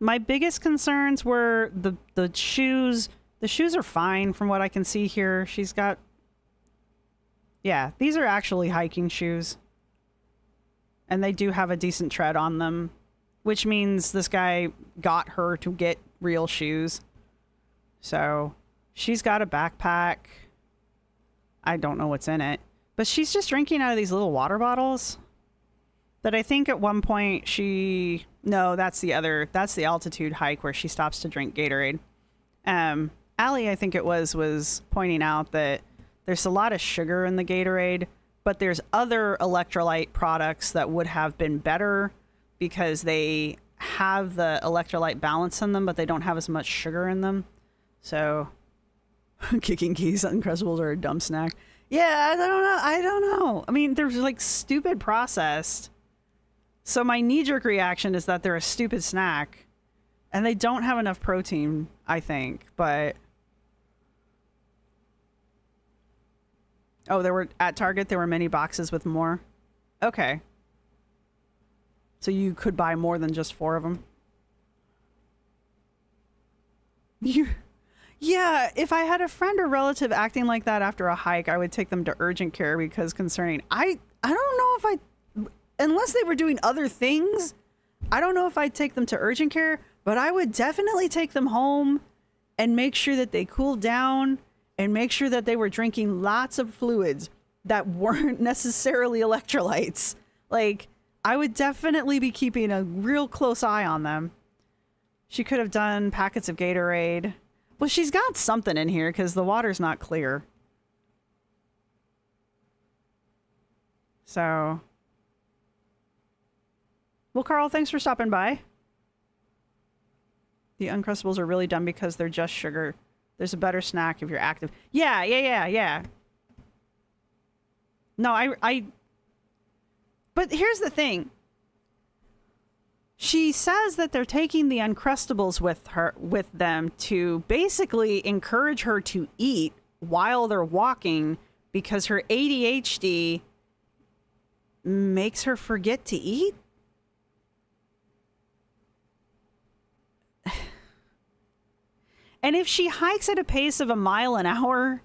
My biggest concerns were the shoes. The shoes are fine from what I can see here. She's got, yeah, these are actually hiking shoes. And they do have a decent tread on them, which means this guy got her to get real shoes. So she's got a backpack. I don't know what's in it. But she's just drinking out of these little water bottles that I think at one point no, that's the altitude hike where she stops to drink Gatorade. Allie, I think it was pointing out that there's a lot of sugar in the Gatorade, but there's other electrolyte products that would have been better because they have the electrolyte balance in them, but they don't have as much sugar in them. So Kicking Geese Uncrustables are a dumb snack. Yeah, I don't know. I mean, they're like stupid processed. So my knee-jerk reaction is that they're a stupid snack. And they don't have enough protein, I think. But... Oh, at Target, there were many boxes with more? Okay. So you could buy more than just 4 of them? Yeah, if I had a friend or relative acting like that after a hike, I would take them to urgent care because concerning. I don't know if unless they were doing other things, I don't know if I'd take them to urgent care, but I would definitely take them home and make sure that they cooled down and make sure that they were drinking lots of fluids that weren't necessarily electrolytes. Like, I would definitely be keeping a real close eye on them. She could have done packets of Gatorade. Well, she's got something in here because the water's not clear. So, well, Carl, thanks for stopping by. The Uncrustables are really dumb because they're just sugar. There's a better snack if you're active. Yeah. No, but here's the thing. She says that they're taking the Uncrustables with them to basically encourage her to eat while they're walking because her ADHD makes her forget to eat. And if she hikes at a pace of 1 mile an hour,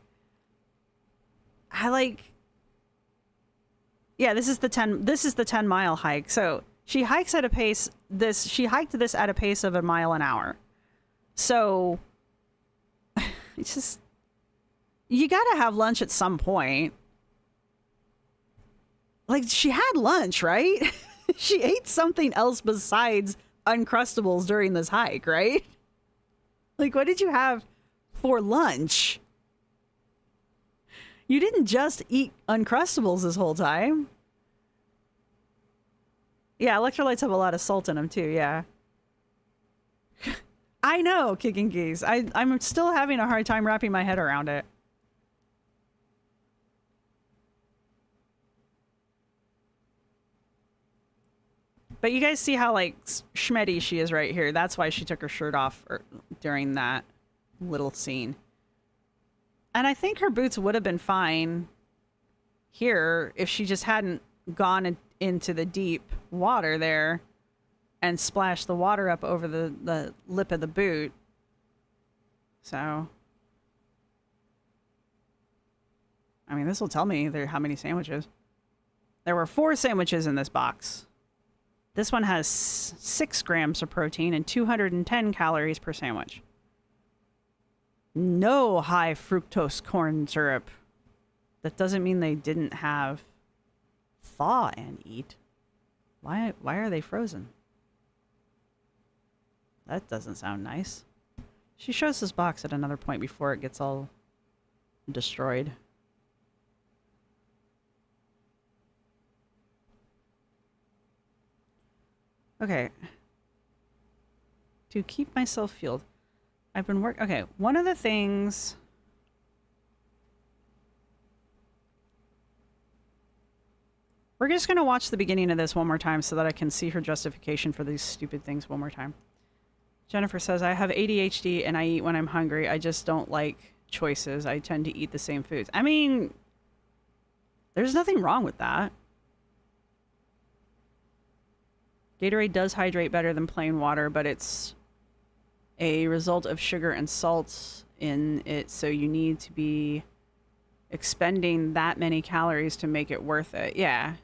this is the 10 mile hike. So she hikes at a pace, she hiked this at a pace of 1 mile an hour. So it's just, you gotta have lunch at some point. Like, she had lunch, right? She ate something else besides Uncrustables during this hike, right? Like, what did you have for lunch? You didn't just eat Uncrustables this whole time. Yeah, electrolytes have a lot of salt in them too, yeah. I know, Kicking Geese. I'm still having a hard time wrapping my head around it. But you guys see how, like, schmetty she is right here. That's why she took her shirt off during that little scene. And I think her boots would have been fine here if she just hadn't gone into the deep water there and splashed the water up over the lip of the boot. So, I mean, this will tell me how many sandwiches. There were 4 sandwiches in this box. This one has 6 grams of protein and 210 calories per sandwich. No high fructose corn syrup. That doesn't mean they didn't have thaw and eat. Why are they frozen? That doesn't sound nice. She shows this box at another point before it gets all destroyed. Okay. To keep myself fueled. I've been okay, one of the things... We're just going to watch the beginning of this one more time so that I can see her justification for these stupid things one more time. Jennifer says, I have ADHD and I eat when I'm hungry. I just don't like choices. I tend to eat the same foods. I mean, there's nothing wrong with that. Gatorade does hydrate better than plain water, but it's a result of sugar and salt in it, so you need to be expending that many calories to make it worth it. Yeah.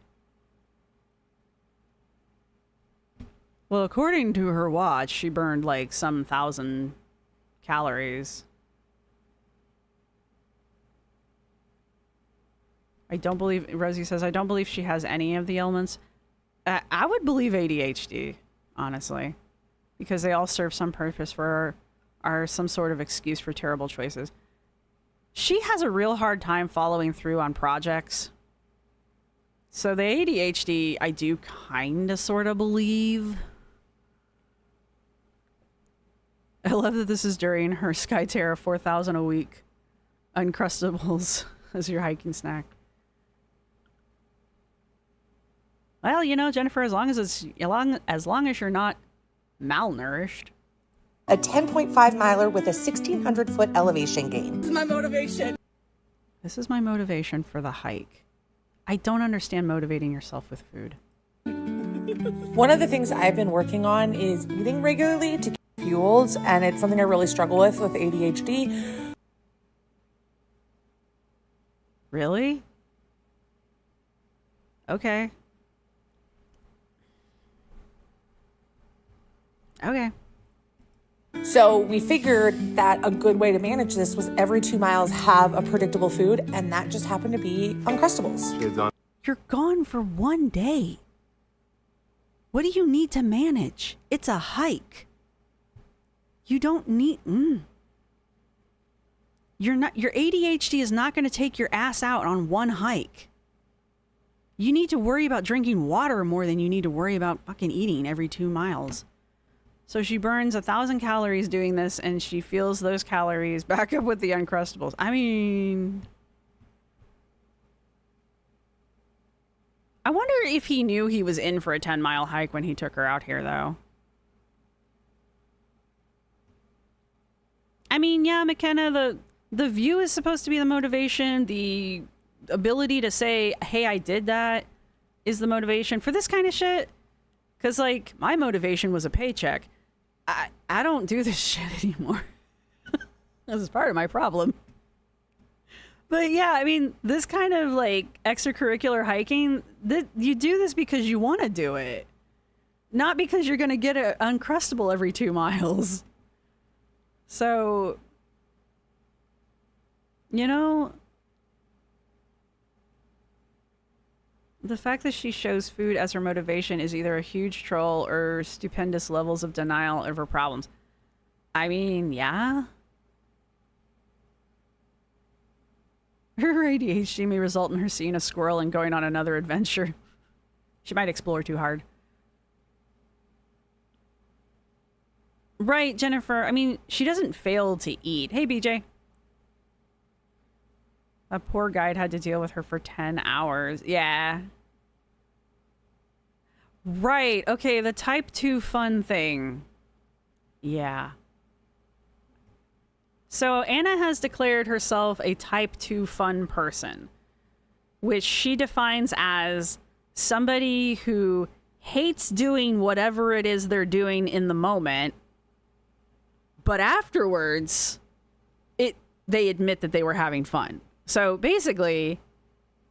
Well, according to her watch, she burned like some 1,000 calories. I don't believe, Rosie says, I don't believe she has any of the ailments. I would believe ADHD, honestly, because they all serve some purpose for are some sort of excuse for terrible choices. She has a real hard time following through on projects. So the ADHD, I do kind of sort of believe. I love that this is during her Skyterra 4,000 a week Uncrustables as your hiking snack. Well, you know, Jennifer, as long as you're not malnourished. A 10.5 miler with a 1,600-foot elevation gain. This is my motivation. This is my motivation for the hike. I don't understand motivating yourself with food. One of the things I've been working on is eating regularly to keep fueled, and it's something I really struggle with ADHD. Really? Okay. Okay. So we figured that a good way to manage this was every 2 miles have a predictable food, and that just happened to be Uncrustables. You're gone for 1 day. What do you need to manage? It's a hike. You don't need... Your ADHD is not going to take your ass out on one hike. You need to worry about drinking water more than you need to worry about fucking eating every 2 miles. So she burns 1,000 calories doing this, and she feels those calories back up with the Uncrustables. I mean, I wonder if he knew he was in for a 10-mile hike when he took her out here, though. I mean, yeah, McKenna, the view is supposed to be the motivation. The ability to say, hey, I did that is the motivation for this kind of shit. Because, like, my motivation was a paycheck. I don't do this shit anymore. This is part of my problem. But yeah, I mean, this kind of, like, extracurricular hiking, you do this because you want to do it. Not because you're going to get an Uncrustable every 2 miles. So, you know, the fact that she shows food as her motivation is either a huge troll or stupendous levels of denial of her problems. I mean, yeah. Her ADHD may result in her seeing a squirrel and going on another adventure. She might explore too hard. Right, Jennifer. I mean, she doesn't fail to eat. Hey, BJ. A poor guide had to deal with her for 10 hours. Yeah. Right. Okay, the type 2 fun thing. Yeah. So Anna has declared herself a type 2 fun person, which she defines as somebody who hates doing whatever it is they're doing in the moment, but afterwards, they admit that they were having fun. So basically,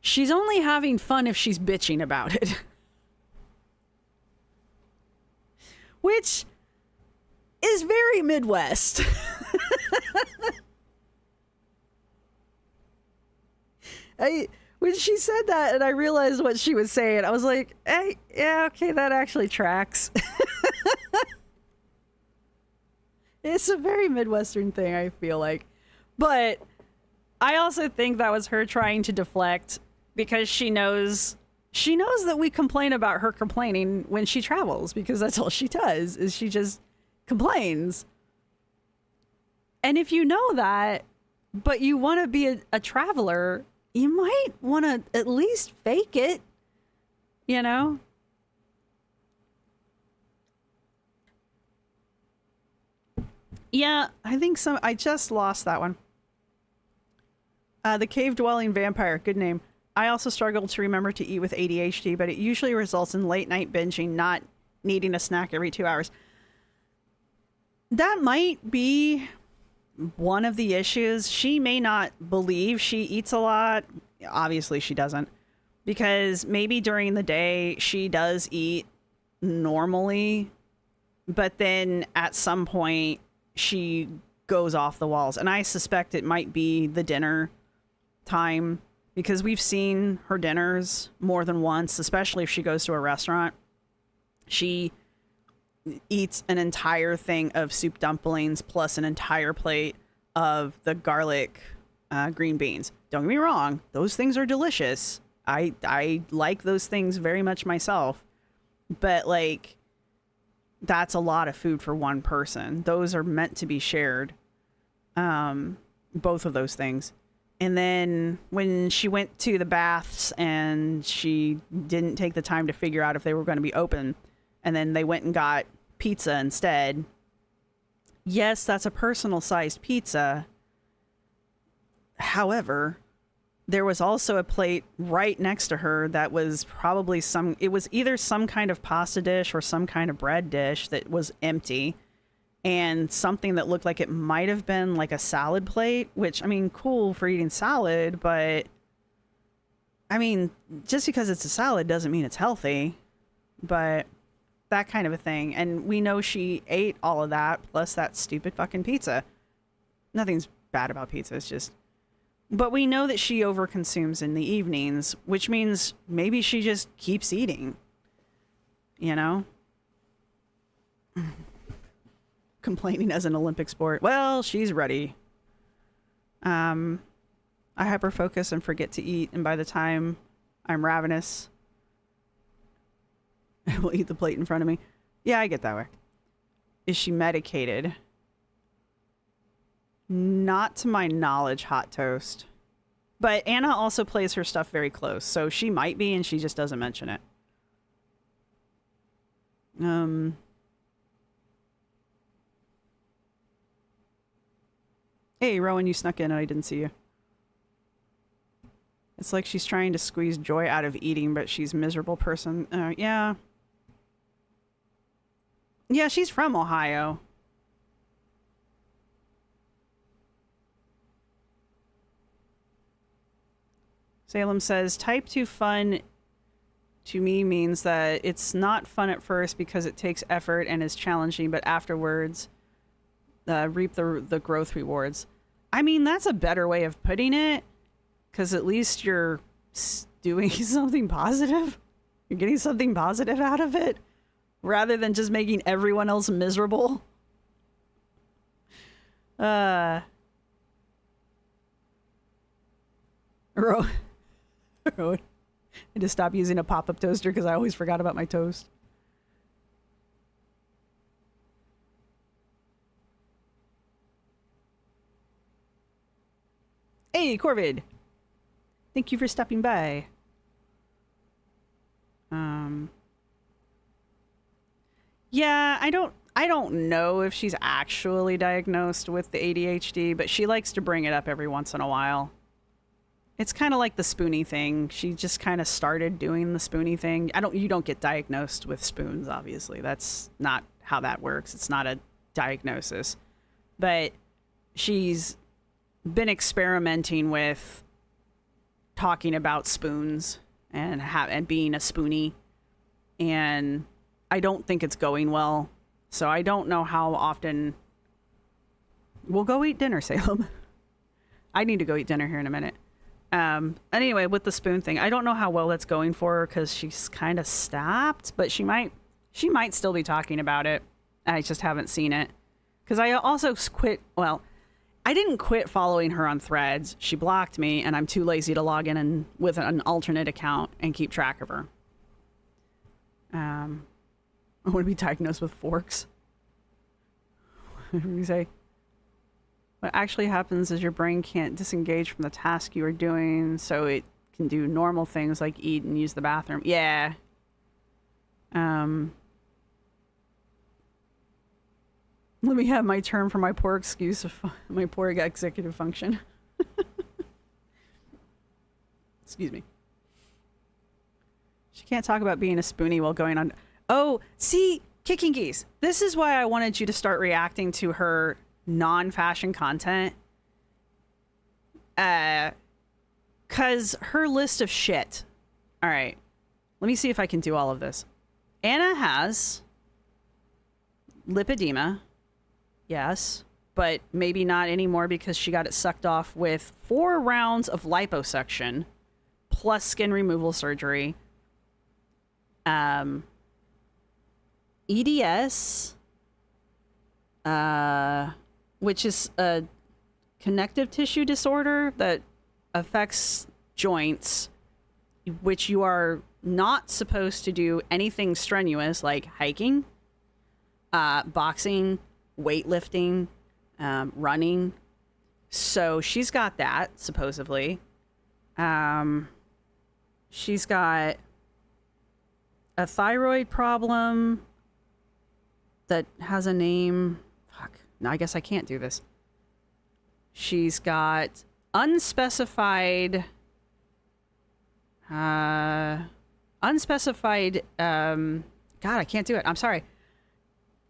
she's only having fun if she's bitching about it. Which is very Midwest. When she said that and I realized what she was saying, I was like, hey, yeah, okay, that actually tracks. It's a very Midwestern thing, I feel like. But I also think that was her trying to deflect because she knows that we complain about her complaining when she travels, because that's all she does, is she just complains. And if you know that, but you want to be a traveler, you might want to at least fake it, you know? Yeah, I think I just lost that one. The cave-dwelling vampire, good name. I also struggle to remember to eat with ADHD, but it usually results in late-night binging, not needing a snack every 2 hours. That might be one of the issues. She may not believe she eats a lot. Obviously, she doesn't. Because maybe during the day, she does eat normally, but then at some point, she goes off the walls. And I suspect it might be the dinner time, because we've seen her dinners more than once, especially if she goes to a restaurant. She eats an entire thing of soup dumplings plus an entire plate of the garlic green beans. Don't get me wrong, those things are delicious. I like those things very much myself. But, like, that's a lot of food for one person. Those are meant to be shared. Both of those things. And then when she went to the baths and she didn't take the time to figure out if they were going to be open, and then they went and got pizza instead. Yes, that's a personal sized pizza. However, there was also a plate right next to her that was probably it was either some kind of pasta dish or some kind of bread dish that was empty, and something that looked like it might have been like a salad plate, which, I mean, cool for eating salad, but I mean, just because it's a salad doesn't mean it's healthy, but that kind of a thing. And we know she ate all of that plus that stupid fucking pizza. Nothing's bad about pizza, it's just, but we know that she overconsumes in the evenings, which means maybe she just keeps eating, you know? Complaining as an Olympic sport. Well, she's ready. I hyper focus and forget to eat, and by the time I'm ravenous, I will eat the plate in front of me. Yeah, I get that way. Is she medicated? Not to my knowledge, hot toast. But Anna also plays her stuff very close, so she might be, and she just doesn't mention it. Hey, Rowan, you snuck in and I didn't see you. It's like she's trying to squeeze joy out of eating, but she's a miserable person. Yeah. Yeah, she's from Ohio. Salem says, type 2 fun to me means that it's not fun at first because it takes effort and is challenging, but afterwards reap the growth rewards. I mean, that's a better way of putting it, because at least you're doing something positive. You're getting something positive out of it, rather than just making everyone else miserable. I just stopped using a pop-up toaster because I always forgot about my toast. Hey, Corvid. Thank you for stopping by. Yeah, I don't know if she's actually diagnosed with the ADHD, but she likes to bring it up every once in a while. It's kind of like the spoony thing. She just kind of started doing the spoony thing. You don't get diagnosed with spoons, obviously. That's not how that works. It's not a diagnosis. But she's been experimenting with talking about spoons and being a spoonie. And I don't think it's going well. So I don't know how often we'll go eat dinner, Salem. I need to go eat dinner here in a minute. Anyway, with the spoon thing, I don't know how well that's going for her because she's kind of stopped, but she might still be talking about it. I just haven't seen it. Because I also quit, well, I didn't quit following her on Threads. She blocked me, and I'm too lazy to log in and with an alternate account and keep track of her. I want to be diagnosed with forks. What did you say? What actually happens is your brain can't disengage from the task you are doing, so it can do normal things like eat and use the bathroom. Yeah. Let me have my term for my poor excuse of my poor executive function. Excuse me. She can't talk about being a spoonie while going on. Oh, see, Kicking Geese. This is why I wanted you to start reacting to her non-fashion content. Cause her list of shit. All right. Let me see if I can do all of this. Anna has lipedema. Yes. But maybe not anymore because she got it sucked off with 4 rounds of liposuction plus skin removal surgery. EDS, which is a connective tissue disorder that affects joints, which you are not supposed to do anything strenuous like hiking, boxing, weightlifting, running. So she's got that, supposedly. She's got a thyroid problem that has a name. Fuck. No, I guess I can't do this. She's got unspecified, God, I can't do it. I'm sorry.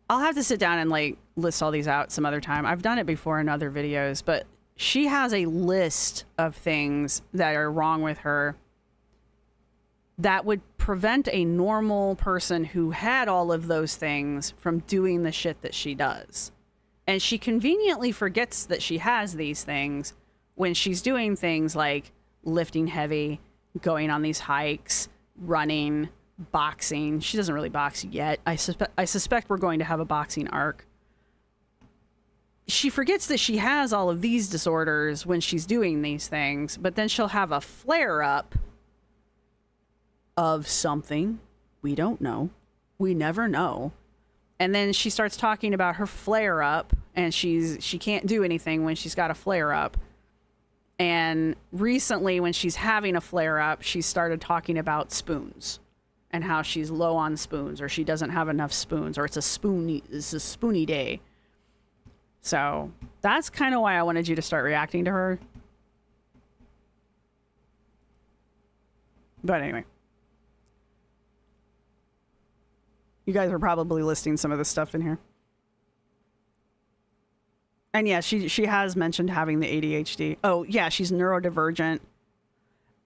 I'll have to sit down and like list all these out some other time. I've done it before in other videos, but she has a list of things that are wrong with her that would prevent a normal person who had all of those things from doing the shit that she does. And she conveniently forgets that she has these things when she's doing things like lifting heavy, going on these hikes, running, boxing. She doesn't really box yet. I suspect we're going to have a boxing arc. She forgets that she has all of these disorders when she's doing these things, but then she'll have a flare-up of something we don't know. We never know. And then she starts talking about her flare up, and she can't do anything when she's got a flare up. And recently, when she's having a flare up, she started talking about spoons and how she's low on spoons, or she doesn't have enough spoons, or it's a spoony day. So that's kind of why I wanted you to start reacting to her. But anyway. You guys are probably listing some of the stuff in here. And yeah, she has mentioned having the ADHD. Oh, yeah, she's neurodivergent.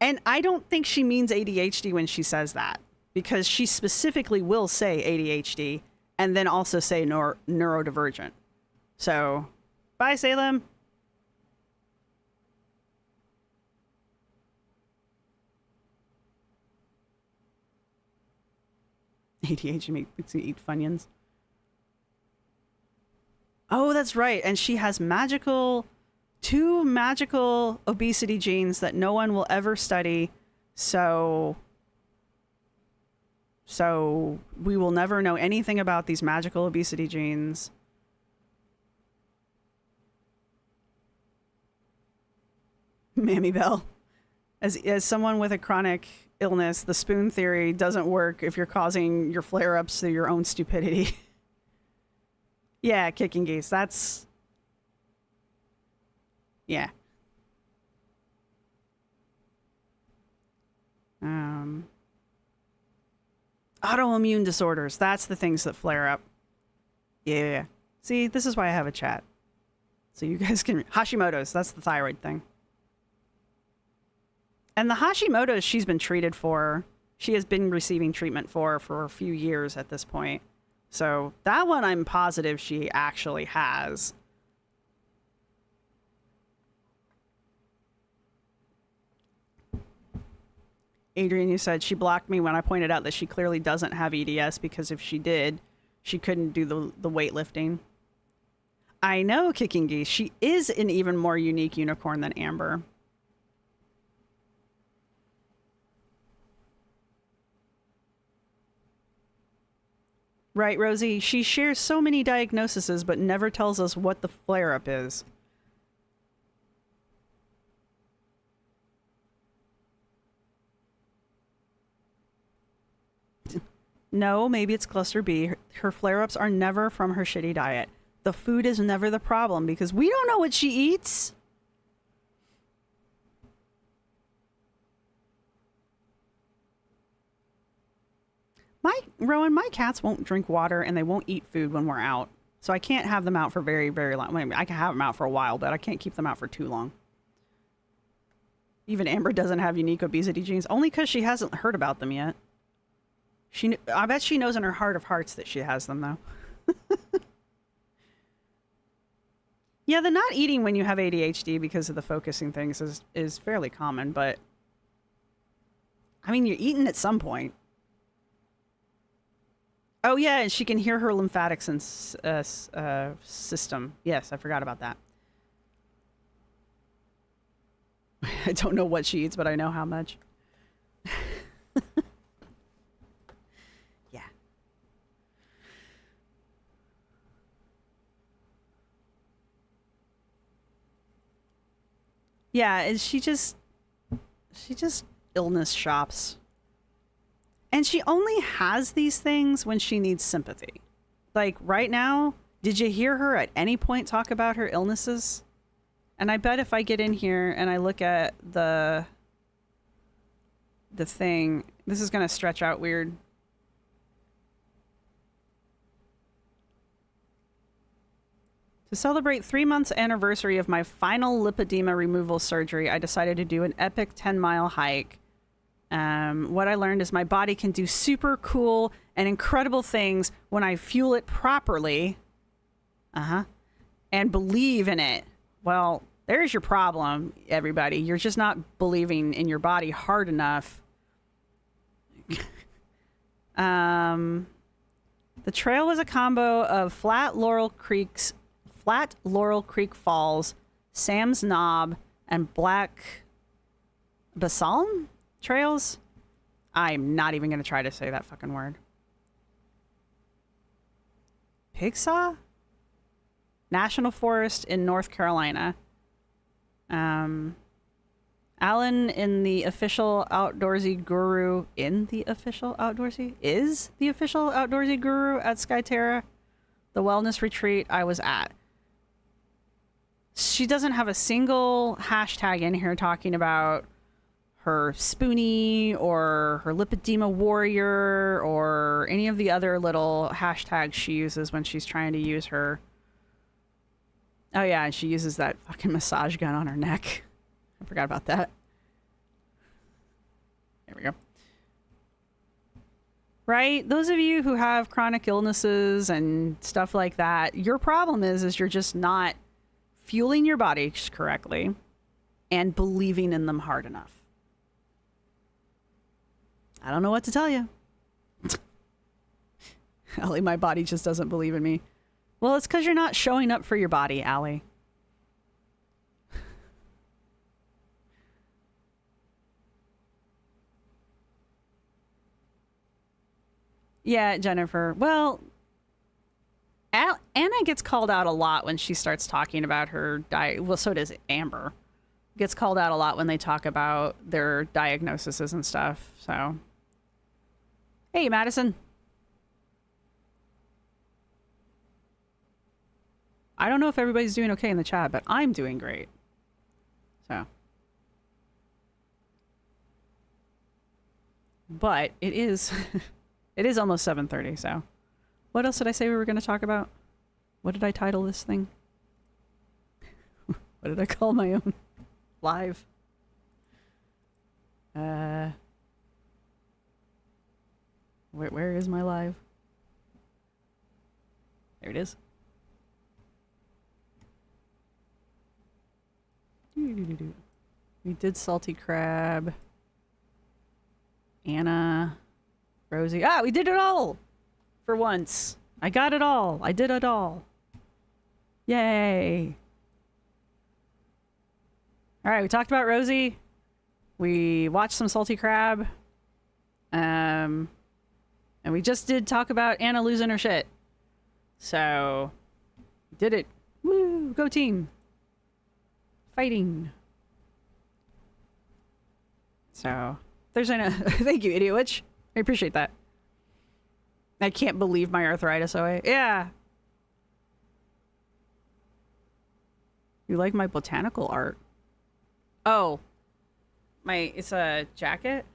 And I don't think she means ADHD when she says that, because she specifically will say ADHD and then also say neurodivergent. So, bye, Salem. ADHD makes you eat Funyuns. Oh, that's right. And she has two magical obesity genes that no one will ever study. So we will never know anything about these magical obesity genes. Mammy Bell. As someone with a chronic illness, the spoon theory doesn't work if you're causing your flare-ups through your own stupidity. Yeah, kicking geese. That's... Yeah. Autoimmune disorders. That's the things that flare up. Yeah. See, this is why I have a chat. So you guys can... Hashimoto's. That's the thyroid thing. And the Hashimoto's she's been treated for. She has been receiving treatment for a few years at this point. So that one I'm positive she actually has. Adrian, you said she blocked me when I pointed out that she clearly doesn't have EDS, because if she did, she couldn't do the weightlifting. I know, Kicking Geese. She is an even more unique unicorn than Amber. Right, Rosie? She shares so many diagnoses, but never tells us what the flare-up is. No, maybe it's cluster B. Her flare-ups are never from her shitty diet. The food is never the problem, because we don't know what she eats. Rowan, my cats won't drink water and they won't eat food when we're out. So I can't have them out for very, very long. I mean, I can have them out for a while, but I can't keep them out for too long. Even Amber doesn't have unique obesity genes, only because she hasn't heard about them yet. I bet she knows in her heart of hearts that she has them, though. Yeah, the not eating when you have ADHD because of the focusing things is fairly common, but... I mean, you're eating at some point. Oh, yeah, and she can hear her lymphatic system. Yes, I forgot about that. I don't know what she eats, but I know how much. Yeah. Yeah, and she just illness shops. And she only has these things when she needs sympathy. Like right now, did you hear her at any point talk about her illnesses? And I bet if I get in here and I look at the thing, this is going to stretch out weird. To celebrate 3 months anniversary of my final lipedema removal surgery, I decided to do an epic 10-mile hike. What I learned is my body can do super cool and incredible things when I fuel it properly. And believe in it. Well, there's your problem, everybody. You're just not believing in your body hard enough. The trail was a combo of Flat Laurel Creek Falls, Sam's Knob, and Black Basalm trails. I'm not even going to try to say that fucking word. Pigsaw National Forest in North Carolina. Alan in the official outdoorsy guru is the official outdoorsy guru at Skyterra, the wellness retreat I was at. She doesn't have a single hashtag in here talking about her spoonie or her lipedema warrior or any of the other little hashtags she uses when she's trying to use her. Oh yeah, and she uses that fucking massage gun on her neck. I forgot about that. There we go. Right? Those of you who have chronic illnesses and stuff like that, your problem is you're just not fueling your bodies correctly and believing in them hard enough. I don't know what to tell you. Allie, my body just doesn't believe in me. Well, it's because you're not showing up for your body, Allie. Yeah, Jennifer. Well, Anna gets called out a lot when she starts talking about her diet. Well, so does Amber. Gets called out a lot when they talk about their diagnoses and stuff. So, hey, Madison. I don't know if everybody's doing okay in the chat, but I'm doing great. So. But it is... It is almost 7:30, so. What else did I say we were going to talk about? What did I title this thing? What did I call my own live? Where is my live? There it is. We did salty crab. Anna. Rosee. Ah, we did it all! For once. I got it all. I did it all. Yay. Alright, we talked about Rosee. We watched some salty crab. And we just did talk about Anna losing her shit. So, did it. Woo! Go team. Fighting. So, there's Anna. Thank you, Idiot Witch. I appreciate that. I can't believe my arthritis away. Yeah. You like my botanical art? Oh. It's a jacket?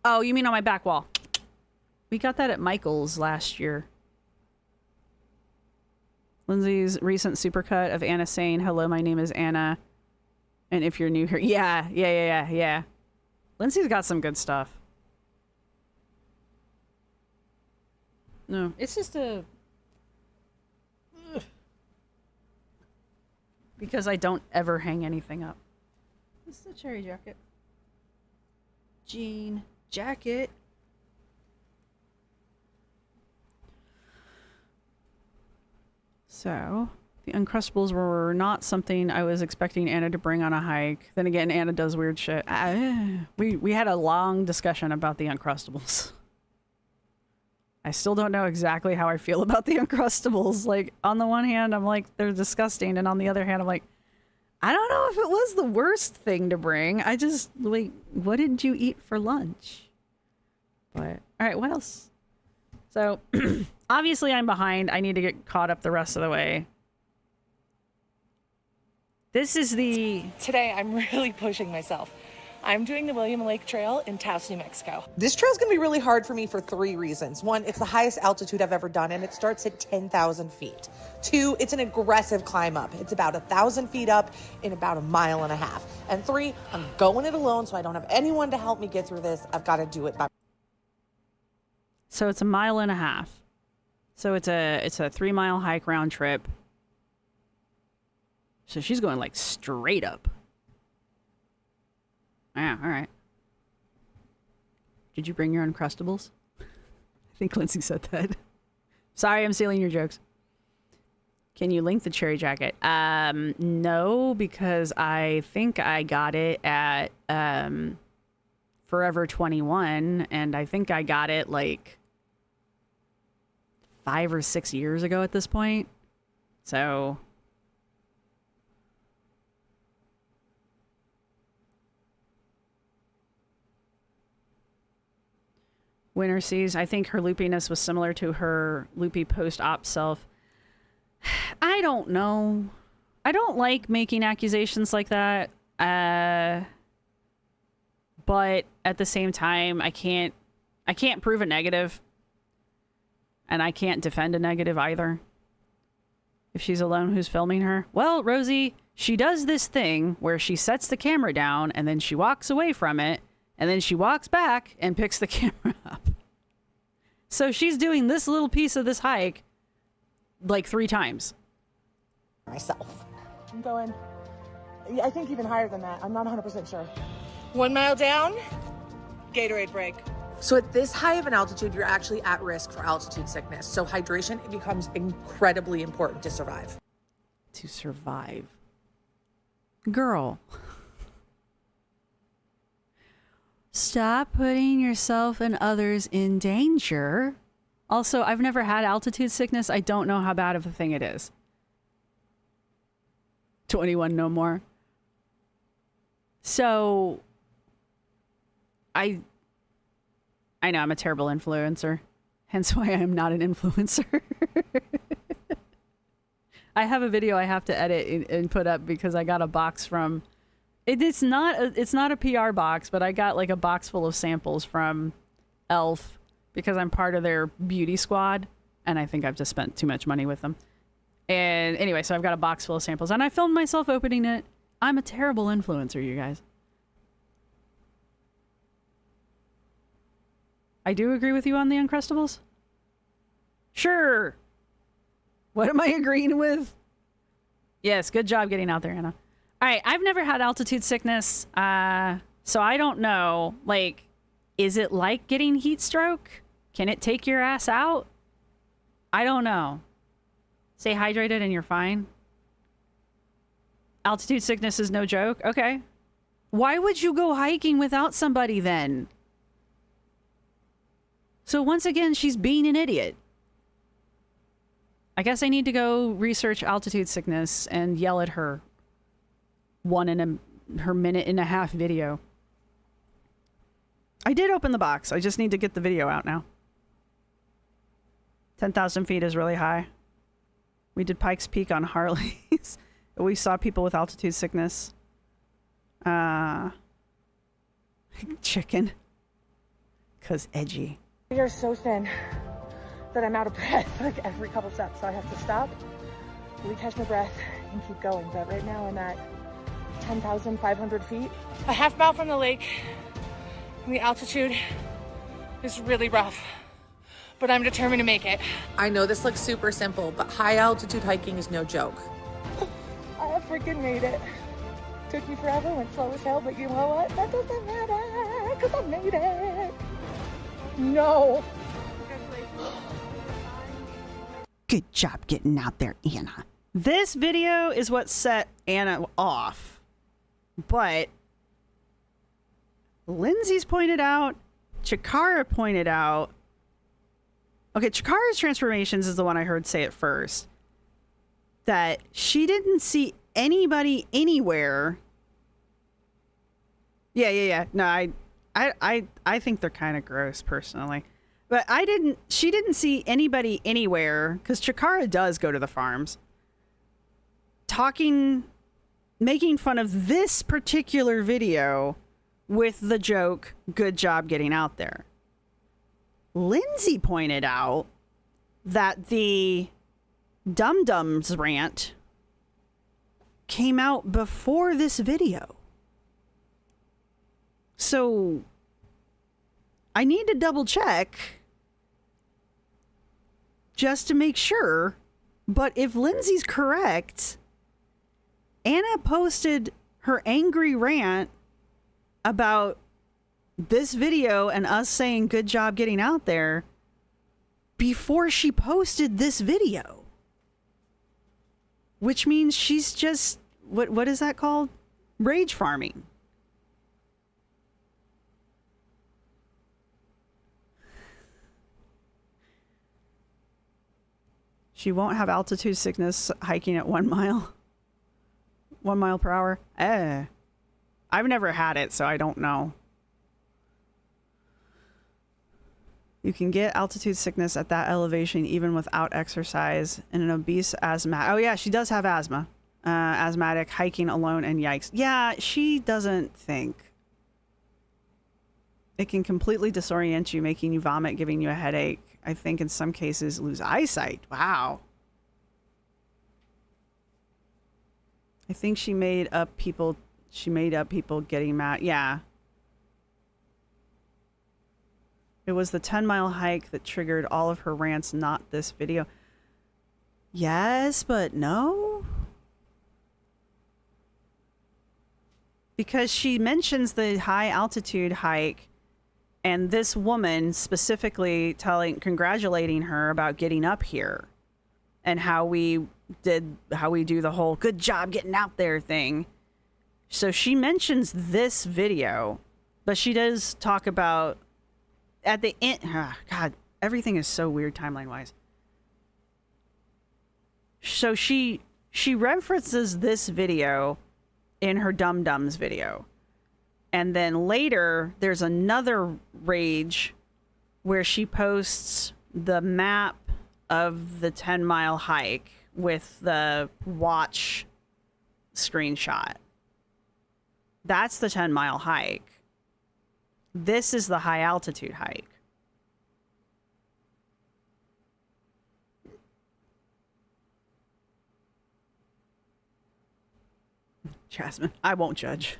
Oh, you mean on my back wall. We got that at Michael's last year. Lindsay's recent supercut of Anna saying, "Hello, my name is Anna. And if you're new here..." Yeah. Lindsay's got some good stuff. No, it's just a... Ugh. Because I don't ever hang anything up. It's the cherry jacket. Jean jacket. So... The Uncrustables were not something I was expecting Anna to bring on a hike. Then again, Anna does weird shit. We had a long discussion about the Uncrustables. I still don't know exactly how I feel about the Uncrustables. Like, on the one hand, I'm like, they're disgusting. And on the other hand, I'm like, I don't know if it was the worst thing to bring. I just, like, what did you eat for lunch? But, all right, what else? So, obviously I'm behind. I need to get caught up the rest of the way. This is the... Today, I'm really pushing myself. I'm doing the William Lake Trail in Taos, New Mexico. This trail is going to be really hard for me for 3 reasons. 1, it's the highest altitude I've ever done, and it starts at 10,000 feet. 2, it's an aggressive climb up. It's about 1,000 feet up in about 1.5 miles. And 3, I'm going it alone, so I don't have anyone to help me get through this. I've got to do it by... So it's 1.5 miles. So it's a 3-mile hike round trip. So she's going like straight up. Yeah, all right. Did you bring your Uncrustables? I think Lindsay said that. Sorry, I'm stealing your jokes. Can you link the cherry jacket? No, because I think I got it at Forever 21, and I think I got it like 5 or 6 years ago at this point. So Winter Seas, I think her loopiness was similar to her loopy post-op self. I don't know. I don't like making accusations like that. But at the same time, I can't prove a negative. And I can't defend a negative either. If she's alone, who's filming her? Well, Rosee, she does this thing where she sets the camera down and then she walks away from it. And then she walks back and picks the camera up. So she's doing this little piece of this hike like 3 times. Myself. I'm going, I think even higher than that. I'm not 100% sure. 1 mile down, Gatorade break. So at this high of an altitude, you're actually at risk for altitude sickness. So hydration becomes incredibly important to survive. To survive. Girl. Stop putting yourself and others in danger. Also, I've never had altitude sickness. I don't know how bad of a thing it is. 21 no more. So, I know I'm a terrible influencer. Hence why I am not an influencer. I have a video I have to edit and put up because I got a box from... It's not a PR box, but I got like a box full of samples from Elf because I'm part of their beauty squad, and I think I've just spent too much money with them. And anyway, so I've got a box full of samples, and I filmed myself opening it. I'm a terrible influencer, you guys. I do agree with you on the Uncrustables. Sure. What am I agreeing with? Yes, good job getting out there, Anna. All right, I've never had altitude sickness, so I don't know. Like, is it like getting heat stroke? Can it take your ass out? I don't know. Stay hydrated and you're fine. Altitude sickness is no joke? Okay. Why would you go hiking without somebody then? So once again, she's being an idiot. I guess I need to go research altitude sickness and yell at her. Her 1.5-minute video. I did open the box. I just need to get the video out now. 10,000 feet is really high. We did Pikes Peak on Harleys. We saw people with altitude sickness. Chicken. 'Cause edgy. You're so thin that I'm out of breath like every couple steps, so I have to stop, really catch my breath, and keep going. But right now I'm at 10,500 feet. A half mile from the lake, and the altitude is really rough, but I'm determined to make it. I know this looks super simple, but high altitude hiking is no joke. I freaking made it. Took me forever, went slow as hell, but you know what? That doesn't matter, because I made it. No. Good job getting out there, Anna. This video is what set Anna off. But Lindsay's pointed out, Chikara pointed out. Okay, Chikara's transformations is the one I heard say it first. That she didn't see anybody anywhere. Yeah. No, I think they're kind of gross personally. But she didn't see anybody anywhere because Chikara does go to the farms. Making fun of this particular video with the joke, good job getting out there. Lindsay pointed out that the Dum Dums rant came out before this video. So I need to double check just to make sure. But if Lindsay's correct, Anna posted her angry rant about this video and us saying good job getting out there before she posted this video. Which means she's just, what is that called? Rage farming. She won't have altitude sickness hiking at 1 mile. 1 mile per hour. I've never had it, so I don't know. You can get altitude sickness at that elevation even without exercise. And an obese asthmatic. Oh yeah, she does have asthma. Asthmatic, hiking alone, and yikes. Yeah, she doesn't think. It can completely disorient you, making you vomit, giving you a headache. I think in some cases lose eyesight. Wow. I think she made up people getting mad. Yeah. It was the 10-mile hike that triggered all of her rants, not this video. Yes, but no. Because she mentions the high altitude hike and this woman specifically congratulating her about getting up here and how we do the whole good job getting out there thing. So she mentions this video, but she does talk about at the end. God, everything is so weird timeline wise. So she references this video in her Dum Dums video. And then later there's another rage where she posts the map of the 10-mile hike with the watch screenshot. That's the 10-mile hike. This is the high altitude hike. Jasmine, I won't judge.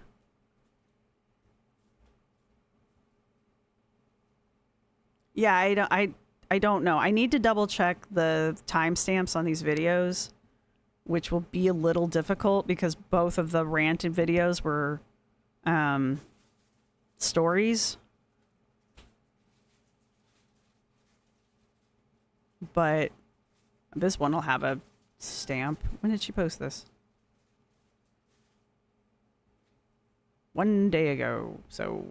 Yeah, I don't know. I need to double check the timestamps on these videos, which will be a little difficult because both of the ranted videos were stories. But this one will have a stamp. When did she post this? 1 day ago. So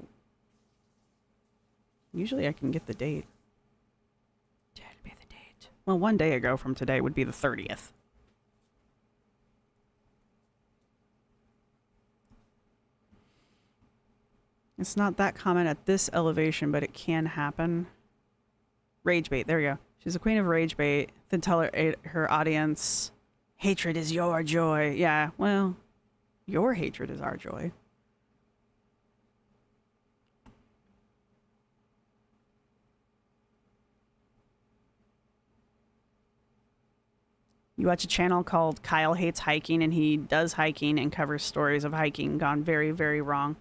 usually I can get the date. That'd be the date. Well, 1 day ago from today would be the 30th. It's not that common at this elevation, but it can happen. Rage bait. There we go. She's the queen of rage bait. Then tell her audience, hatred is your joy. Yeah, well, your hatred is our joy. You watch a channel called Kyle Hates Hiking, and he does hiking and covers stories of hiking gone very, very wrong.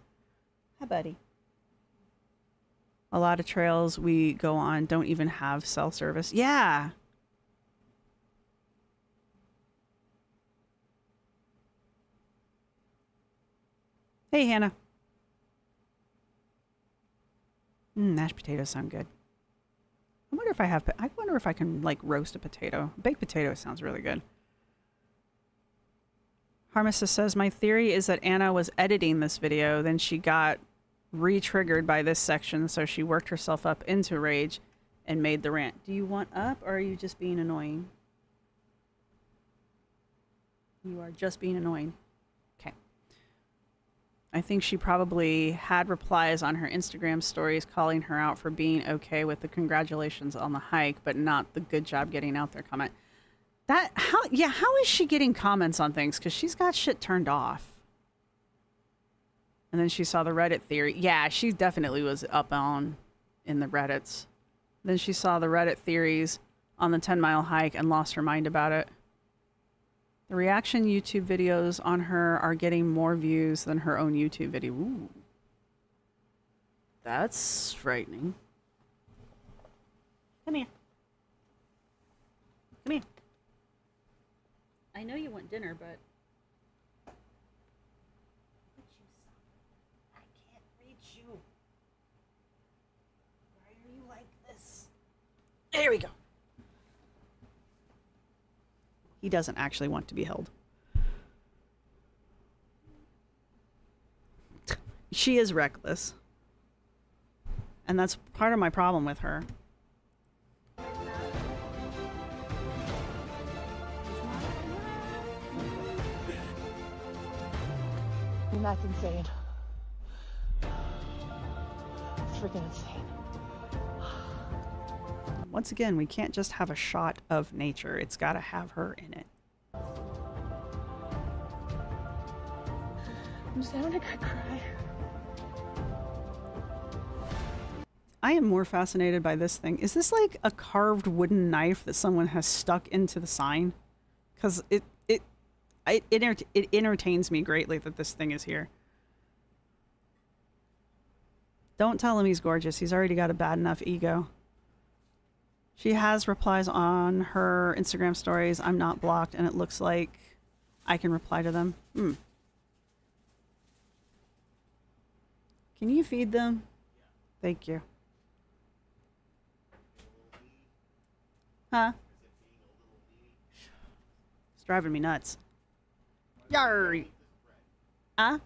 Hi, buddy. A lot of trails we go on don't even have cell service. Yeah. Hey, Hannah. Mashed potatoes sound good. I wonder if I can like roast a potato. Baked potato sounds really good. Harmissa says, my theory is that Anna was editing this video, then she got re-triggered by this section, so she worked herself up into rage and made the rant. Do you want up, or are you just being annoying? You are just being annoying. Okay. I think she probably had replies on her Instagram stories calling her out for being okay with the congratulations on the hike, but not the good job getting out there comment. How is she getting comments on things? Because she's got shit turned off. And then she saw the Reddit theory. Yeah, she definitely was up on in the Reddits. Then she saw the Reddit theories on the 10-mile hike and lost her mind about it. The reaction YouTube videos on her are getting more views than her own YouTube video. Ooh. That's frightening. Come here. Come here. I know you want dinner, but... I can't reach you. Why are you like this? There we go. He doesn't actually want to be held. She is reckless. And that's part of my problem with her. mean, that's insane. It's freaking insane. Once again, we can't just have a shot of nature. It's got to have her in it. I'm sounding like I cry. I am more fascinated by this thing. Is this like a carved wooden knife that someone has stuck into the sign? Because it entertains me greatly that this thing is here. Don't tell him he's gorgeous. He's already got a bad enough ego. She has replies on her Instagram stories. I'm not blocked, and it looks like I can reply to them. Can you feed them? Thank you. Huh? It's driving me nuts. Yar! Huh?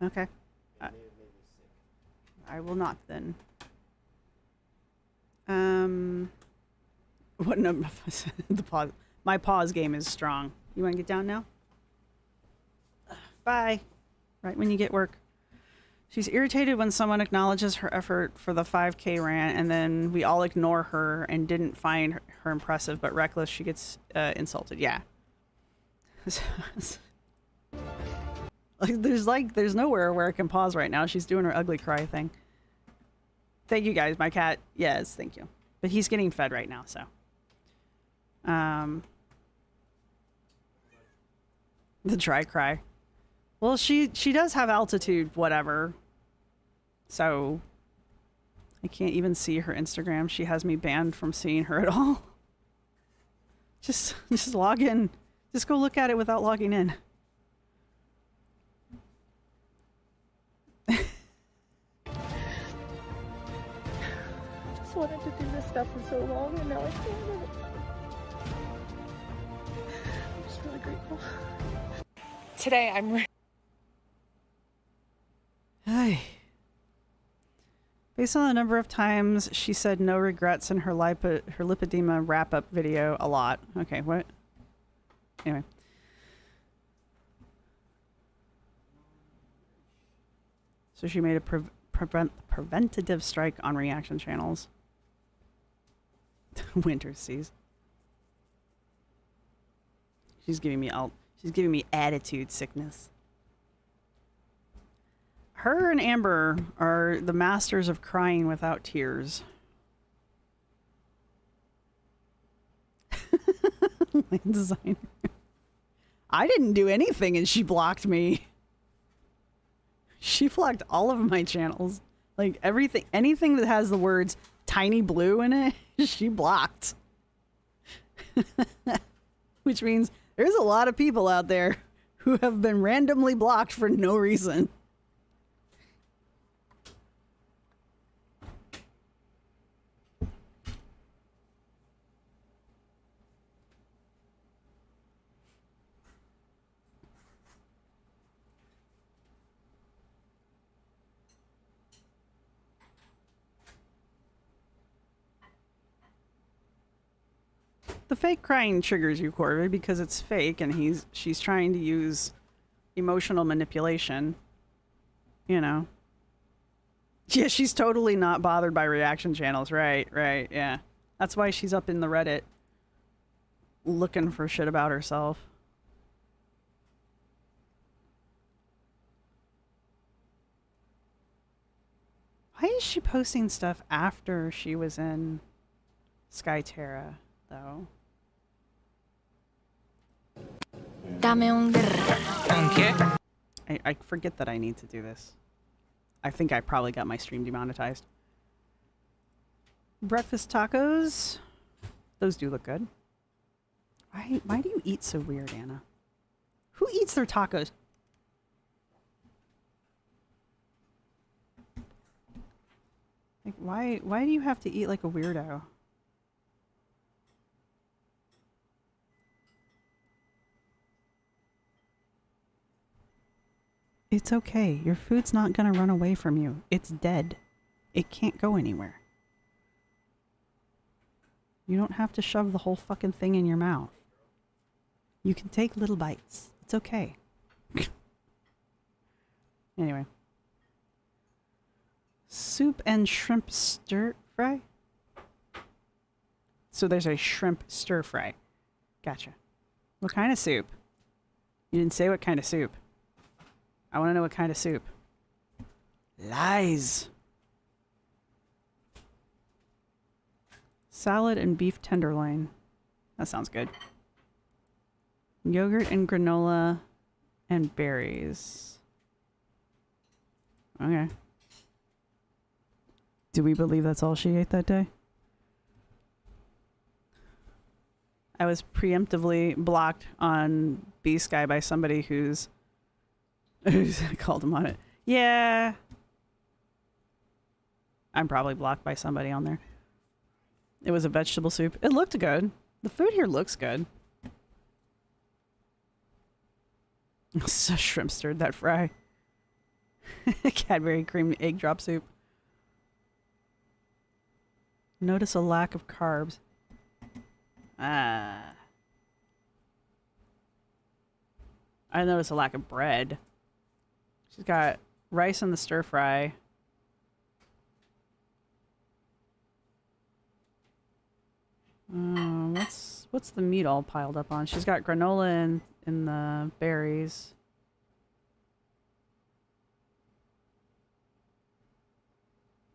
Okay. I will not then. What number? The pause. My pause game is strong. You want to get down now? Bye. Right when you get work. She's irritated when someone acknowledges her effort for the 5K rant, and then we all ignore her and didn't find her impressive, but reckless. She gets insulted. Yeah. There's nowhere where I can pause right now. She's doing her ugly cry thing. Thank you guys. My cat. Yes, thank you. But he's getting fed right now, so. The dry cry. Well, she does have altitude, whatever. So I can't even see her Instagram. She has me banned from seeing her at all. Just log in. Just go look at it without logging in. I just wanted to do this stuff for so long, and now I can't. I'm just really grateful. Today, I'm Hey. Based on the number of times she said no regrets in her lipedema wrap-up video, a lot. Okay, what? Anyway. So she made a preventative strike on reaction channels. Winter seas. She's giving me attitude sickness. Her and Amber are the masters of crying without tears. Land designer. I didn't do anything and she blocked me. She blocked all of my channels. Like everything, anything that has the words tiny blue in it, she blocked. Which means there's a lot of people out there who have been randomly blocked for no reason. The fake crying triggers you, Curvey, because it's fake and she's trying to use emotional manipulation. You know. Yeah, she's totally not bothered by reaction channels. Right, yeah. That's why she's up in the Reddit looking for shit about herself. Why is she posting stuff after she was in Skyterra, though? I forget that I need to do this. I think I probably got my stream demonetized. Breakfast tacos. Those do look good. Why do you eat so weird, Anna? Who eats their tacos? Like, why do you have to eat like a weirdo? It's okay. Your food's not gonna run away from you. It's dead. It can't go anywhere. You don't have to shove the whole fucking thing in your mouth. You can take little bites. It's okay. Anyway. Soup and shrimp stir fry? So there's a shrimp stir fry. Gotcha. What kind of soup? You didn't say what kind of soup. I want to know what kind of soup. Lies. Salad and beef tenderloin. That sounds good. Yogurt and granola and berries. Okay. Do we believe that's all she ate that day? I was preemptively blocked on B-Sky by somebody who's called him on it. Yeah. I'm probably blocked by somebody on there. It was a vegetable soup. It looked good. The food here looks good. So shrimp stirred that fry. Cadbury cream egg drop soup. Notice a lack of carbs. I notice a lack of bread. She's got rice in the stir fry. What's the meat all piled up on? She's got granola in the berries.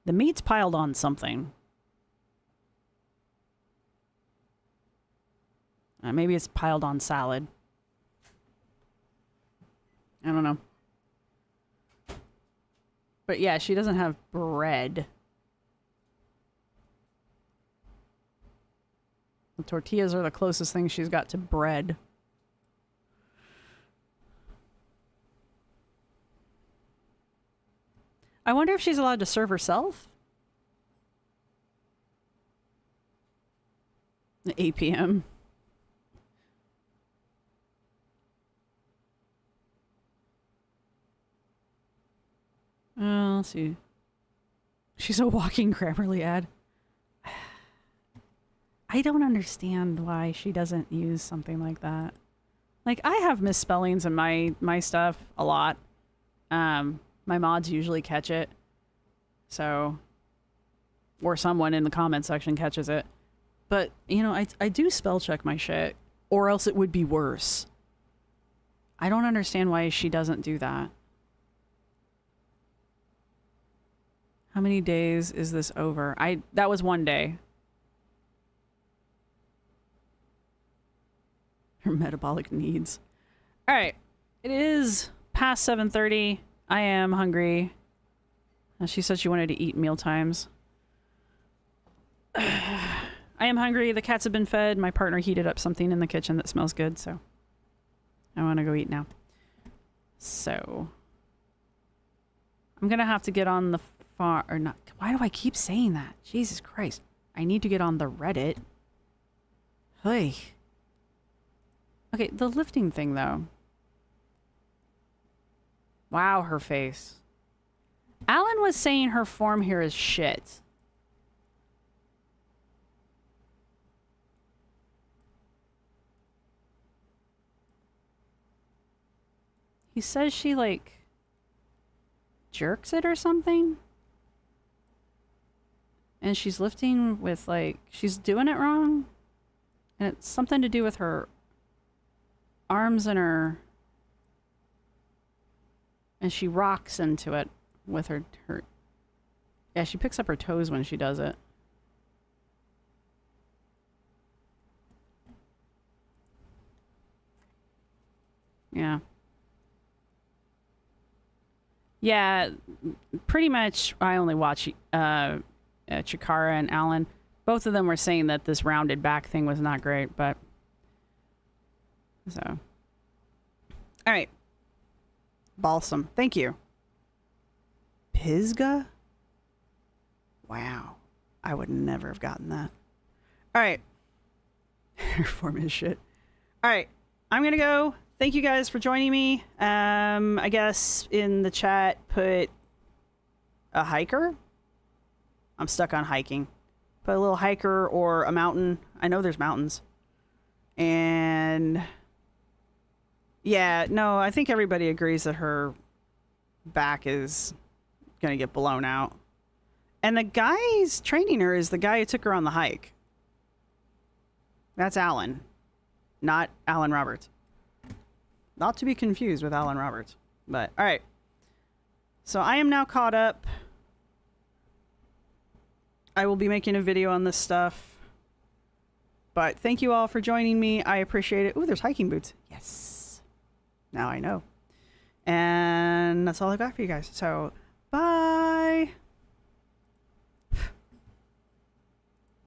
The meat's piled on something. Maybe it's piled on salad. I don't know. But yeah, she doesn't have bread. The tortillas are the closest thing she's got to bread. I wonder if she's allowed to serve herself? 8 p.m. Let's see. She's a walking Grammarly ad. I don't understand why she doesn't use something like that. Like, I have misspellings in my stuff a lot. My mods usually catch it. So, or someone in the comment section catches it. But, you know, I do spell check my shit, or else it would be worse. I don't understand why she doesn't do that. How many days is this over? That was 1 day. Her metabolic needs. All right. It is past 7:30. I am hungry. She said she wanted to eat meal times. I am hungry. The cats have been fed. My partner heated up something in the kitchen that smells good, so I want to go eat now. So I'm going to have to get on the or not. Why do I keep saying that? Jesus Christ. I need to get on the Reddit. Hey. Okay, the lifting thing, though. Wow, her face. Alan was saying her form here is shit. He says she, like, jerks it or something? And she's lifting with, like, she's doing it wrong? And it's something to do with her arms and her... And she rocks into it with her... Yeah, she picks up her toes when she does it. Yeah. Yeah, pretty much I only watch Chikara and Alan. Both of them were saying that this rounded back thing was not great, but... So. All right. Balsam. Thank you. Pisgah? Wow. I would never have gotten that. All right. Her form is shit. All right. I'm going to go. Thank you guys for joining me. I guess in the chat, put a hiker. I'm stuck on hiking. Put a little hiker or a mountain. I know there's mountains. And Yeah, no, I think everybody agrees that her back is going to get blown out. And the guy's training her is the guy who took her on the hike. That's Alan, not Alan Roberts. Not to be confused with Alan Roberts. But, all right. So I am now caught up. I will be making a video on this stuff. But thank you all for joining me. I appreciate it. Ooh, there's hiking boots. Yes. Now I know. And that's all I got for you guys. So, bye.